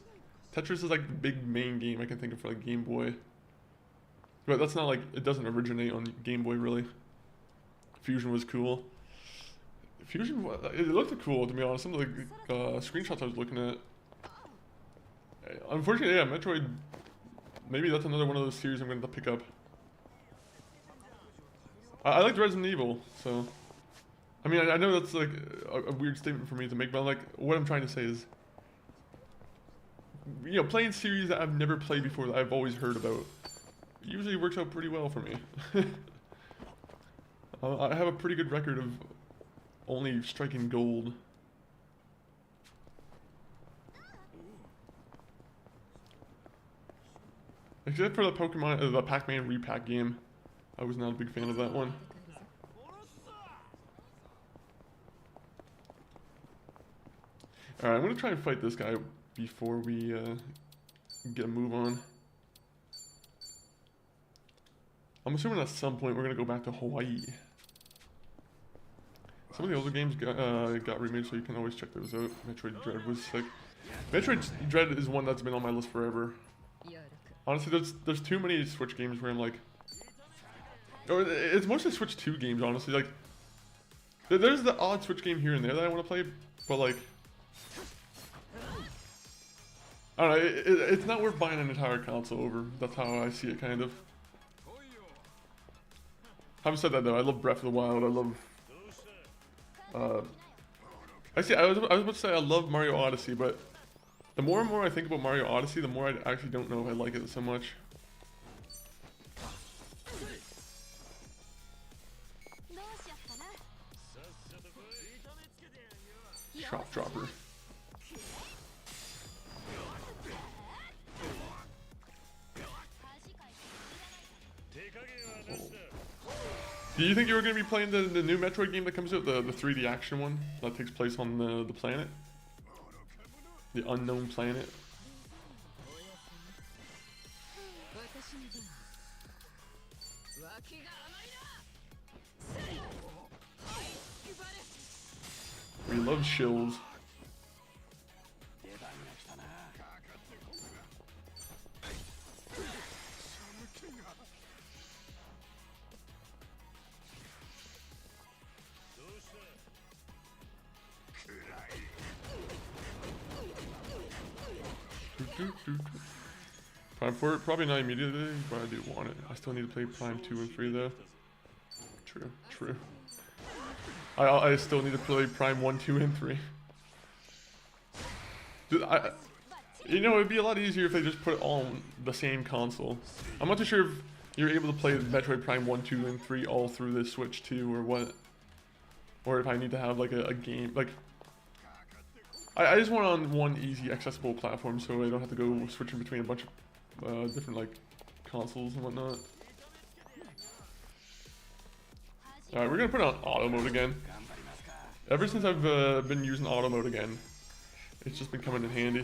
Speaker 1: Tetris is like the big main game I can think of for like Game Boy. But that's not like, it doesn't originate on Game Boy really. Fusion was cool. Fusion, it looked cool to be honest. Some of the screenshots I was looking at. Unfortunately, yeah, Metroid, maybe that's another one of those series I'm going to pick up. I liked Resident Evil, so. I mean, I know that's like a weird statement for me to make, but like, what I'm trying to say is, you know, playing series that I've never played before that I've always heard about usually works out pretty well for me. I have a pretty good record of only striking gold. Except for the Pokemon, the Pac-Man repack game. I was not a big fan of that one. Alright, I'm gonna try and fight this guy before we get a move on. I'm assuming at some point we're gonna go back to Hawaii. Some of the older games got remade, so you can always check those out. Metroid Dread was sick. Metroid Dread is one that's been on my list forever. Honestly, there's too many Switch games where I'm like, or it's mostly Switch 2 games, honestly. Like, there's the odd Switch game here and there that I want to play, but like, I don't know, it's not worth buying an entire console over. That's how I see it, kind of. Having said that though, I love Breath of the Wild. I love. Actually, I was about to say I love Mario Odyssey, but the more and more I think about Mario Odyssey, the more I actually don't know if I like it so much. Chop Dropper. Do you think you were going to be playing the new Metroid game that comes out, the 3D action one that takes place on the planet? The unknown planet? We love shills. Prime 4, probably not immediately, but I do want it. I still need to play Prime 2 and 3 though. True, true. I still need to play Prime 1, 2, and 3. You know, it'd be a lot easier if they just put it all on the same console. I'm not too sure if you're able to play Metroid Prime 1, 2, and 3 all through the Switch 2 or what. Or if I need to have like a game, like... I just want it on one easy, accessible platform so I don't have to go switching between a bunch of different like consoles and whatnot. Alright, we're gonna put it on auto mode again. Ever since I've been using auto mode again, it's just been coming in handy.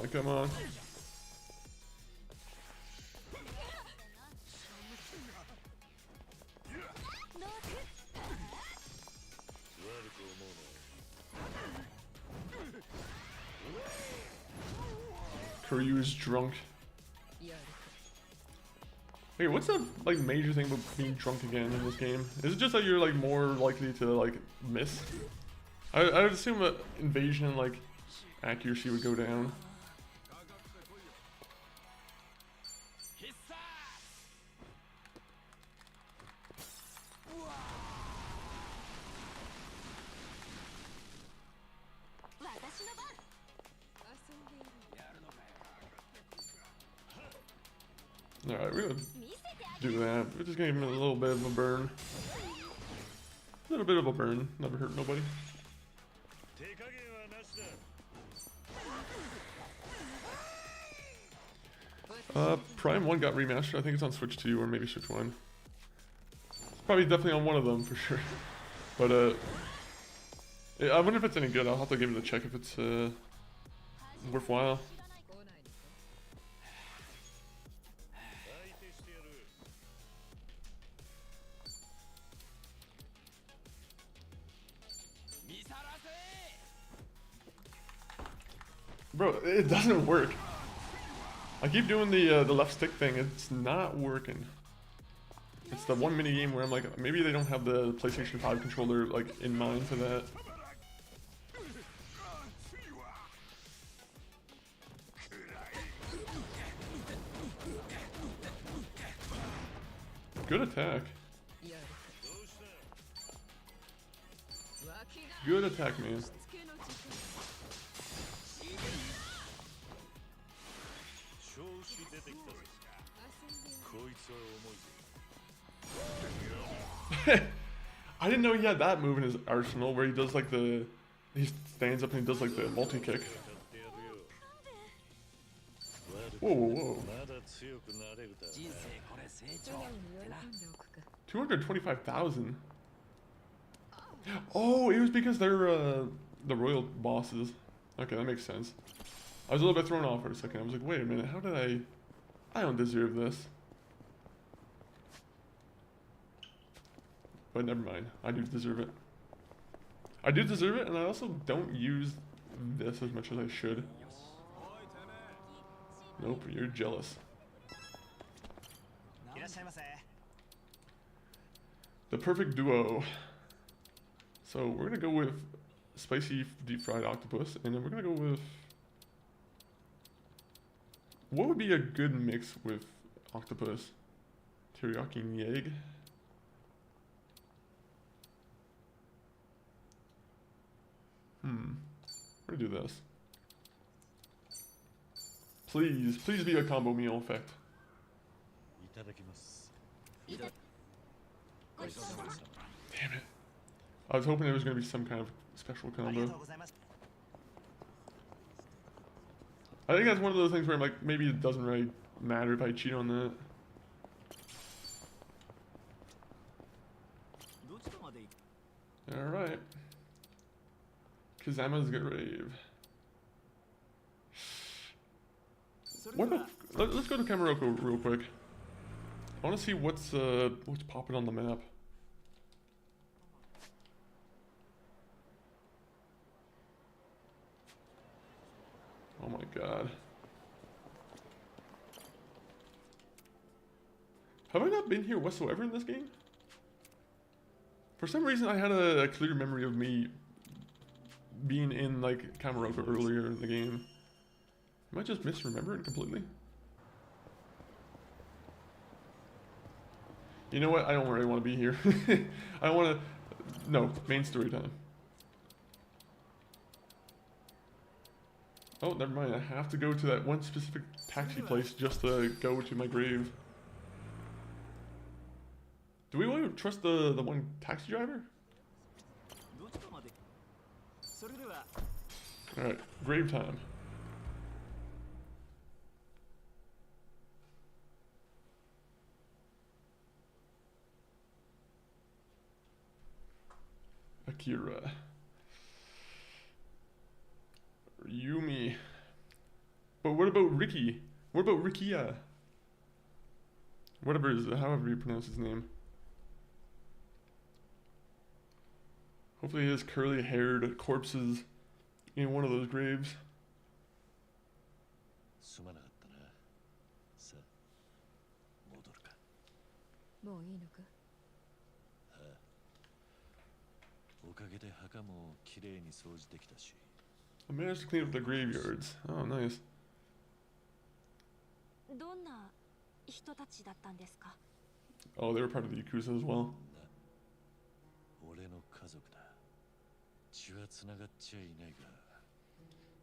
Speaker 1: on, come on. Kiryu is drunk. Hey, what's the like major thing about being drunk again in this game? Is it just that you're like more likely to like miss? I would assume that invasion and like accuracy would go down. Alright, we're gonna do that. We're just gonna give him a little bit of a burn. A little bit of a burn. Never hurt nobody. Prime 1 got remastered. I think it's on Switch 2 or maybe Switch 1. It's probably definitely on one of them for sure. But I wonder if it's any good. I'll have to give it a check if it's worthwhile. Bro, it doesn't work. I keep doing the left stick thing. It's not working. It's the one mini game where I'm like, maybe they don't have the PlayStation 5 controller like in mind for that. Good attack. Good attack, man. I didn't know he had that move in his arsenal where he does like he stands up and he does like the multi-kick. Whoa, whoa, whoa. 225,000. Oh, it was because they're the royal bosses. Okay, that makes sense. I was a little bit thrown off for a second. I was like, wait a minute, how did I don't deserve this. But never mind, I do deserve it. I do deserve it, and I also don't use this as much as I should. Nope, you're jealous. The perfect duo. So we're gonna go with spicy deep fried octopus, and then we're gonna go with... What would be a good mix with octopus? Teriyaki and egg? We're gonna do this. Please, please be a combo meal effect. Damn it. I was hoping it was gonna be some kind of special combo. I think that's one of those things where I'm like, maybe it doesn't really matter if I cheat on that. Alright. Kazama's grave. What the let's go to Kamaroko real quick. I want to see what's popping on the map. Oh my god. Have I not been here whatsoever in this game? For some reason I had a clear memory of me being in like Kamaroko earlier in the game. Am I just misremembering completely? You know what? I don't really want to be here. I want to... No, main story time. Oh, never mind. I have to go to that one specific taxi place just to go to my grave. Do we want to trust the one taxi driver? Alright, grave time. Akira. Yumi. But what about Ricky? What about Rikia? Whatever is, however you pronounce his name. Hopefully he has curly-haired corpses in one of those graves.
Speaker 3: すまなかったな。さあ、戻るか。
Speaker 2: もういいのか？
Speaker 3: ああ。おかげで墓もきれいに掃除できたし。
Speaker 1: I managed to clean up the graveyards. Oh, nice.
Speaker 5: どんな人たちだったんですか？
Speaker 1: Oh, they were part of the Yakuza as well.
Speaker 3: 俺の家族だ。血はつながっちゃいないが、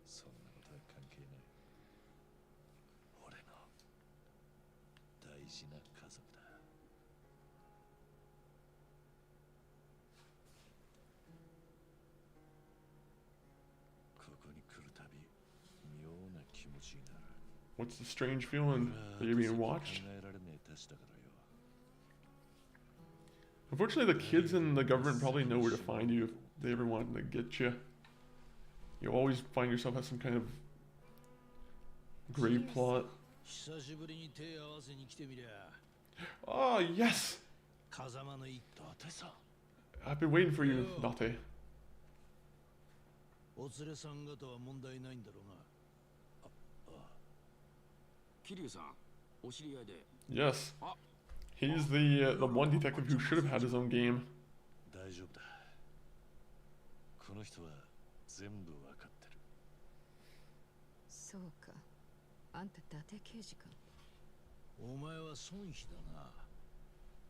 Speaker 3: そんなことは関係ない。俺の大事な家族だ。ここに来るたび、妙な気持ちになる。
Speaker 1: What's the strange feeling? Are you being watched? Unfortunately, the kids in the government probably know where to find you if they ever wanted to get you. You'll always find yourself at some kind of grave plot. Oh, yes! I've been waiting for you, Date.
Speaker 3: お連れさん方は問題ないんだろうな。
Speaker 4: 桐生さん、お知り合いで。
Speaker 1: Yes. He's the one detective who should have had his own game.
Speaker 3: 大丈夫だ。この人は全部わかってる。
Speaker 2: そうか。あんた伊達刑事か。
Speaker 3: お前は孫妃だな。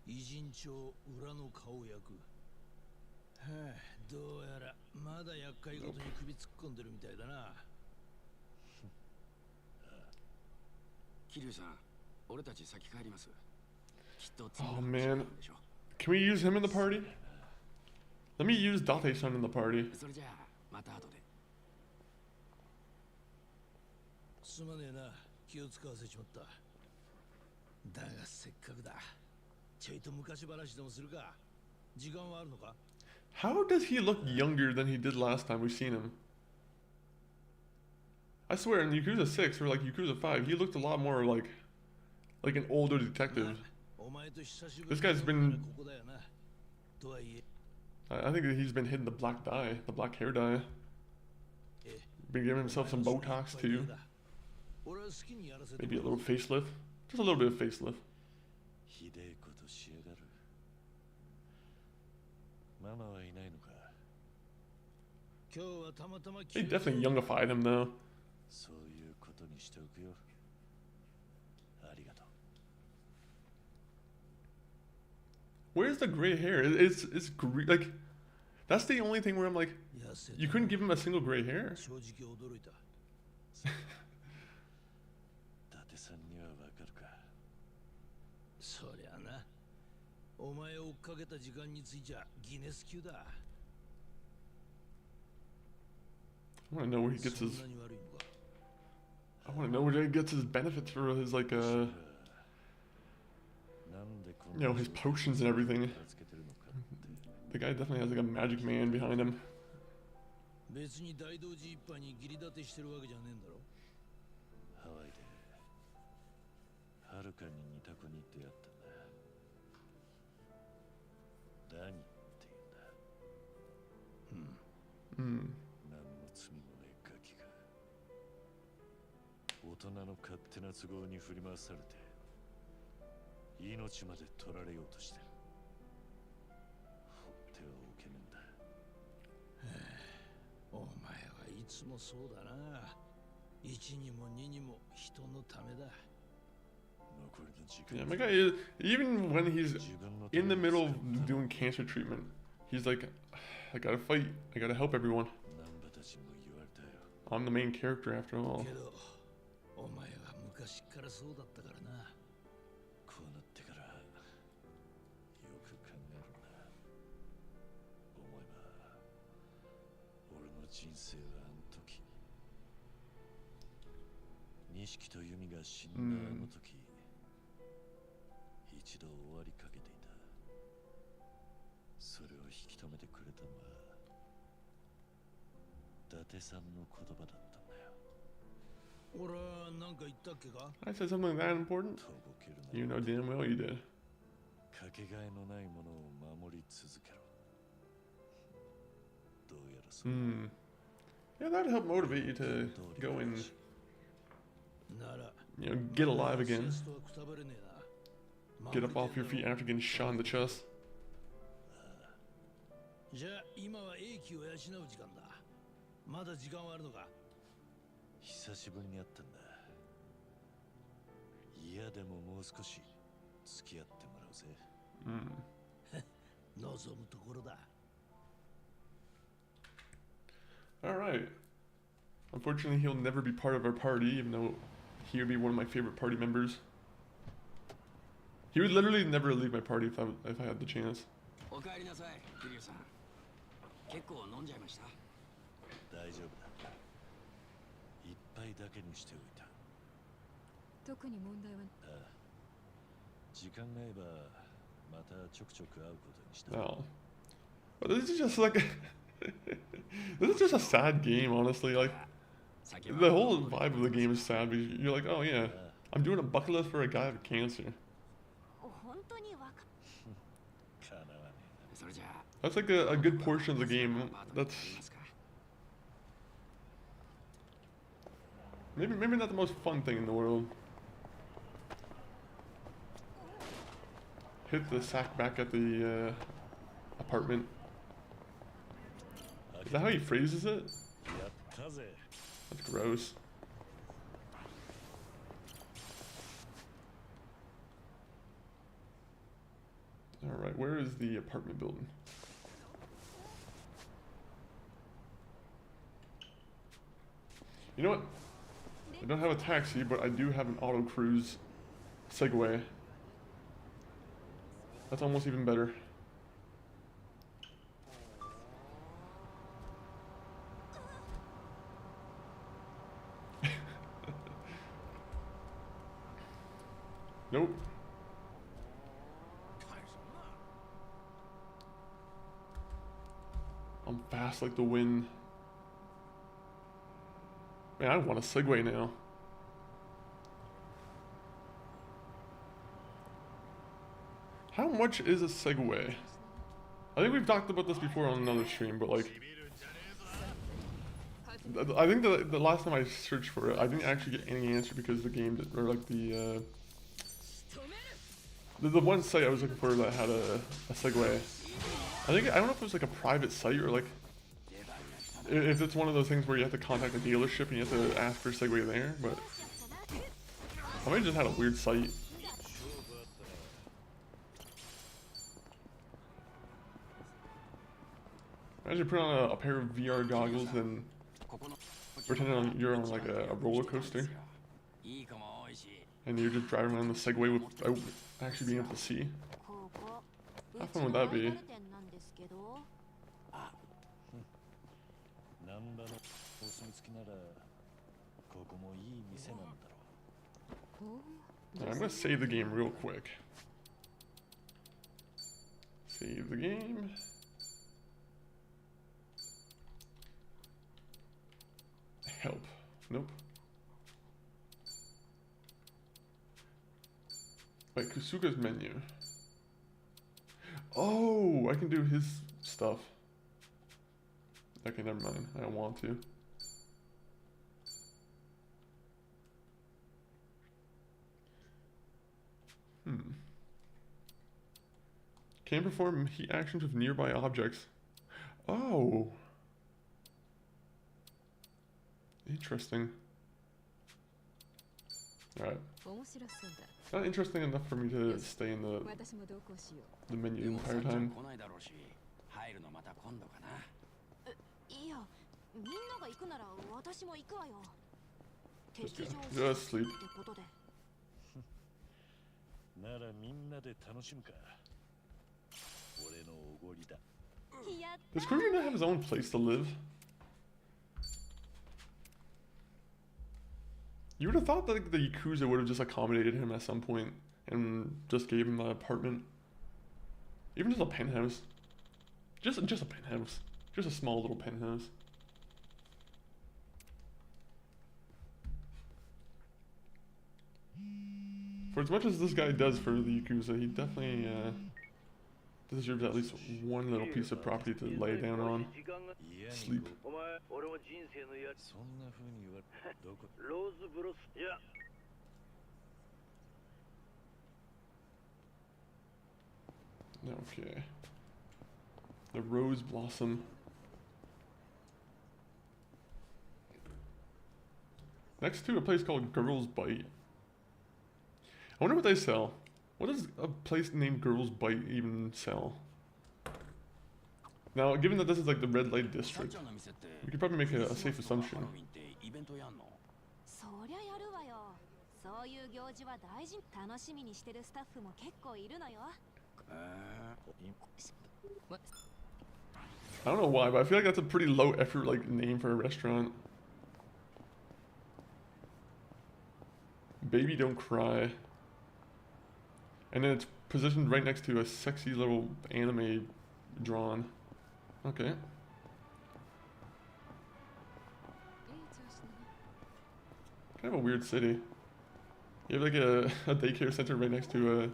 Speaker 3: 偉人帳裏の顔役。はあ、どうやらまだ厄介事に首突っ込んでるみたいだな。
Speaker 4: 桐生さん、俺たち先帰ります。
Speaker 1: Oh man. Can we use him in the party? Let me use Date-san in the party.
Speaker 4: それじゃあ、また後で。
Speaker 3: すまねえな、気を使わせちまった。だがせっかくだ。ちょいと昔話でもするか。時間はあるのか？
Speaker 1: How does he look younger than he did last time we've seen him? I swear, in Yakuza 6 or like Yakuza 5, he looked a lot more like an older detective. This guy's been... I think that he's been hitting the black dye, the black hair dye. Been giving himself some Botox too. Maybe a little facelift. Just a little bit of facelift. They definitely youngified him though. Where's the gray hair? It's like that's the only thing where I'm like, you couldn't give him a single gray hair.
Speaker 3: そりゃな、お前を追っかけた時間についちゃギネス級だ。
Speaker 1: I want to know where he gets his. I want to know where he gets his benefits for his like you know, his potions and everything. The guy definitely has like a magic man behind him.
Speaker 3: 別に大道寺一派に義理立てしてるわけじゃねえんだろ。ハワイではるかに似た子に出会ったんだ。ダニって言うんだ。何の罪もねえガキが大人の勝手な都合に振り回されて命まで取られようとしてる。放ってはおけねえんだ。お前はいつもそうだな。一にも二にも人のためだ。
Speaker 1: Yeah, my guy is, even when he's in the middle of doing cancer treatment, he's like, I gotta fight, I gotta help everyone. I'm the main character after all. Mm.
Speaker 3: 一度終わりかけていた。それを引き止めてくれたのは伊達さんの言葉だったんだよ。
Speaker 1: I said something that important?
Speaker 3: とぼけるな。
Speaker 1: You know damn well you did.
Speaker 3: かけがえのないものを守り続けろ。どうやらそう。
Speaker 1: Hmm. Yeah, that'd help motivate you to go and, you know, get alive again. Get up off your feet after getting shot in the chest.
Speaker 7: じゃあ今は英気を養う時間だ。まだ時間はあるのか。
Speaker 3: 久しぶりに会ったんだ。嫌でももう少し付き合ってもらうぜ。
Speaker 7: 望むところだ。
Speaker 1: Alright. Unfortunately, he'll never be part of our party, even though he would be one of my favorite party members. He would literally never leave my party if I had the chance.
Speaker 4: おかえりなさい、キリュウさん。結構飲んじゃいました。
Speaker 3: 大丈夫だ。一杯だけにしておいた。
Speaker 8: 特に問題は。
Speaker 3: ああ。時間が合えばまたちょくちょく会うことにした。
Speaker 1: Oh. But this is just like this is just a sad game, honestly. Like the whole vibe of the game is sad because you're like, oh yeah, I'm doing a bucket list for a guy with cancer.
Speaker 5: 本当にわか。
Speaker 3: かなわねえな。
Speaker 4: それじゃあ。
Speaker 1: That's like a good portion of the game. That's maybe not the most fun thing in the world. Hit the sack back at the apartment. Is that how he phrases it?
Speaker 3: やったぜ。
Speaker 1: That's gross. Alright, where is the apartment building? You know what? I don't have a taxi, but I do have an auto cruise Segway. That's almost even better. Nope. I'm fast like the wind. Man, I want a Segway now. How much is a Segway? I think we've talked about this before on another stream, but like, I think the last time I searched for it, I didn't actually get any answer because the game, or like the one site I was looking for that had a Segway. I don't know if it was like a private site or like, if it's one of those things where you have to contact a dealership and you have to ask for a Segway there, but I might have just had a weird site. Imagine putting on a pair of VR goggles and pretending you're on like a roller coaster, and you're just driving around the Segway without actually being able to see. How fun would that be?
Speaker 3: 難波のお墨付きならここもいい店なんだろう。
Speaker 1: Alright, I'm gonna save the game real quick. Save the game. Help. Nope. Wait, Kusuga's menu. Oh, I can do his stuff. Okay, never mind. I don't want to. Can perform heat actions with nearby objects. Oh. Interesting. Alright. Not interesting enough for me to stay in the menu the entire time.
Speaker 5: いや、みんなが行くなら私も行くわよ。
Speaker 1: Just sleep.
Speaker 5: ってことで。
Speaker 3: ならみんなで楽しむか。俺のおごりだ。
Speaker 1: Does Kiryu not have his own place to live? You would have thought that the Yakuza would have just accommodated him at some point and just gave him an apartment. Even just a penthouse. Just a penthouse. Just a small little penthouse. For as much as this guy does for the Yakuza, he definitely deserves at least one little piece of property to lay down on. Sleep.
Speaker 3: そんな風に言われどこ
Speaker 1: Okay. The Rose Blossom. Next to a place called Girls Bite. I wonder what they sell. What does a place named Girls Bite even sell? Now, given that this is like the red light district, we could probably make a safe assumption.
Speaker 5: そりゃやるわよ。そういう行事は大事。楽しみにしてるスタッフも結構いるのよ。
Speaker 1: I don't know why, but I feel like that's a pretty low effort like name for a restaurant. Baby Don't Cry. And then it's positioned right next to a sexy little anime drawn. Okay. Kind of a weird city. You have like a daycare center right next to a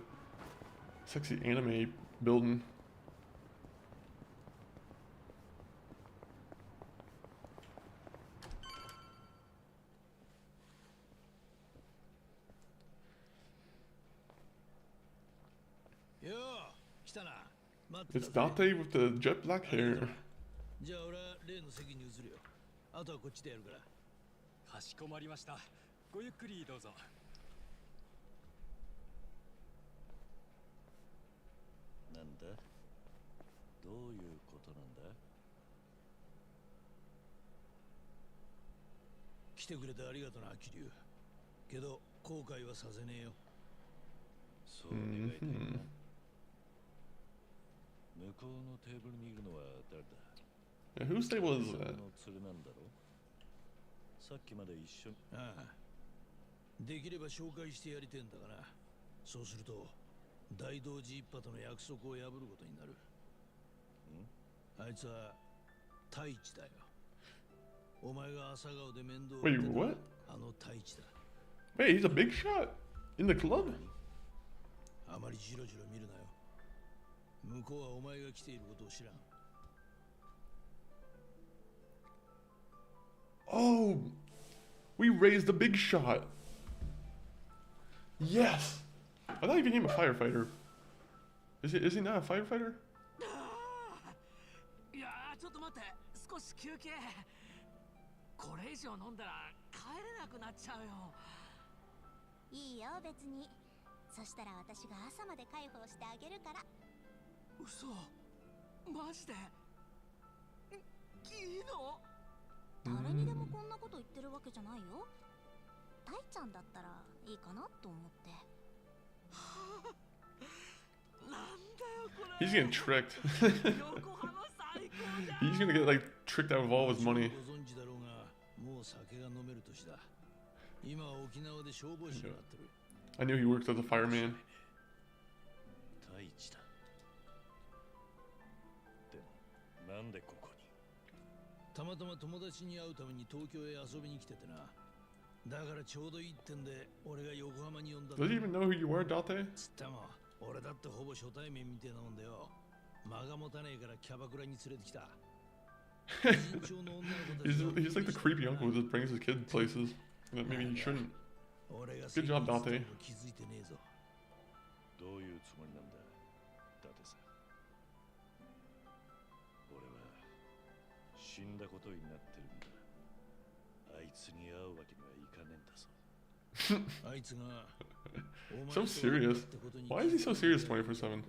Speaker 1: sexy anime building. It's Dante with the jet black hair.
Speaker 7: じゃあ俺は例の席に移るよ。あとはこっちでやるから。
Speaker 4: かしこまりました。ごゆっくりどうぞ。
Speaker 3: なんだどういうことなんだ
Speaker 7: 来てくれてありがとな、キリュウ。けど後悔はさせねえよ。
Speaker 3: そう願いたいな。向こうのテーブルにいるのは誰だ
Speaker 1: Yeah, whose table is that?
Speaker 3: 連れなんだろさっきまで一緒に。
Speaker 7: ああ。できれば紹介してやりてえんだがな。そうすると大同寺一派との約束を破ることになる。あいつは太一だよ。お前が朝顔で面倒を見て
Speaker 1: Wait, what?
Speaker 7: あの太一だ。
Speaker 1: Wait, he's a big shot in the club?
Speaker 7: あまりジロジロ見るなよ。向こうはお前が来ていることを知らん。
Speaker 1: Oh, we raised the big shot. Yes. I thought he became a firefighter. Is he not a firefighter?
Speaker 4: いやーちょっと待って、少し休憩。これ以上飲んだら帰れなくなっちゃうよ。
Speaker 5: いいよ別に。そしたら私が朝まで介抱してあげるから。
Speaker 4: 嘘。マジで？いいの？
Speaker 5: 誰にでもこんなこと言ってるわけじゃないよ。タイちゃんだったらいいかなと思って。
Speaker 1: He's getting tricked. He's gonna get like tricked out of all his money.
Speaker 7: ご存知だろうが、もう酒が飲める年だ。今は沖縄で消防士になってる。
Speaker 1: I knew he worked as a fireman.
Speaker 3: 太一だ。でもなんでここに
Speaker 7: たまたま友達に会うために東京へ遊びに来ててな。だからちょうどいいってんで俺が横浜に呼んだ。
Speaker 1: Does he even know who you are, Date?
Speaker 7: つったも俺だってほぼ初対面みてえなもんだよ。間が持たねえからキャバクラに連れてきた。
Speaker 1: he's like the creepy uncle who just brings his kid places that maybe he shouldn't. Good job, Date.
Speaker 7: 気づいてねえぞ。
Speaker 3: どういうつもりなんだ伊達さん。俺は死んだことになってるんだ。あいつに会うわけにはいかねえんだぞ。
Speaker 7: あいつが
Speaker 1: So serious. Why is he so serious 24/7?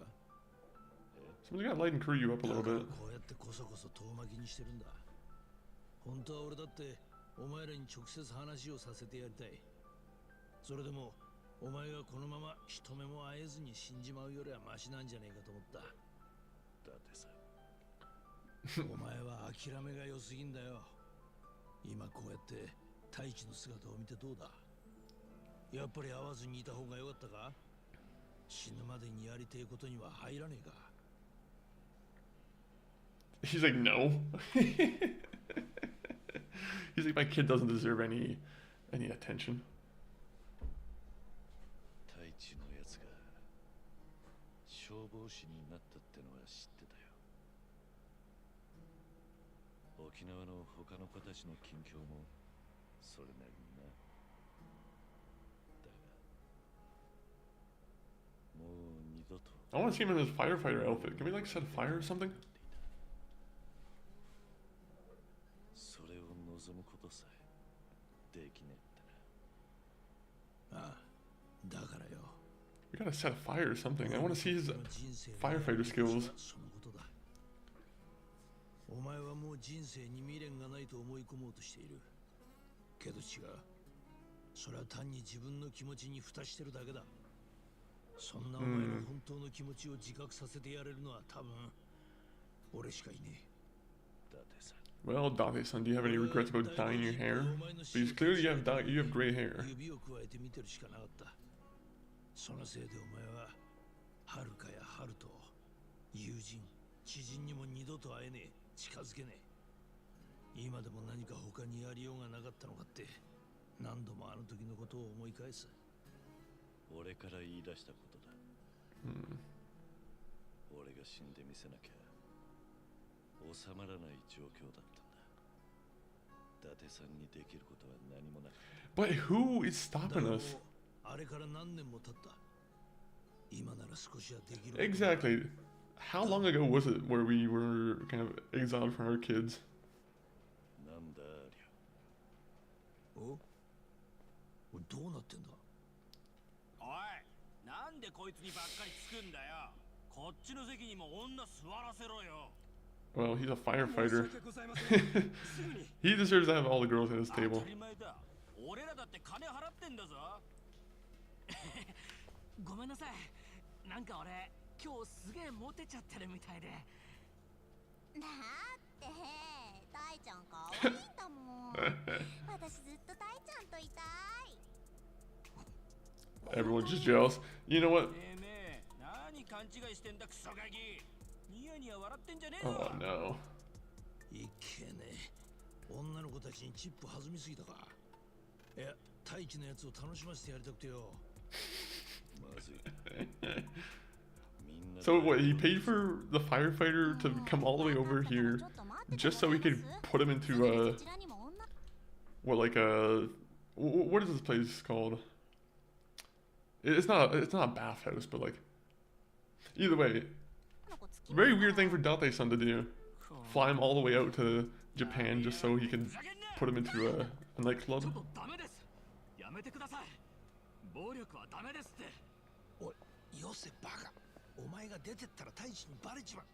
Speaker 1: Someone's gotta lighten Kiryu up a little bit.
Speaker 7: こうやってこそこそ遠巻きにしてるんだ。本当は俺だってお前らに直接話をさせてやりたい。それでもお前がこのまま一目も会えずに死んじまうよりはマシなんじゃねえかと思った。
Speaker 3: だってさ。
Speaker 7: お前は諦めが良すぎんだよ。今こうやって太一の姿を見てどうだ。やっぱり会わずにいた方が良かったか。死ぬまでにやりてえことには入らねえか。
Speaker 1: He's like, no. He's like, my kid doesn't deserve any attention.
Speaker 3: 消防士になったってのは知ってたよ。沖縄の他の子たちの近況もそれなりにな。だがもう二度と
Speaker 1: I want to see him in his firefighter outfit. Can we like set fire or something?
Speaker 3: それを望むことさえできねえってな。
Speaker 7: ああ、だからよ。
Speaker 1: We gotta set a fire or something. I want to see his firefighter skills.
Speaker 7: そのことだ。お前はもう人生に未練がないと思い込もうとしている。けど違う。それは単に自分の気持ちに蓋してるだけだ。そんなお前の本当の気持ちを自覚させてやれるのは多分俺しかいねえ。
Speaker 3: だってさ。
Speaker 1: Well, Date-san, do you have any regrets about dyeing your hair? Because clearly you have gray hair.
Speaker 7: 指を加えて見てるしかなかった。そのせいでお前は遥かや春と友人、知人にも二度と会えねえ、近づけねえ。今でも何か他にやりようがなかったのかって何度もあの時のことを思い返す。
Speaker 3: 俺から言い出したことだ。俺が死んでみせなきゃ収まらない状況だったんだ。伊達さんにできることは何もなかった。
Speaker 1: But who is stopping us?
Speaker 7: あれから何年も経った。今なら少しはできる。
Speaker 1: Exactly. How long ago was it where we were kind of exiled from our kids?
Speaker 3: なんだありゃ。
Speaker 7: お？どうなってんだ？
Speaker 4: おい、なんでこいつにばっかりつくんだよ。こっちの席にも女座らせろよ。
Speaker 1: Well, he's a firefighter. He deserves to have all the girls at his
Speaker 4: 当た
Speaker 1: table.
Speaker 4: り前だ。俺らだって金払ってんだぞ。ごめんなさい。なんか俺今日すげえモテちゃってるみたいで。
Speaker 5: だって大ちゃん可愛いんだもん。私ずっと大ちゃんといたい。
Speaker 1: Everyone's just jealous. You know what?
Speaker 4: ねえねえ、何勘違いしてんだクソガキ。ニヤニヤ笑ってんじゃねえぞ。
Speaker 1: Oh no.
Speaker 7: いけねえ。女の子たちにチップ弾みすぎたか。いや、大気のやつを楽しませてやりたくてよ。
Speaker 3: まずい。
Speaker 1: So what? He paid for the firefighter to come all the way over here just so he could put him into what, like what is this place called? It's not a bathhouse, but like either way, very weird thing for Date-san to do. Fly him all the way out to Japan just so he can put him into a nightclub.
Speaker 4: やめてください。暴力はダメですって。
Speaker 7: おい、よせバカ。お前が出てったら大地にバレちまう。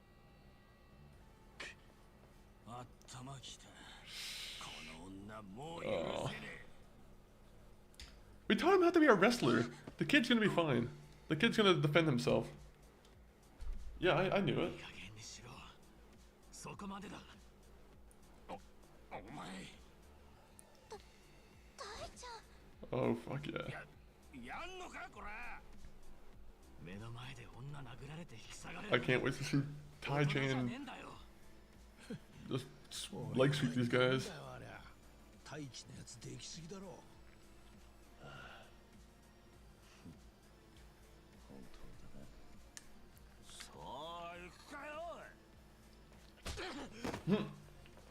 Speaker 4: 頭きた。この女もう許せねえ。
Speaker 1: We taught him how to be a wrestler. The kid's gonna be fine. The kid's gonna defend himself. Yeah, I knew it.
Speaker 4: いい加減にしろ。そこまでだ。お前。
Speaker 5: 大ちゃん。
Speaker 1: Oh fuck yeah.
Speaker 4: やんのかこれ。目の前で女殴られて引き下がれ。
Speaker 1: I can't wait to see Tai-Chan just leg sweep these guys.
Speaker 7: 大地のやつできすぎだろ。
Speaker 3: 本当だな。
Speaker 4: そう行くかよ。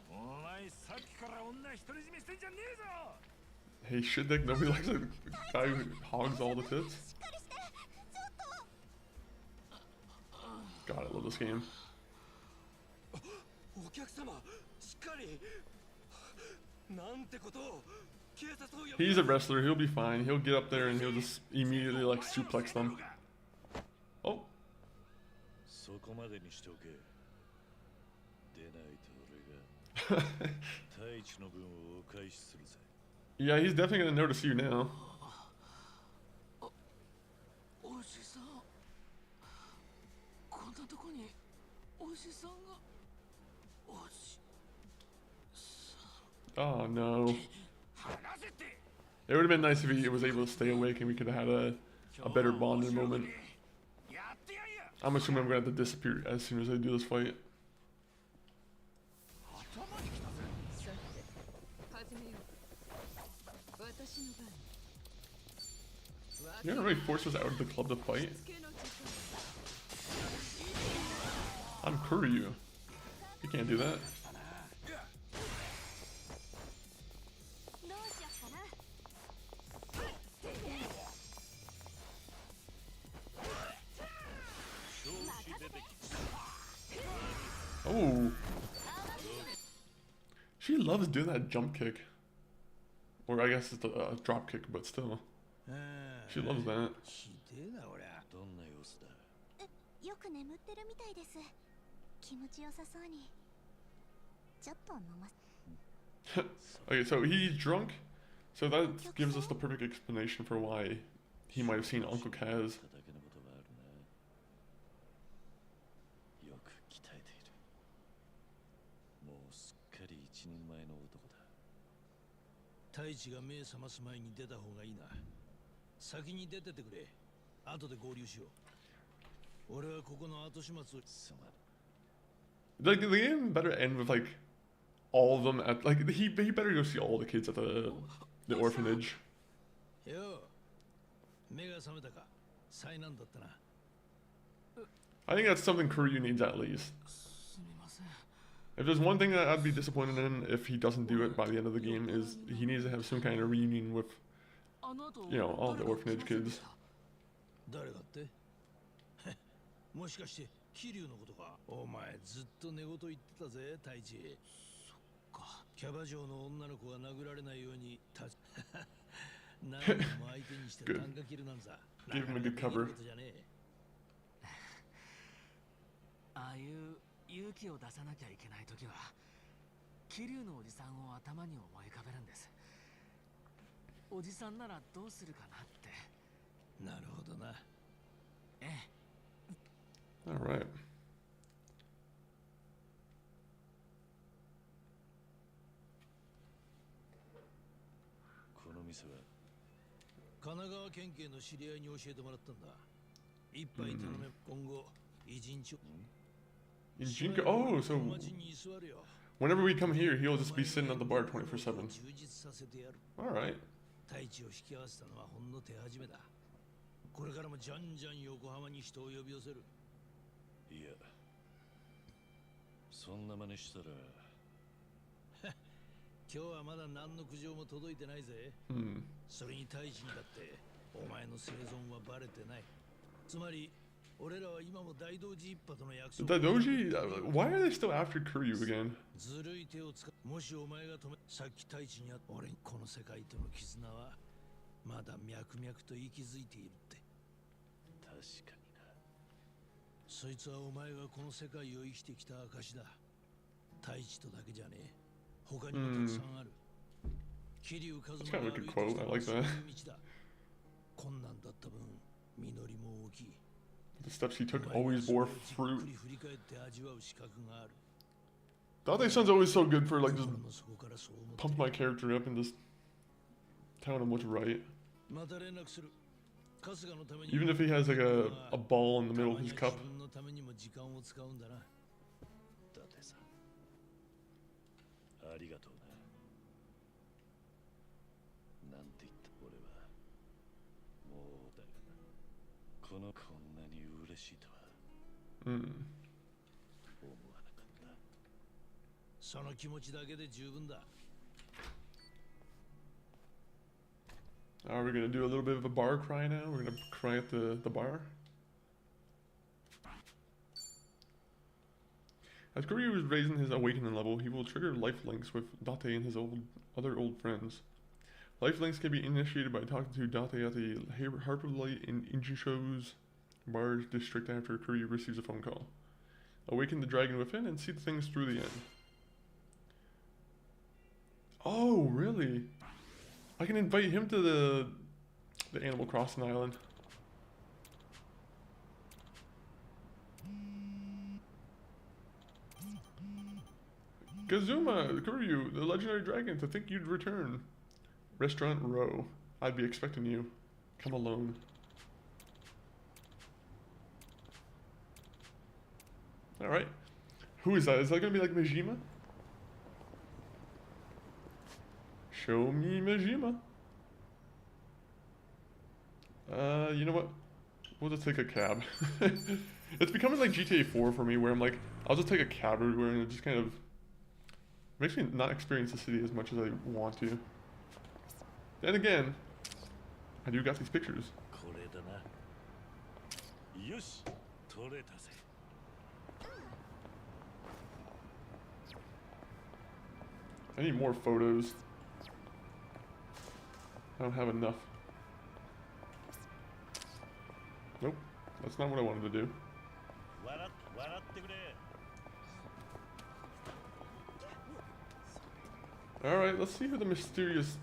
Speaker 4: お前さっきから女独り占めしてんじゃねえぞ。
Speaker 1: Hey, shit, Dick, nobody likes a guy who hogs all the tits. God, I love this game.
Speaker 4: お客様、しっかり。なんてことを。警察を呼ぶ。
Speaker 1: He's a wrestler, he'll be fine. He'll get up there and he'll just immediately like suplex them. Oh.
Speaker 3: そこまでにしておけ。でないと俺が大地の分をお返しするぜ。
Speaker 1: Yeah, he's definitely gonna notice you now.
Speaker 4: おじさん。こんなとこにおじさんが。おじさん。
Speaker 1: Oh no. It would have been nice if he was able to stay awake and we could have had a better bonding moment. I'm assuming I'm gonna have to disappear as soon as I do this fight. You're gonna really force us out of the club to fight? I'm Kiryu. You can't do that.
Speaker 5: どうしよっかな。
Speaker 1: Oh. She loves doing that jump kick. Or I guess it's a drop kick, but still. She loves that.
Speaker 7: ひでえな俺は。
Speaker 3: どんな様子だ？
Speaker 5: よく眠ってるみたいです。気持ちよさそうに。ちょっと飲ま。
Speaker 1: Okay, so he's drunk. So that gives us the perfect explanation for why he might have seen Uncle Kaz.
Speaker 3: ただけのことがあるな。よく鍛えている。もうすっかり一人前の男だ。
Speaker 7: 太一が目覚ます前に出た方がいいな。先に出ててくれ。後で合流しよう。俺はここの後始末を。
Speaker 3: すまん。
Speaker 1: Like the game better end with like all of them at like he better go see all the kids at the orphanage.
Speaker 7: よう、目が覚めたか。災難だったな。
Speaker 1: I think that's something Kiryu needs at least. If there's one thing that I'd be disappointed in if he doesn't do it by the end of the game is he needs to have some kind of reunion with, you know, all the orphanage kids.
Speaker 7: 誰がって？もしかして桐生のことか。お前ずっと寝言言ってたぜ、太一。そっか。キャバ嬢の女の子が殴られないように立ち。何度も相手にして単価切るなんざ。
Speaker 1: Give him a good cover.
Speaker 9: ああいう勇気を出さなきゃいけないときは、桐生のおじさんを頭に思い浮かべるんです。おじさんならどうするかなって。
Speaker 7: なるほどな。
Speaker 9: ええ。
Speaker 1: All right.
Speaker 3: この店は
Speaker 7: 神奈川県警の知り合いに教えてもらったんだ。一杯頼め、今後一日。
Speaker 1: Jinko, oh, so whenever we come here, he'll just be sitting at the bar 24/7. All right.
Speaker 7: 太一を引き合わせたのはほんの手始めだ。これからもじゃんじゃん横浜に人を呼び寄せる。
Speaker 3: いや、そんな真似したら。
Speaker 7: 今日はまだ何の苦情も届いてないぜ。それに太一にだってお前の生存はバレてない。つまり俺らは今も大道寺一派との約束。
Speaker 1: Doji, why are they still after Kiryu again?
Speaker 7: ずるい手を使う。もしお前が止め、さっき太一にあった俺にこの世界との絆はまだ脈々と息づいているって。
Speaker 3: 確かにな。
Speaker 7: そいつはお前がこの世界を生きてきた証だ。太一とだけじゃねえ。他にもたくさんある。桐生一馬が歩いてきた道だ。困難だった分、実りも大きい。
Speaker 1: The steps he took always bore fruit. Date-san's always so good for like just pump my character up and just telling him what's right. Even if he has like a ball in the middle of his cup.
Speaker 3: ありがとうな。なんて言った俺は。もうだがな。こんなに嬉しいとは。思わなかった。
Speaker 7: その気持ちだけで十分だ。
Speaker 1: Are we gonna do a little bit of a bar cry now? We're gonna cry at the bar. As Kiryu is raising his awakening level, he will trigger life links with Date and his other old friends. Life links can be initiated by talking to Date at the Harbor Light in Injisho's bar district after Kiryu receives a phone call. Awaken the dragon within and see the things through the end. Oh, really? I can invite him to the Animal Crossing island. Kazuma, Kiryu, the legendary dragon, to think you'd return. Restaurant Row. I'd be expecting you. Come alone. Alright. Who is that? Is that gonna be like Majima? Show me Majima. You know what? We'll just take a cab. It's becoming like GTA 4 for me, where I'm like, I'll just take a cab everywhere, and it just kind of makes me not experience the city as much as I want to. Then again, I do got these pictures.
Speaker 3: これだな。よし、取れたぜ。
Speaker 1: I need more photos. I don't have enough. Nope, that's not what I wanted to do.
Speaker 3: 笑ってくれ。
Speaker 1: Alright, let's see who the mysterious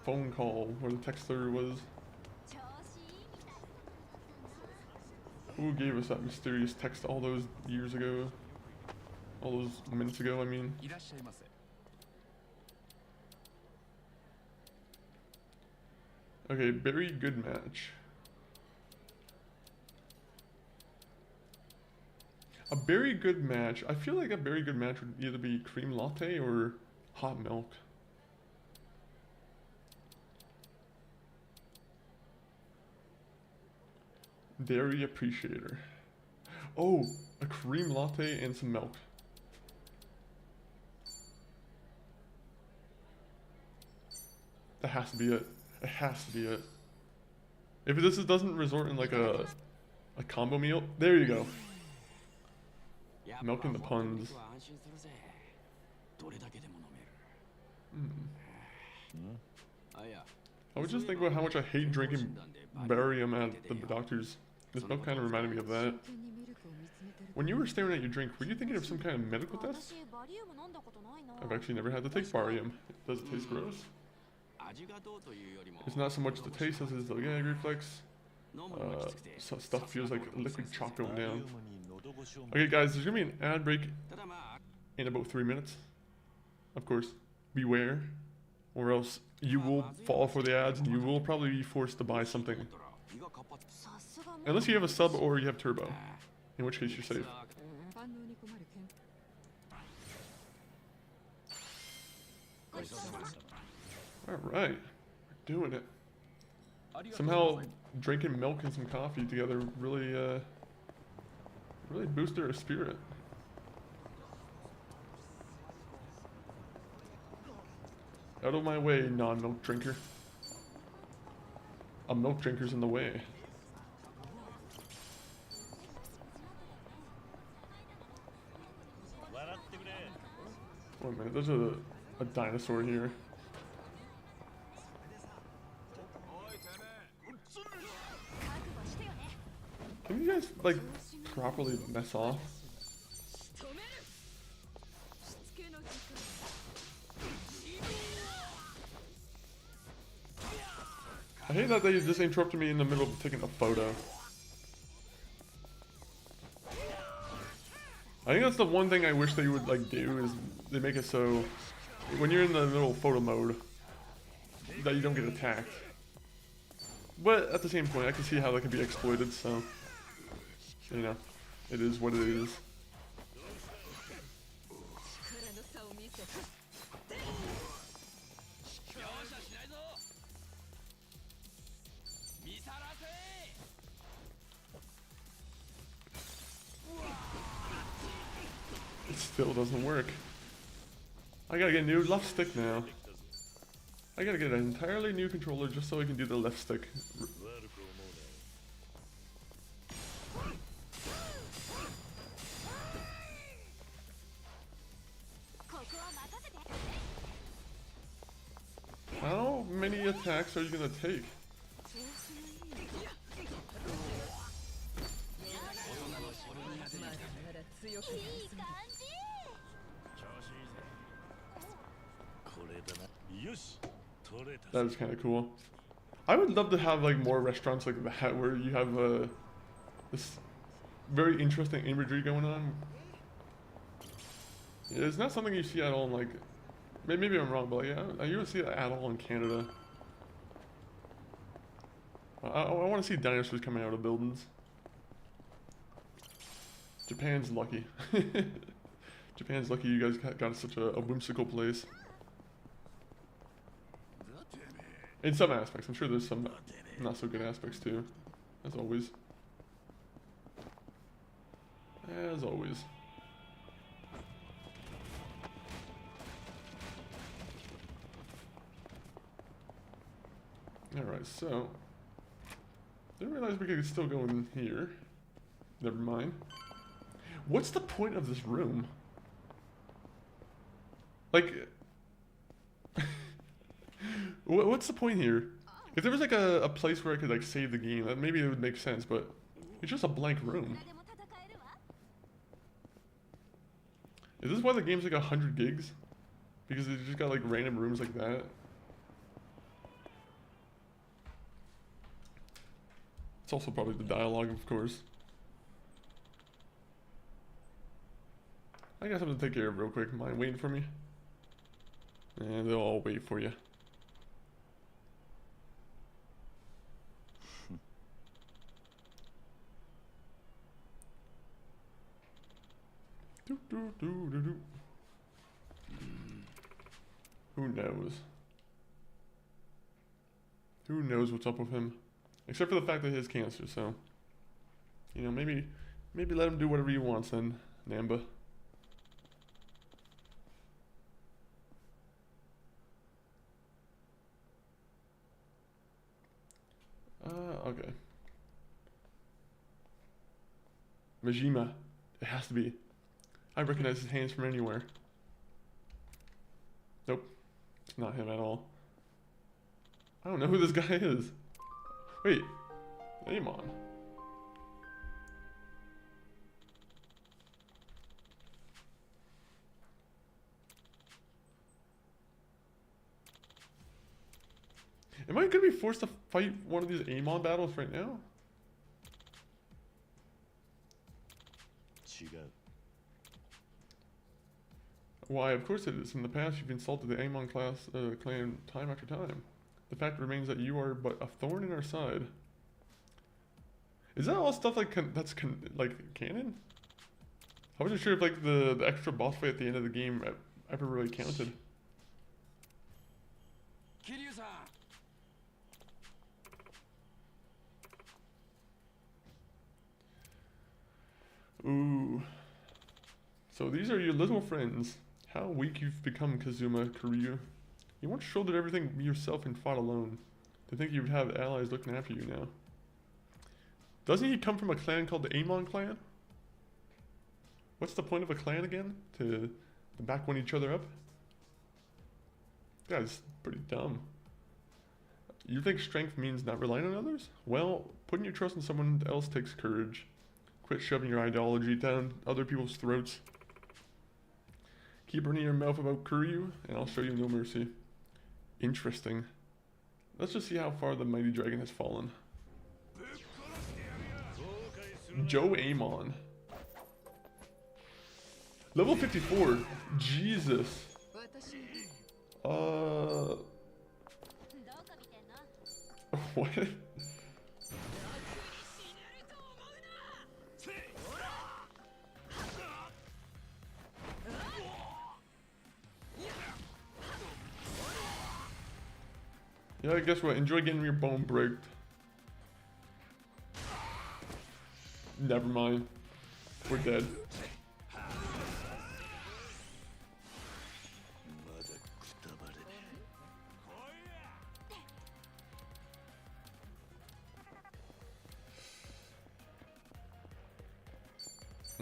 Speaker 1: phone call or the texter was. Who gave us that mysterious text all those years ago? All those minutes ago, I mean. Okay, very good match. A very good match. I feel like a very good match would either be cream latte or hot milk. Dairy appreciator. Oh, a cream latte and some milk. That has to be it. It has to be it. If this doesn't resort in like a combo meal, there you go. Milk and the puns. I would just think about how much I hate drinking barium at the doctor's. This milk kind of reminded me of that. When you were staring at your drink, were you thinking of some kind of medical test? I've actually never had to take barium. Does it taste gross? It's not so much the taste as it is the gag reflex. So stuff feels like liquid chalk going down. Okay guys, there's gonna be an ad break in about 3 minutes. Of course, beware, or else you will fall for the ads and you will probably be forced to buy something. Unless you have a sub or you have turbo, in which case you're safe. Alright, we're doing it. Somehow drinking milk and some coffee together really really boosted our spirit. Out of my way, non-milk drinker. A milk drinker's in the way. Wait a minute, there's a dinosaur here. Can you guys, like, properly mess off? I hate that they just interrupted me in the middle of taking a photo. I think that's the one thing I wish they would, like, do, is they make it so when you're in the middle of photo mode that you don't get attacked. But at the same point, I can see how that can be exploited, so, you know, it is what it is. It still doesn't work. I gotta get a new left stick now. I gotta get an entirely new controller just so I can do the left stick. How many attacks are you gonna take? That is kind of cool. I would love to have like more restaurants like that where you have this very interesting imagery going on. Yeah, it's not something you see at all in, like, maybe I'm wrong, but like, yeah, you don't see it at all in Canada. I want to see dinosaurs coming out of buildings. Japan's lucky. Japan's lucky you guys got such a whimsical place. In some aspects, I'm sure there's some not so good aspects too. As always. As always. Alright, so... Didn't realize we could still go in here. Never mind. What's the point of this room? Like... what's the point here? If there was like a place where I could like save the game, then maybe it would make sense, but... It's just a blank room. Is this why the game's like 100 gigs? Because it just got like random rooms like that? It's also probably the dialogue, of course. I got something to take care of real quick. Mind waiting for me? And they'll all wait for you. Who knows? Who knows what's up with him? Except for the fact that he has cancer, so... You know, maybe let him do whatever he wants then, Namba. Okay. Majima. It has to be. I recognize his hands from anywhere. Nope. It's not him at all. I don't know who this guy is. Wait. Amon. Am I gonna be forced to fight one of these Amon battles right now? Why, of course it is. In the past, you've insulted the Amon clan time after time. The fact remains that you are but a thorn in our side. Is that all stuff like like canon? I wasn't sure if like the extra boss fight at the end of the game ever really counted.
Speaker 4: Kiryu-san.
Speaker 1: Ooh. So these are your little friends. How weak you've become, Kazuma, Kiryu. You once shouldered everything yourself and fought alone. To think you would have allies looking after you now. Doesn't he come from a clan called the Amon clan? What's the point of a clan again? To back one each other up? Guy's pretty dumb. You think strength means not relying on others? Well, putting your trust in someone else takes courage. Quit shoving your ideology down other people's throats. Keep running your mouth about Kiryu, and I'll show you no mercy. Interesting. Let's just see how far the mighty dragon has fallen. Joe Amon. Level 54. Jesus. What? Yeah, guess what? Enjoy getting your bone bricked. Never mind. We're dead.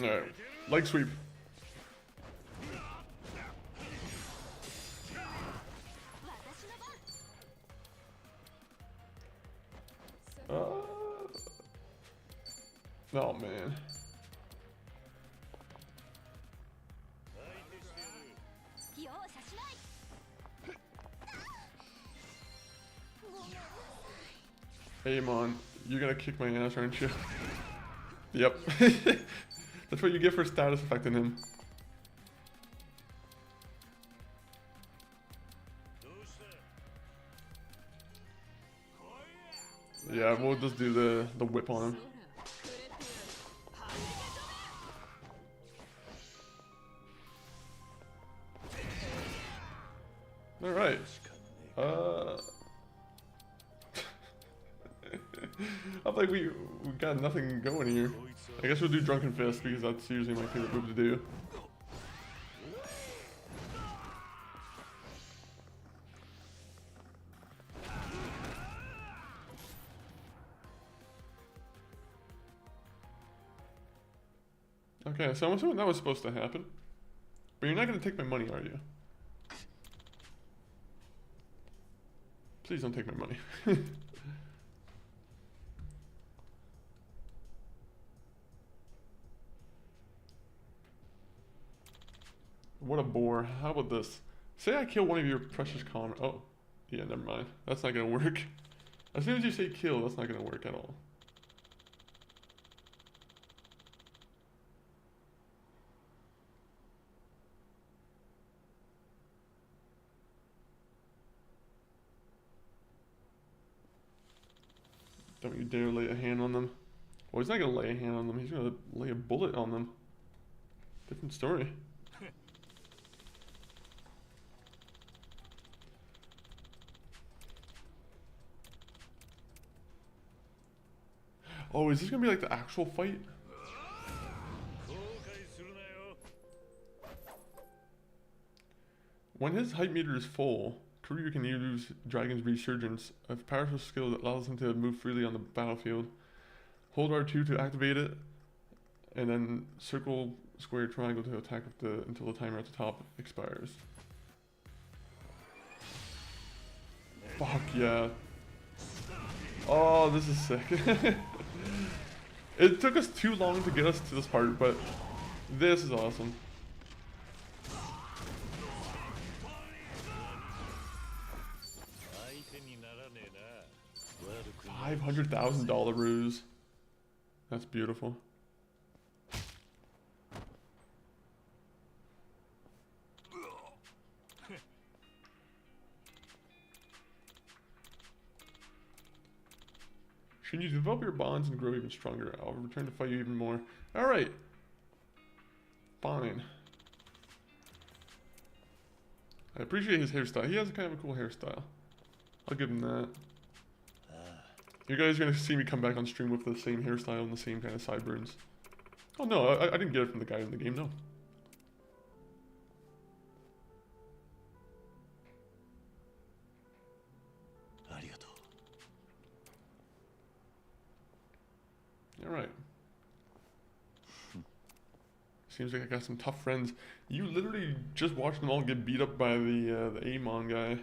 Speaker 1: Alright. Leg sweep. Oh man. Hey Amon, you're gonna kick my ass, aren't you? Yep. That's what you get for status affecting him. Yeah, we'll just do the whip on him. Alright. I'm like, we got nothing going here. I guess we'll do Drunken Fist because that's usually my favorite move to do. Okay, so I'm assuming that was supposed to happen. But you're not going to take my money, are you? Please don't take my money. What a bore. How about this? Say I kill one of your precious comrades. Oh, yeah, never mind. That's not going to work. As soon as you say kill, that's not going to work at all. Don't you dare lay a hand on them. Well, he's not gonna lay a hand on them, he's gonna lay a bullet on them. Different story. Oh, is this gonna be like the actual fight? When his height meter is full, Kiryu can use Dragon's Resurgence, a powerful skill that allows him to move freely on the battlefield. Hold R2 to activate it, and then circle, square, triangle to attack until the timer at the top expires. Fuck yeah. Oh, this is sick. It took us too long to get us to this part, but this is awesome. $500,000 ruse. That's beautiful. Should you develop your bonds and grow even stronger? I'll return to fight you even more. Alright. Fine. I appreciate his hairstyle. He has kind of a cool hairstyle. I'll give him that. You guys are going to see me come back on stream with the same hairstyle and the same kind of sideburns. Oh no, I didn't get it from the guy in the game, no. Alright. Seems like I got some tough friends. You literally just watched them all get beat up by the Amon guy.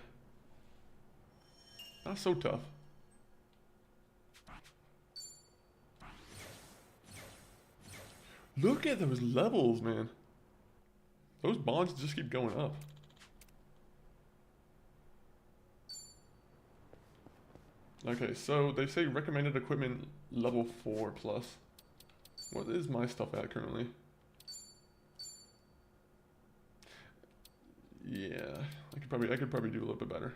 Speaker 1: Not so tough. Look at those levels, man. Those bonds just keep going up. Okay, so they say recommended equipment level 4 plus. What is my stuff at currently? Yeah, I could probably do a little bit better.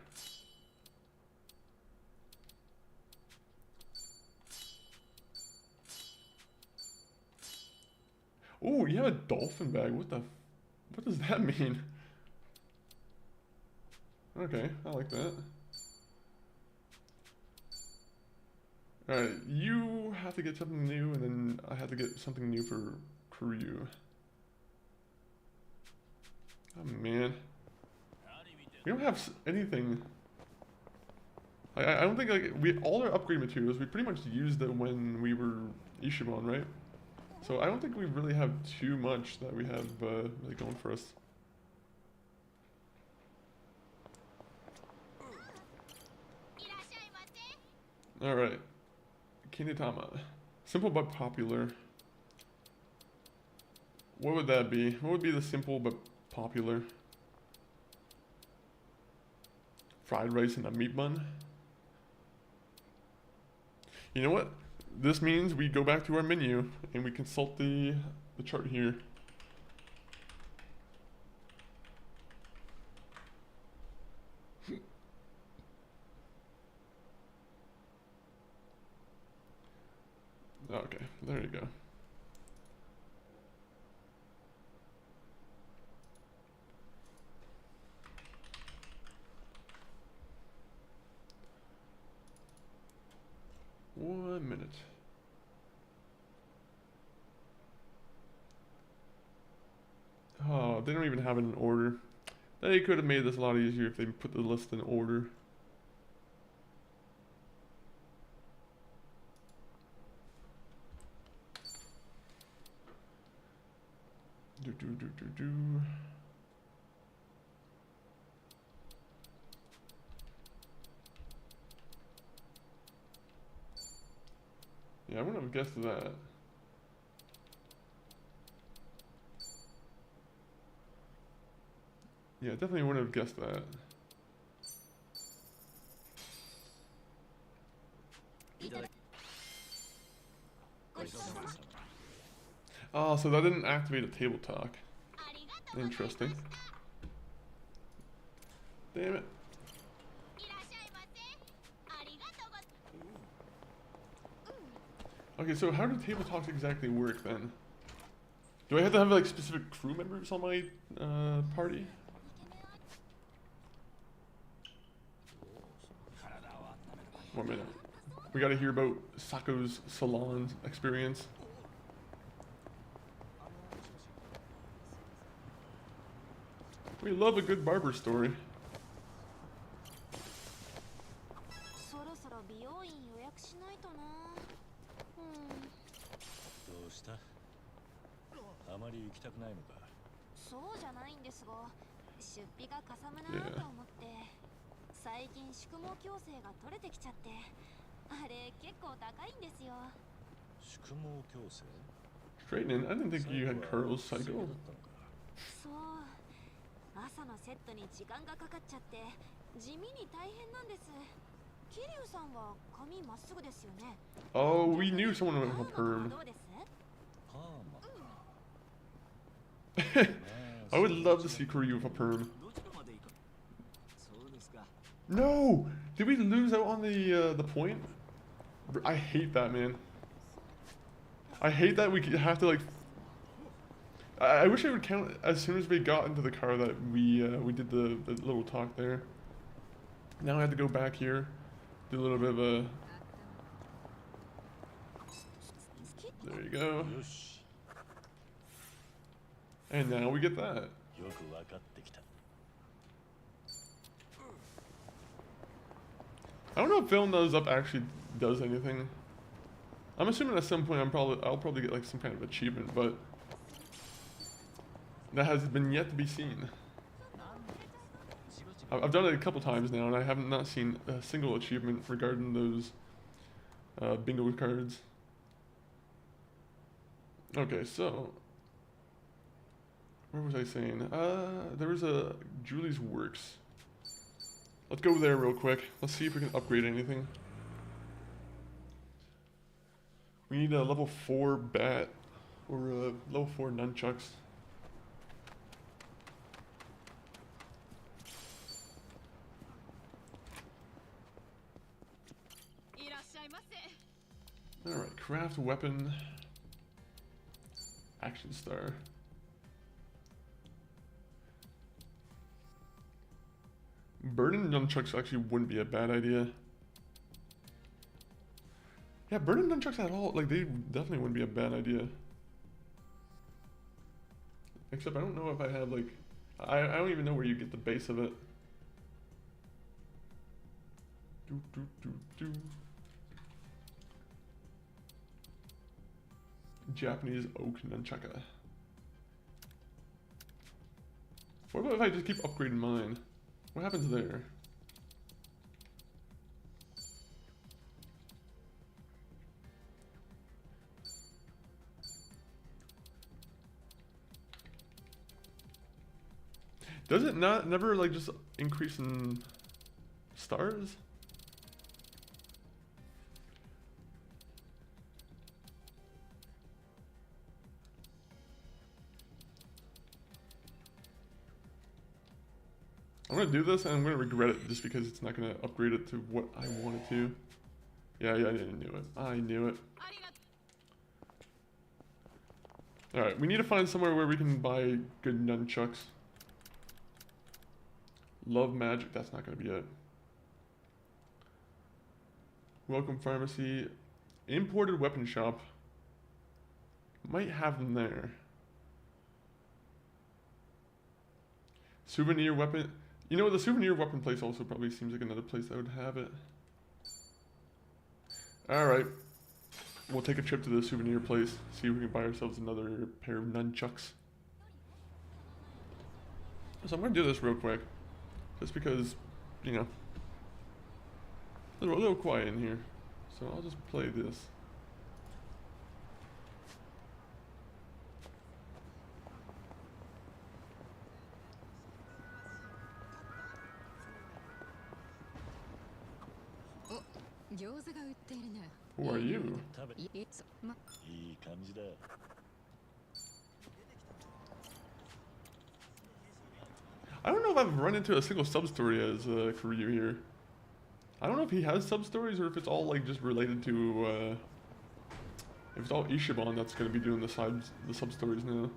Speaker 1: Oh, you have a dolphin bag. What does that mean? Okay, I like that. Alright, you have to get something new, and then I have to get something new for Kiryu. Oh man. We don't have anything. I don't think, like, all our upgrade materials, we pretty much used it when we were Ishimon, right? So I don't think we really have too much that we have really going for us. Alright. Kinitama. Simple but popular. What would that be? What would be the simple but popular? Fried rice and a meat bun? You know what? This means we go back to our menu and we consult the chart here. Okay, there you go. What minute. Oh, they don't even have it in order. They could have made this a lot easier if they put the list in order. Yeah, I wouldn't have guessed that. Yeah, definitely wouldn't have guessed that. Oh, so that didn't activate a table talk. Interesting. Damn it. Okay, so how do table talks exactly work then? Do I have to have like specific crew members on my party? One minute. We gotta hear about Sako's salon experience. We love a good barber story.
Speaker 5: そろそろ美容院予約しないとな。
Speaker 3: どうした？あまり行きたくないのか？
Speaker 5: そうじゃないんですが、出費がかさむなと思って、最近宿毛矯正が取れてきちゃって、あれ結構高いんですよ。
Speaker 3: 宿毛矯正？
Speaker 1: Straightening? I didn't think you had curls, Psycho.
Speaker 5: そう。朝のセットに時間がかかっちゃって地味に大変なんです。桐生さんは髪まっすぐですよね。
Speaker 1: Oh, we knew someone with a perm. I would love to see Kiryu with a perm. No! Did we lose out on the point? I hate that, man. I hate that we have to like. I wish it would count as soon as we got into the car that we did the little talk there. Now I have to go back here, do a little bit of a. There you go. And now we get that. I don't know if filling those up actually does anything. I'm assuming at some point I'll probably get like some kind of achievement, but that has been yet to be seen. I've done it a couple times now, and I haven't not seen a single achievement regarding those bingo cards. Okay, so where was I saying? There was a Julie's Works. Let's go there real quick. Let's see if we can upgrade anything. We need a level 4 bat or a level 4 nunchucks. Alright, craft weapon. Action star. Burning nunchucks actually wouldn't be a bad idea. Yeah, burning nunchucks at all, like, they definitely wouldn't be a bad idea. Except I don't know if I have, like, I don't even know where you get the base of it. Japanese oak nunchaka. What about if I just keep upgrading mine? What happens there? Does it never like just increase in stars? I'm gonna do this and I'm gonna regret it just because it's not gonna upgrade it to what I wanted to. Yeah, I didn't knew it. I knew it. Alright, we need to find somewhere where we can buy good nunchucks. Love magic, that's not gonna be it. Welcome pharmacy. imported weapon shop. Might have them there. Souvenir weapon. You know, the souvenir weapon place also probably seems like another place that would have it. Alright. We'll take a trip to the souvenir place. See if we can buy ourselves another pair of nunchucks. So I'm going to do this real quick. Just because, you know, a little quiet in here. So I'll just play this. Who are you?
Speaker 3: いい感じだ。
Speaker 1: I don't know if I've run into a single sub-story as Kiryu here. I don't know if he has sub-stories or if it's all like just related to if it's all Ishiban that's gonna be doing the sub-stories now.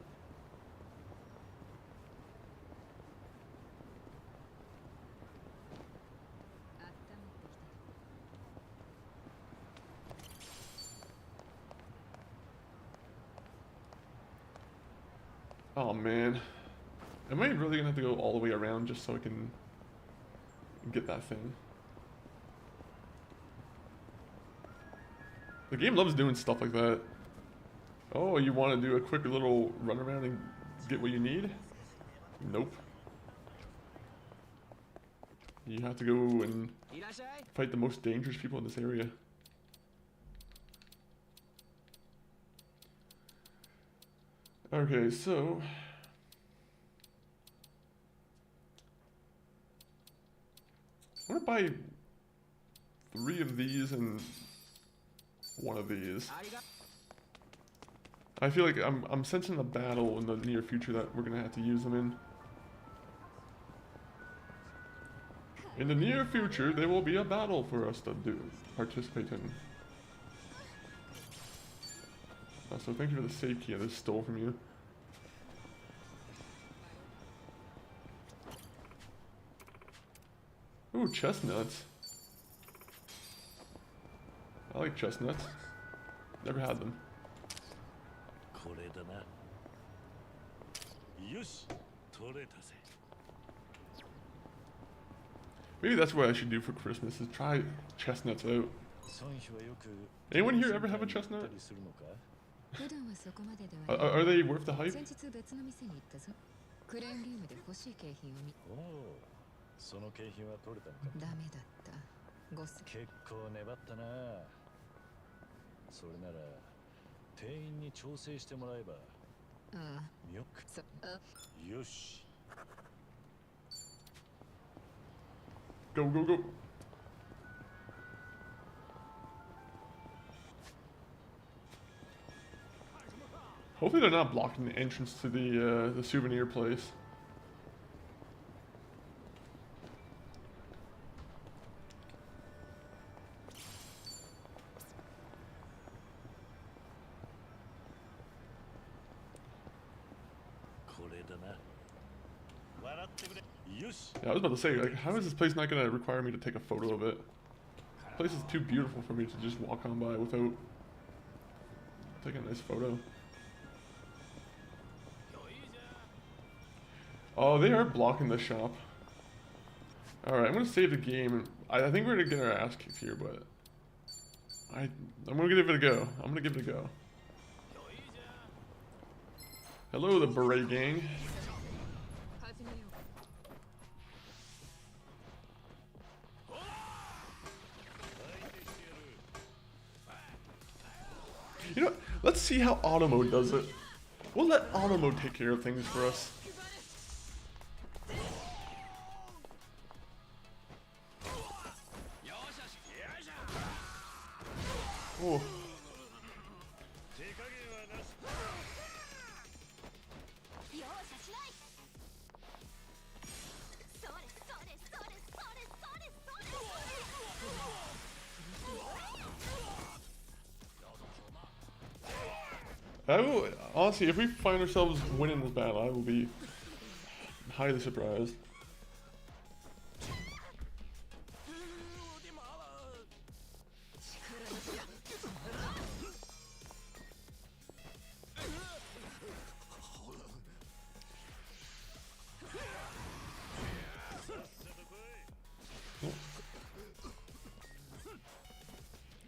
Speaker 1: Oh man. Am I really gonna have to go all the way around just so I can get that thing? The game loves doing stuff like that. Oh, you want to do a quick little run around and get what you need? Nope. You have to go and fight the most dangerous people in this area. Okay, so I'm gonna buy 3 of these and 1 of these. I feel like I'm sensing a battle in the near future that we're gonna have to use them in. In the near future, there will be a battle for us to participate in. So thank you for the save key I just stole from you. Ooh, chestnuts. I like chestnuts. Never had them. Maybe that's what I should do for Christmas, is try chestnuts out. Anyone here ever have a chestnut? Are they worth the hype?
Speaker 3: その景品は取れたのか。ダメだった。結構粘ったな。それなら店員に調整してもらえば。よく。よし。
Speaker 1: Go, go, go. Hopefully they're not blocking the entrance to the souvenir place. Yeah, I was about to say, like, how is this place not gonna require me to take a photo of it? This place is too beautiful for me to just walk on by without taking a nice photo. Oh, they are blocking the shop. Alright, I'm gonna save the game. I think we're gonna get our ass kicked here, but I'm gonna give it a go. I'm gonna give it a go. Hello, the beret gang. You know, let's see how auto mode does it. We'll let auto mode take care of things for us. Oh. I will, honestly, if we find ourselves winning this battle, I will be highly surprised.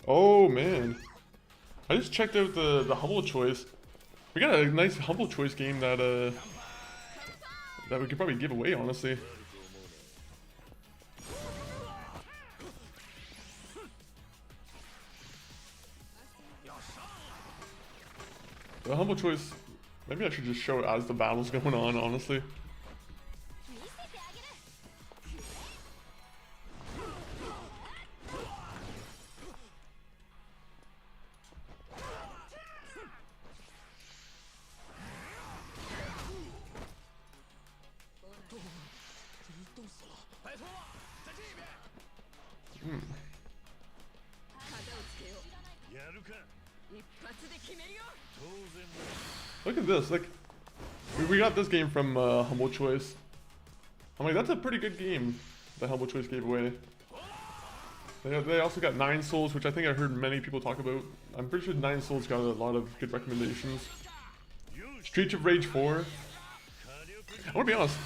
Speaker 1: Oh man, I just checked out the Humble Choice. We got a nice Humble Choice game that that we could probably give away, honestly. The Humble Choice, maybe I should just show it as the battle's going on, honestly. Look at this, like, we got this game from Humble Choice. I'm like, that's a pretty good game that Humble Choice gave away. They also got 9 Souls, which I think I heard many people talk about. I'm pretty sure 9 Souls got a lot of good recommendations. Streets of Rage 4. I want to be honest,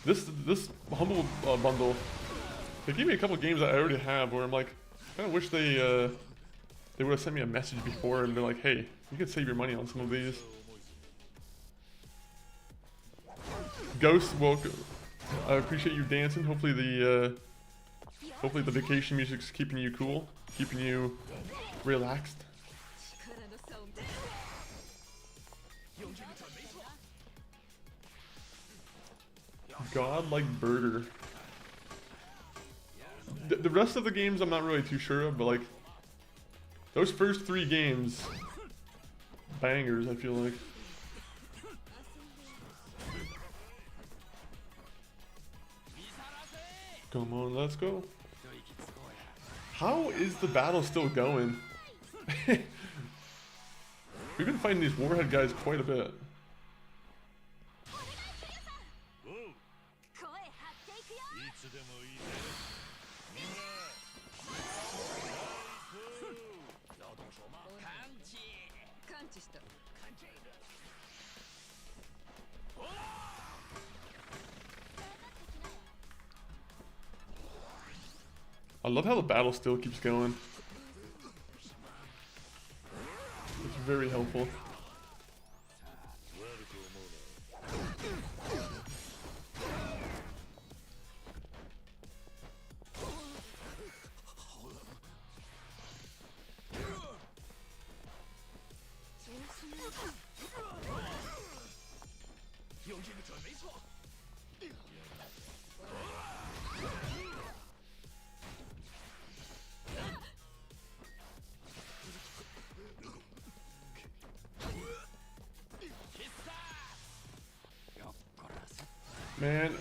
Speaker 1: this Humble bundle, they gave me a couple of games that I already have where I'm like, I kind of wish they would have sent me a message before and they're like, hey, you can save your money on some of these. Ghost, welcome. I appreciate you dancing. Hopefully the vacation music's keeping you cool, keeping you relaxed. Godlike Burger. The rest of the games I'm not really too sure of, but like those first 3 games, bangers, I feel like. Come on, let's go. How is the battle still going? We've been fighting these Warhead guys quite a bit. I love how the battle still keeps going. It's very helpful. Man,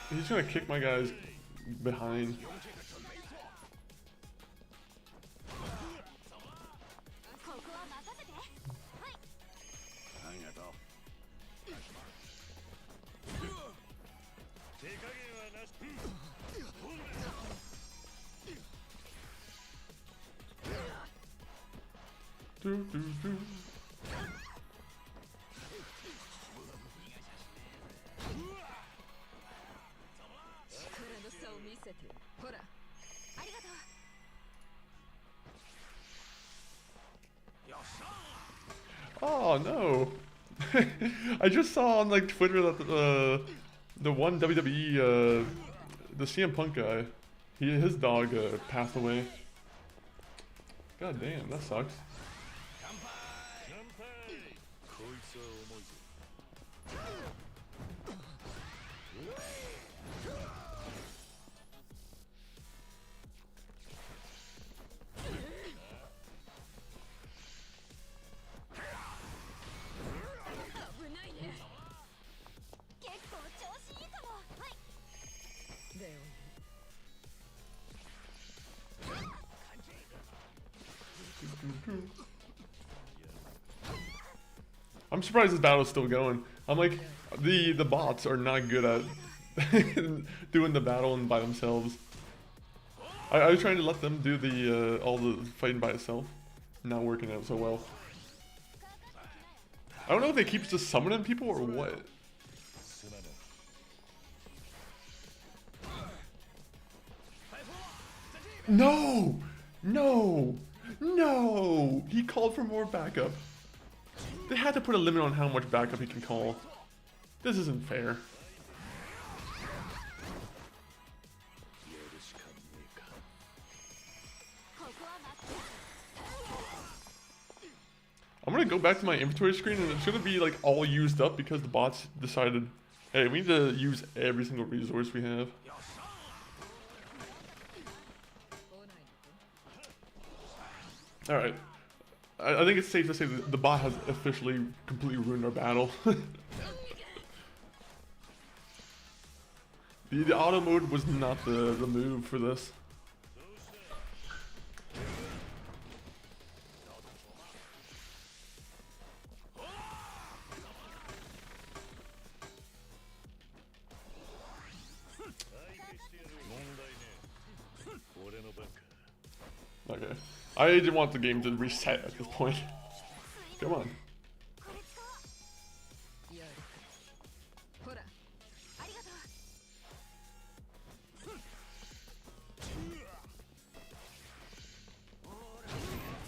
Speaker 1: he's gonna kick my guys behind. Oh no! I just saw on like Twitter that the one WWE the CM Punk guy, his dog passed away. God damn, that sucks. I'm surprised this battle is still going. I'm like, the bots are not good at doing the battle by themselves. I was trying to let them do the all the fighting by itself. Not working out so well. I don't know if they keep just summoning people or what. No! No! No! He called for more backup. They had to put a limit on how much backup he can call. This isn't fair. I'm gonna go back to my inventory screen and it's gonna be like all used up because the bots decided, hey, we need to use every single resource we have. Alright. I think it's safe to say that the bot has officially completely ruined our battle. The auto mode was not the move for this. Okay. I didn't want the game to reset at this point. Come on.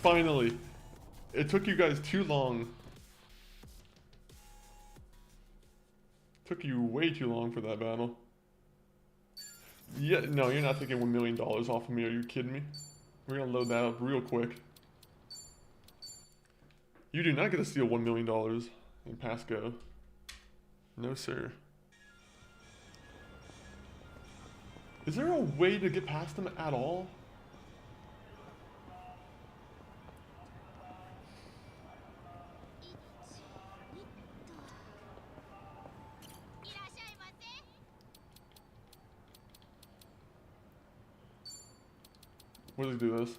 Speaker 1: Finally. It took you guys too long. Took you way too long for that battle. Yeah, no, you're not taking $1 million off of me. Are you kidding me? We're gonna load that up real quick. You do not get to steal $1 million in pass go. No, sir. Is there a way to get past them at all? We'll just do this.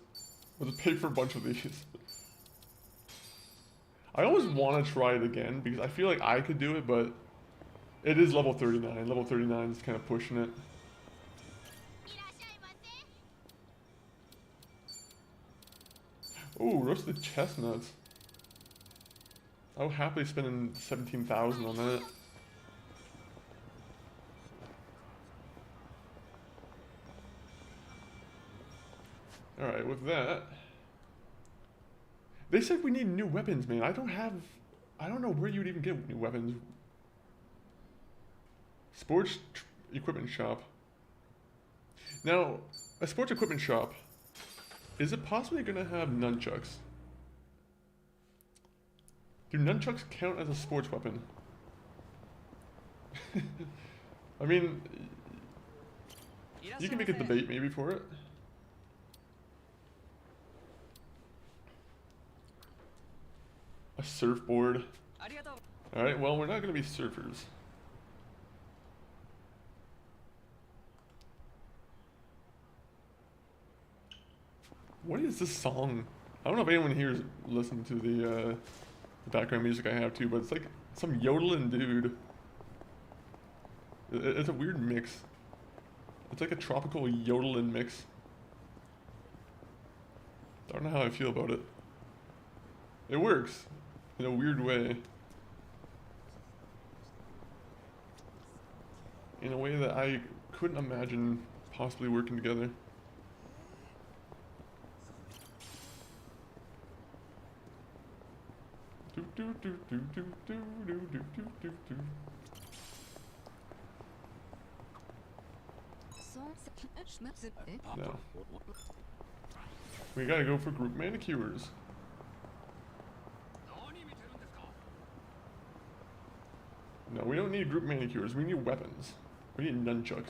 Speaker 1: We'll just pay for a bunch of these. I always want to try it again because I feel like I could do it, but it is level 39. Level 39 is kind of pushing it. Ooh, roasted chestnuts. I would happily spend 17,000 on that. Alright, with that... They said we need new weapons, man. I don't know where you'd even get new weapons. Sports equipment shop. Now, a sports equipment shop, is it possibly gonna have nunchucks? Do nunchucks count as a sports weapon? I mean, you can make a debate maybe for it. A surfboard. Alright, well, we're not gonna be surfers. What is this song? I don't know if anyone here is listening to the background music I have too, but it's like some yodeling dude. It's a weird mix. It's like a tropical yodeling mix. I don't know how I feel about it. It works. In a weird way. In a way that I couldn't imagine possibly working together. No. We gotta go for group manicures. No, we don't need group manicures. We need weapons. We need nunchucks.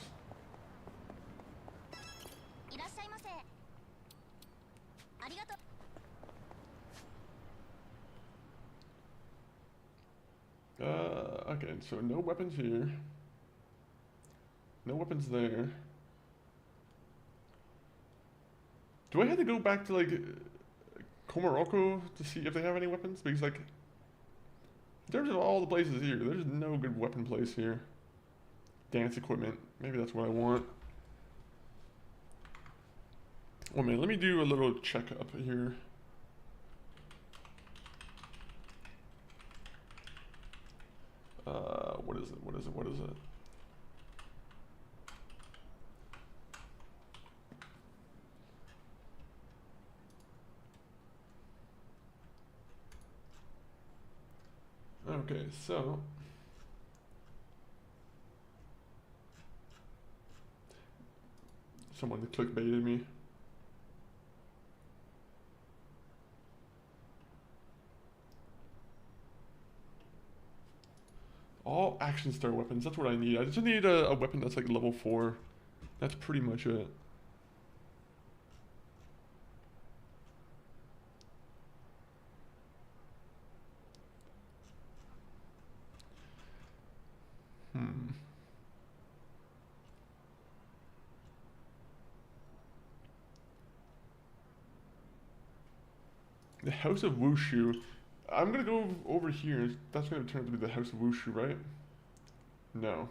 Speaker 1: Okay, so no weapons here. No weapons there. Do I have to go back to, like, Komoroko to see if they have any weapons? Because, like, in terms of all the places here, there's no good weapon place here. Dance equipment. Maybe that's what I want. Oh man, let me do a little checkup here. What is it? What is it? What is it? Okay, so someone clickbaited me. All action star weapons, that's what I need. I just need a weapon that's like level 4. That's pretty much it. The House of Wushu. I'm gonna go over here. That's gonna turn out to be the House of Wushu, right? No.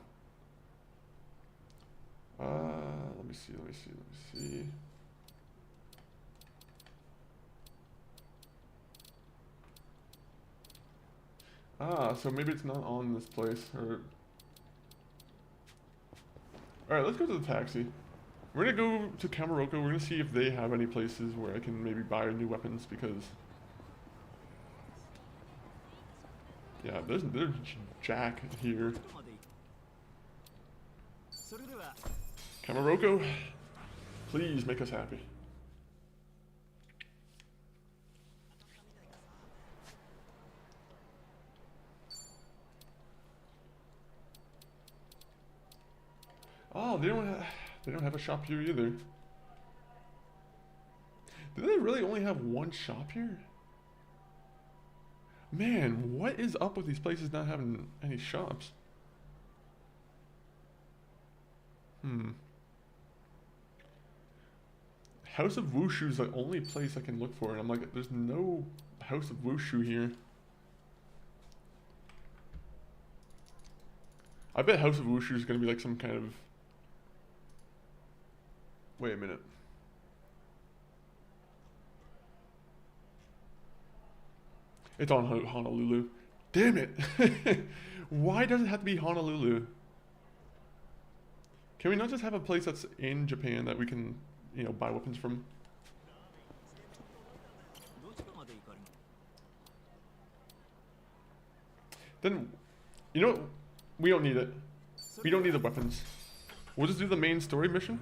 Speaker 1: Let me see, let me see, let me see. Ah, so maybe it's not on this place, or... Alright, let's go to the taxi. We're gonna go to Kamaroko, we're gonna see if they have any places where I can maybe buy new weapons, because... Yeah, there's Jack here. Kamaroko, please make us happy. Oh, they don't have a shop here either. Do they really only have one shop here? Man, what is up with these places not having any shops? House of Wushu is the only place I can look for, and I'm like, there's no House of Wushu here. I bet House of Wushu is gonna be like some kind of... Wait a minute. It's on Honolulu. Damn it! Why does it have to be Honolulu? Can we not just have a place that's in Japan that we can, you know, buy weapons from? Then, you know what? We don't need it. We don't need the weapons. We'll just do the main story mission,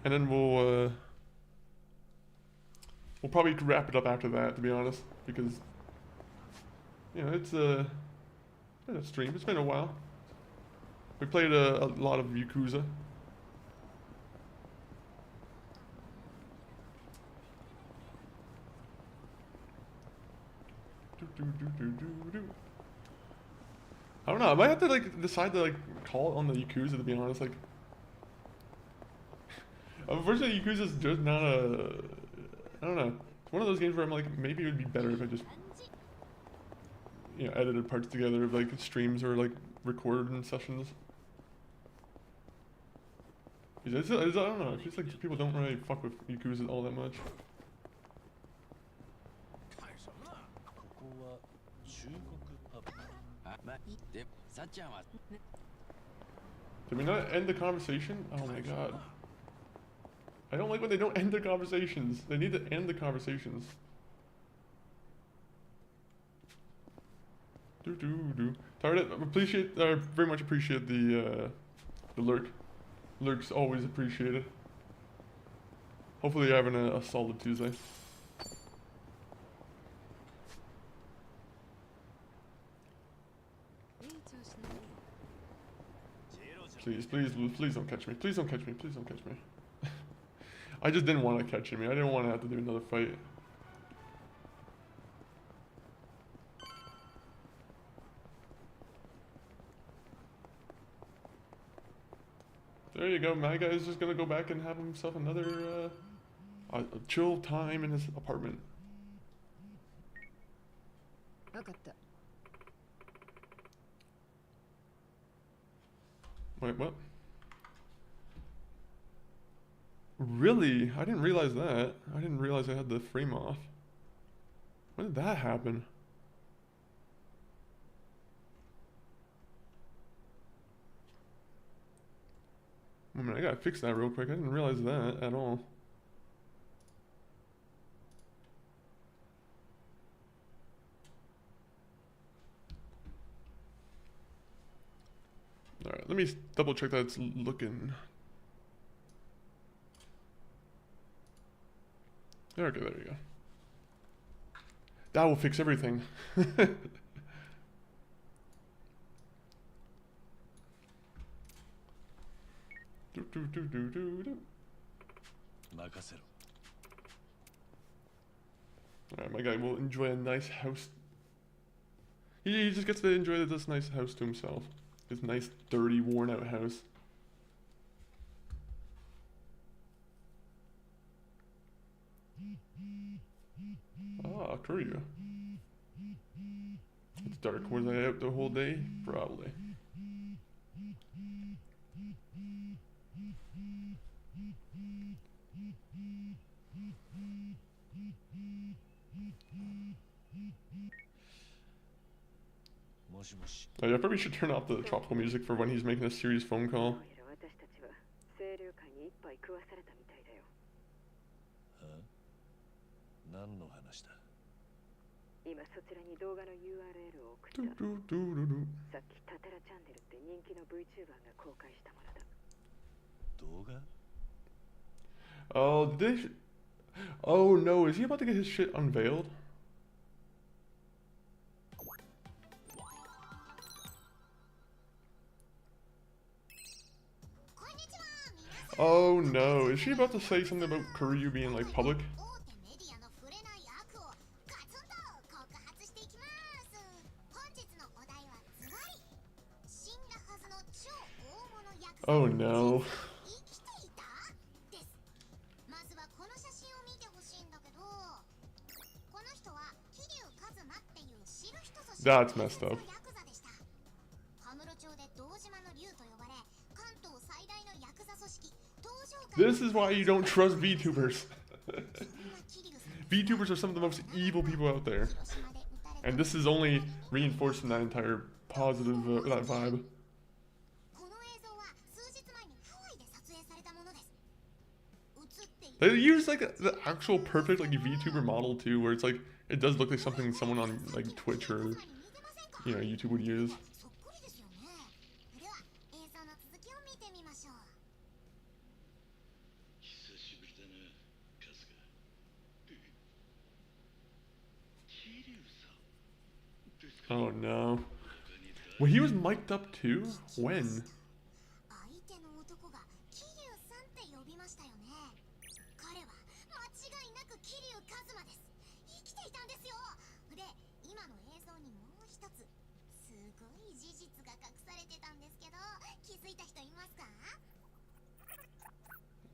Speaker 1: and then we'll probably wrap it up after that, to be honest, because, you know, it's been a stream. It's been a while. We played a lot of Yakuza. I don't know. I might have to like decide to like call it on the Yakuza, to be honest. Like, unfortunately, Yakuza is just not a. I don't know. It's one of those games where I'm like, maybe it would be better if I just, you know, edited parts together of like streams or like recorded sessions. I don't know. It feels like people don't really fuck with Yakuza all that much. Did we not end the conversation? Oh my god. I don't like when they don't end their conversations. They need to end the conversations. Target, very much appreciate the lurk. Lurk's always appreciated. Hopefully you're having a solid Tuesday. Please don't catch me. Please don't catch me. Please don't catch me. I just didn't want to catch him. I didn't want to have to do another fight. There you go. My guy's just gonna go back and have himself another a chill time in his apartment. Wait, what? Really? I didn't realize that. I didn't realize I had the frame off. When did that happen? I mean, I gotta fix that real quick. I didn't realize that at all. let me double check that it's looking. Okay, there you go. That will fix everything. Alright, my guy will enjoy a nice house. He just gets to enjoy this nice house to himself. This nice, dirty, worn out house. Ah, Kiryu. It's dark. Was I out the whole day? Probably. Oh, yeah, I probably should turn off the tropical music for when he's making a serious phone call. Oh, did they? Oh no, is he about to get his shit unveiled? Oh no, is she about to say something about Kiryu being like public? Oh no. That's messed up. This is why you don't trust VTubers. VTubers are some of the most evil people out there. And this is only reinforcing that entire positive that vibe. They use like the actual perfect like VTuber model too, where it's like it does look like something someone on like Twitch or YouTube would use. Oh no. Well, he was mic'd up too? When?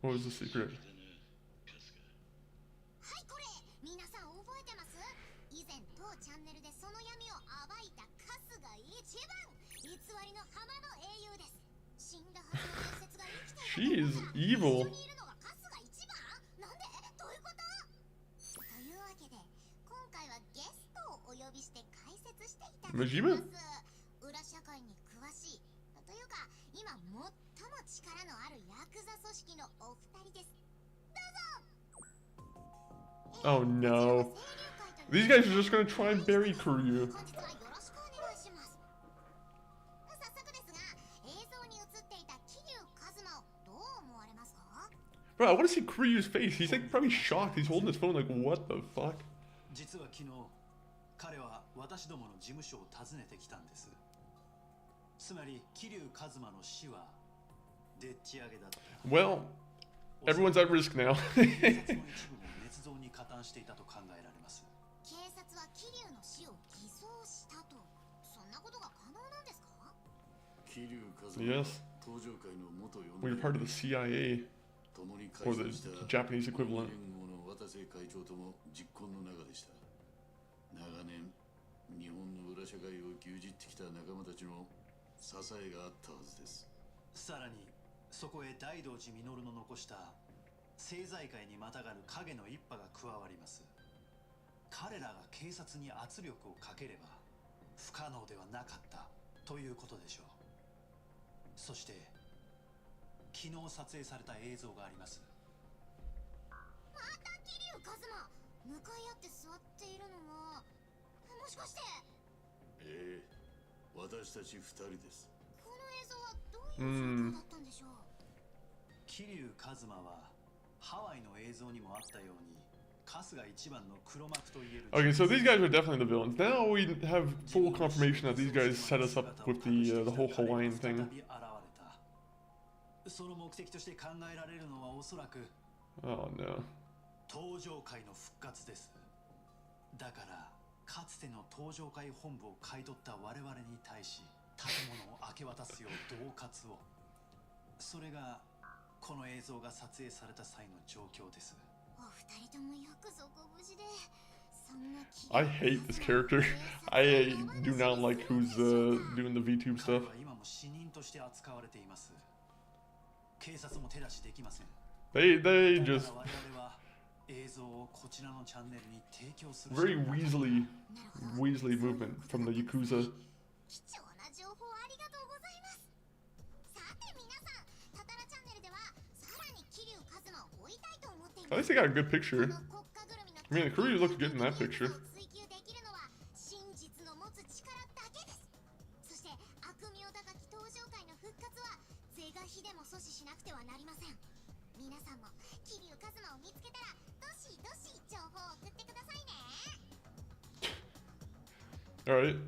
Speaker 1: What was the secret? She is evil. Majima? Oh no. These guys are just gonna try and bury Kiryu. Bro, I want to see Kiryu's face. He's like probably shocked. He's holding his phone like, what the fuck? Well, everyone's at risk now. Yes. We're part of the CIA. Or the Japanese equivalent.
Speaker 5: 状況だったんでしょう。
Speaker 10: 桐生一馬はハワイの映像にもあったように春日一番の黒幕と言える。
Speaker 1: Okay, so these guys are definitely the villains. Now we have full confirmation that these guys set us up with the whole Hawaiian thing.
Speaker 10: その目的として考えられるのはおそらく
Speaker 1: Oh no.
Speaker 10: 登場会の復活です。だからかつての登場会本部を買い取った我々に対し建物を明け渡すよう恫喝を。それがこの映像が撮影された際の状況です。
Speaker 5: お二人ともよくぞご無事で。そんな
Speaker 1: I hate this character. I do not like who's doing the VTube stuff.
Speaker 10: 今も死人として扱われています。警察も手出しできません。
Speaker 1: They just
Speaker 10: 我々は映像をこちらのチャンネルに提供する。
Speaker 1: very Weasley movement from the Yakuza.
Speaker 5: 貴重な情報ありがとうございます。さて皆さん、タタラチャンネルではさらに桐生一馬を追いたいと思っています。
Speaker 1: At least they got a good picture. I mean, the Kiryu looked good in that picture.
Speaker 5: 追求できるのは真実の持つ力だけです。そして悪名高き登場界の復活は是が非でも阻止しなくてはなりません。皆さんも桐生一馬を見つけたらどしどし情報を送ってくださいね。
Speaker 1: Alright.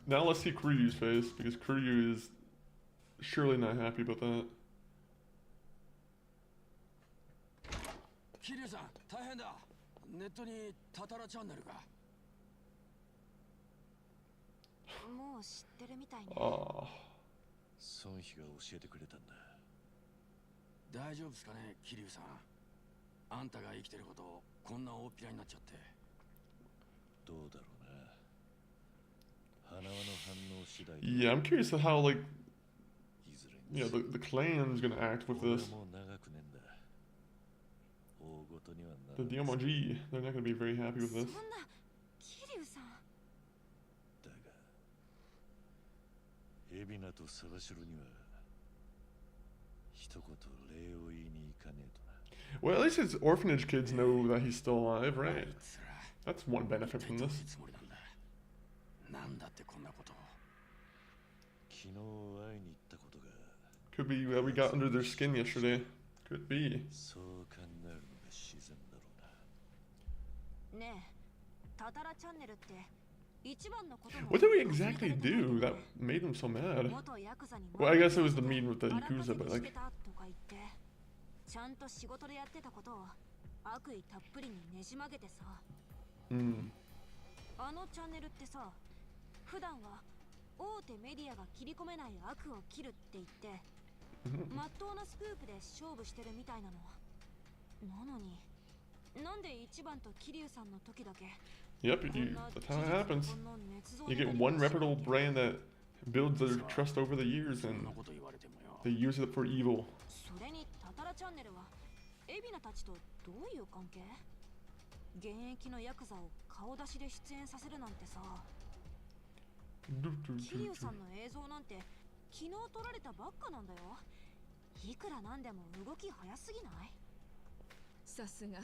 Speaker 1: Now let's see Kiryu's face, because Kiryu is surely not happy about that.
Speaker 4: 桐生さん大変だ。ネットにタタラチャンネルが。
Speaker 5: もう知ってるみたいね。
Speaker 1: Ah.
Speaker 3: 孫妃が教えてくれたんだ。
Speaker 4: 大丈夫ですかね、桐生さん。あんたが生きてることこんな大っぴらになっちゃって。
Speaker 3: どうだろうな。花輪の反応次第。
Speaker 1: Yeah, I'm curious to how, like,
Speaker 3: いずれに
Speaker 1: the clan's gonna act with this.
Speaker 3: もう長くねんだ。大ごとにはな
Speaker 1: The DMG, they're not gonna be very happy with
Speaker 5: そん
Speaker 1: this.
Speaker 5: な桐生さん。
Speaker 3: だが、海老名と沢城には一言礼を言いに行かねえとな。
Speaker 1: Well, at least his orphanage kids know that he's still alive, right? That's one benefit from this.
Speaker 4: なんだってこんなことを。
Speaker 3: 昨日会いに行ったことが
Speaker 1: Could be that we got under their skin yesterday. Could be.
Speaker 3: そう考えるのが自然だろうな。
Speaker 5: ねえ、タタラチャンネルって一番のことも。
Speaker 1: What did we exactly do that made them so mad?
Speaker 5: 元ヤクザに
Speaker 1: Well, I guess it was the meeting with the Yakuza, but like.
Speaker 5: とか言ってちゃんと仕事でやってたことを悪意たっぷりにねじ曲げてさ。あのチャンネルってさ、普段は大手メディアが切り込めない悪を切るって言ってまっとうなスクープで勝負してるみたいなの。なのになんで一番と桐生さんの時だけ。
Speaker 1: Yep, that's how it happens. You get one reputable brand that builds their trust over the years, and they use it for evil.
Speaker 5: それにタタラチャンネルは海老名たちとどういう関係？現役のヤクザを顔出しで出演させるなんてさ。桐生さんの映像なんて昨日撮られたばっかなんだよ。いくらなんでも動き早すぎない？
Speaker 8: さすが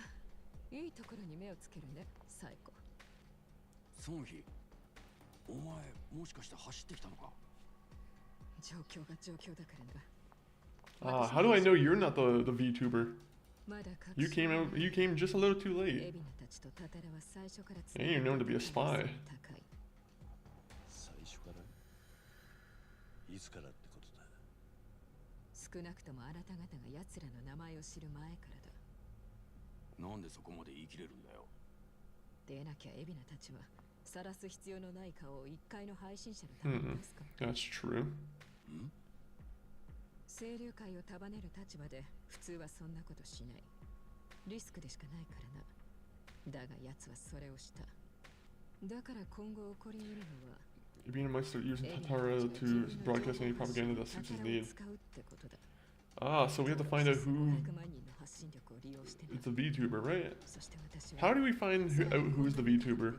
Speaker 8: いいところに目をつけるね、サイコ。
Speaker 4: 孫妃、お前もしかして走ってきたのか？
Speaker 8: 状況が状況だからな。
Speaker 1: How do I know you're not the VTuber? You came just a little too late. And you're known to be a spy.
Speaker 3: 最初からいつからってことだ。
Speaker 8: 少なくともあなた方が奴らの名前を知る前からだ。
Speaker 4: なんでそこまで言い切れるんだよ。
Speaker 8: でなきゃ海老名たちは晒す必要のない顔を一階の配信者のために出すか。
Speaker 1: That's true.
Speaker 8: 清流会を束ねる立場で普通はそんなことしない。リスクでしかないからな。だが奴はそれをした。だから今後起こり得るのは
Speaker 1: Ibina might start using Tatara to broadcast any propaganda that suits his need. Ah, so we have to find out who is the VTuber, right? How do we find out who's the VTuber?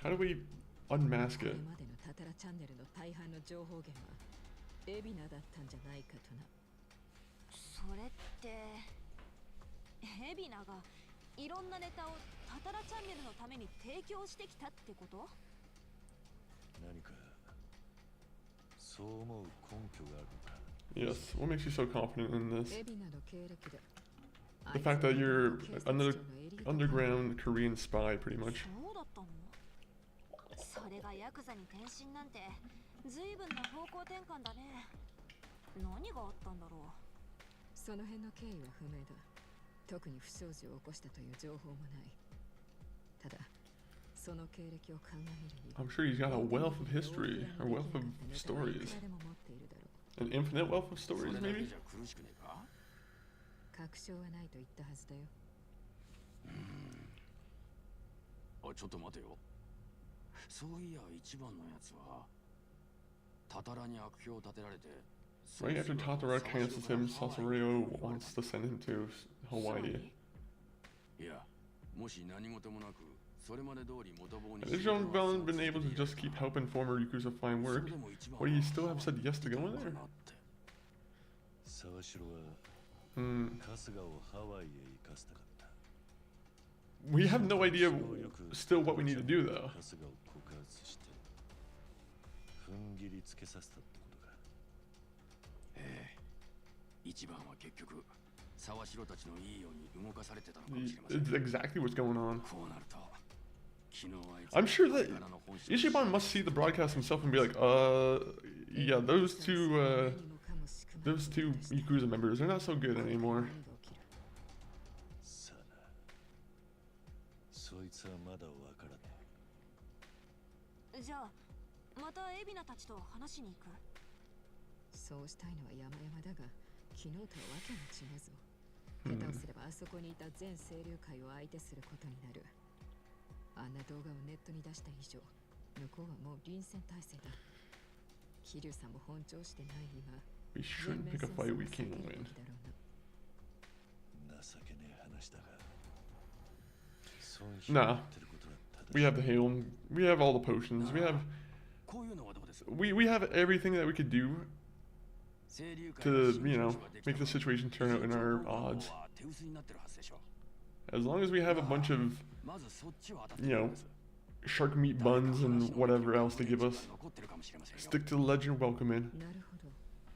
Speaker 1: How do we unmask it?
Speaker 5: それって海老名がいろんなネタをタタラチャンネルのために提供してきたってこと？
Speaker 3: 何かそう思う根拠があるのか。
Speaker 1: Yes. What makes you so confident in this? The fact that you're another underground Korean spy, pretty much.
Speaker 5: そうだったの？それがヤクザに転身なんて随分な方向転換だね。何があったんだろう。
Speaker 8: その辺の経緯は不明だ。特に不祥事を起こしたという情報もない。ただ、その経歴を鑑みるに、
Speaker 1: I'm sure he's got a wealth of history, a wealth of stories. An infinite wealth of stories, maybe?
Speaker 8: 確証はないと言ったはずだよ。
Speaker 4: あ、ちょっと待てよ。そういや一番のやつはタタラに悪評を立てられて。
Speaker 1: Right after Tatara cancels him, Sasori wants to send him to Hawaii. Has Jean Valen been able to just keep helping former Yakuza find work? Would he still have said yes to going there? We have no idea still what we need to do, though.
Speaker 4: 一番は結局沢城たちのいいように動かされてたのかもしれません。
Speaker 1: It's exactly what's going on.
Speaker 4: こうなると
Speaker 1: I'm sure that Ishiban must see the broadcast himself and be like, yeah, those two Yakuza members, they're not so good anymore.
Speaker 3: そいつはまだわからね
Speaker 5: え。じゃあまた海老名たちと話しに行く。
Speaker 8: そうしたいのは山々だが、昨日とはわけが違うぞ。下手をすればあそこにいた全清流会を相手することになる。あんな動画をネットに出した以上、向こうはもう臨戦態勢だ。桐生さんも本調子でない今、
Speaker 1: We shouldn't pick a fight we can't win.
Speaker 3: 情けねえ話だが
Speaker 1: Nah, we have the hail, we have all the potions, we have everything that we could do to, you know, make the situation turn out in our odds. As long as we have a bunch of, you know, shark meat buns and whatever else they give us. Stick to the legend, welcome in.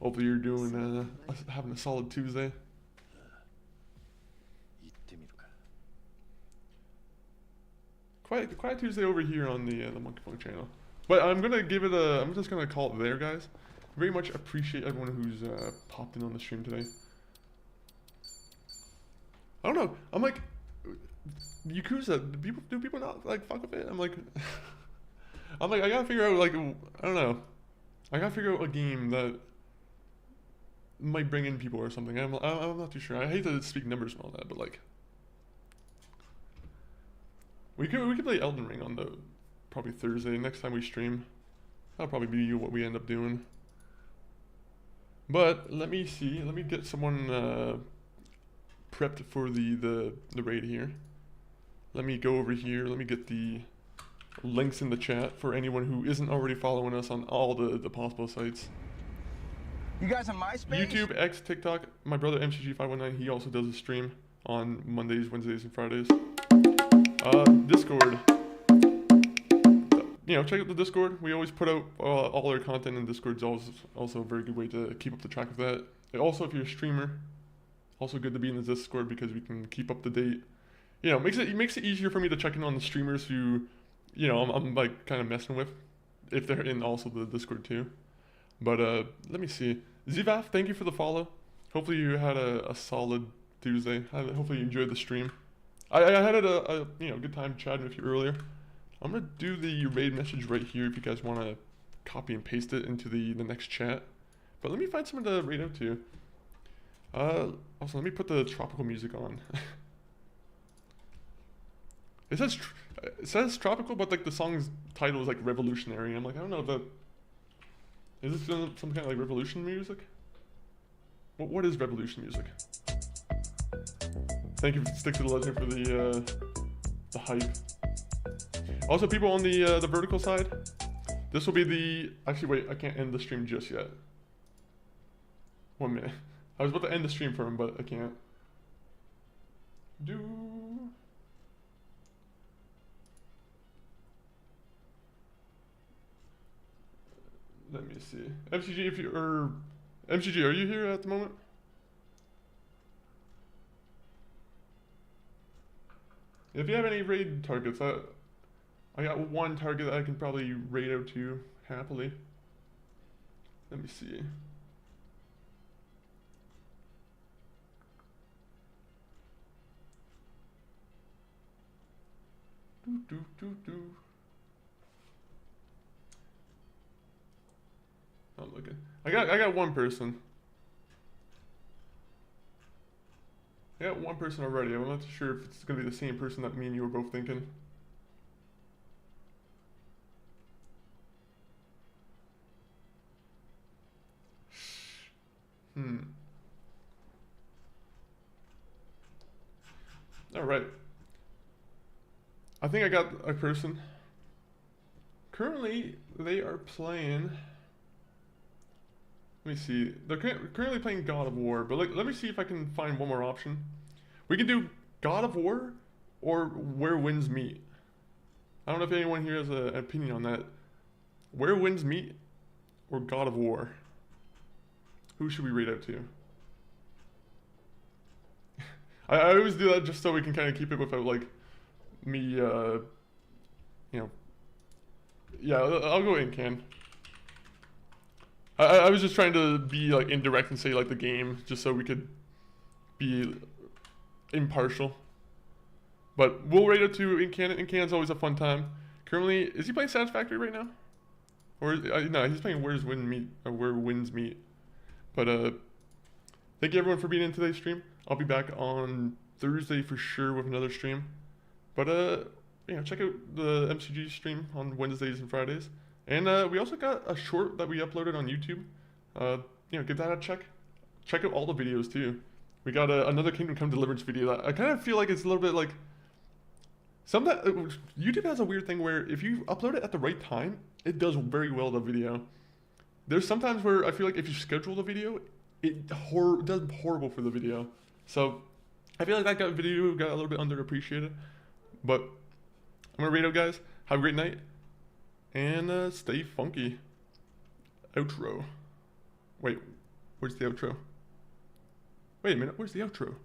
Speaker 1: Hopefully you're doing, having a solid Tuesday. Quiet Tuesday over here on the Monkey Punk channel. But I'm gonna give it a, I'm just gonna call it there, guys. Very much appreciate everyone who's popped in on the stream today. I don't know. I'm like, Yakuza. Do people not like fuck with it? I'm like, I gotta figure out like, I don't know. I gotta figure out a game that might bring in people or something. I'm not too sure. I hate to speak numbers and all that, but like, we could play Elden Ring on the probably Thursday next time we stream. That'll probably be what we end up doing. But let me see. Let me get someone prepped for the raid here. Let me go over here. Let me get the links in the chat for anyone who isn't already following us on all the possible sites.
Speaker 6: You guys on MySpace?
Speaker 1: YouTube, X, TikTok. My brother MCG519, he also does a stream on Mondays, Wednesdays, and Fridays. Discord. You know, check out the Discord. We always put out all our content, and Discord's also a very good way to keep up the track of that. And also, if you're a streamer, also good to be in the Discord because we can keep up to date. You know, it makes it easier for me to check in on the streamers who, you know, I'm like kind of messing with, if they're in also the Discord too. But let me see. Zivaf, thank you for the follow. Hopefully you had a solid Tuesday. Hopefully you enjoyed the stream. I had a you know, good time chatting with you earlier. I'm gonna do the raid message right here if you guys want to copy and paste it into the next chat. But let me find someone to raid out to. Also, let me put the tropical music on. It says tropical, but like the song's title is like revolutionary. I'm like, I don't know if that is this some kind of like revolution music. What is revolution music? Thank you, Stick to the Legend, for the hype. Also, people on the vertical side, this will be the... Actually, wait, I can't end the stream just yet. 1 minute. I was about to end the stream for him, but I can't. Let me see. MCG, if you're... MCG, are you here at the moment? If you have any raid targets, I got one target that I can probably raid out to happily. Let me see. Not looking. I got one person. I got one person already. I'm not sure if it's gonna be the same person that me and you were both thinking. Alright. I think I got a person. Currently, they are playing... Let me see. They're currently playing God of War, but let me see if I can find one more option. We can do God of War or Where Winds Meet. I don't know if anyone here has an opinion on that. Where Winds Meet or God of War? Who should we rate out to? I always do that just so we can kind of keep it without, like, me, you know. Yeah, I'll go Incan. I was just trying to be, like, indirect and say, like, the game, just so we could be impartial. But we'll rate it to Incan. Incan's always a fun time. Currently, is he playing Satisfactory right now? Or, no, he's playing Where Winds Meet. But, thank you everyone for being in today's stream. I'll be back on Thursday for sure with another stream. But, you know, check out the MCG stream on Wednesdays and Fridays. And we also got a short that we uploaded on YouTube. You know, give that a check. Check out all the videos too. We got another Kingdom Come Deliverance video that I kind of feel like it's a little bit like... YouTube has a weird thing where if you upload it at the right time, it does very well, the video. There's sometimes where I feel like if you schedule the video, it does horrible for the video. So, I feel like that video got a little bit underappreciated. But, I'm gonna rate out, guys. Have a great night. And stay funky. Outro. Wait, where's the outro? Wait a minute, where's the outro?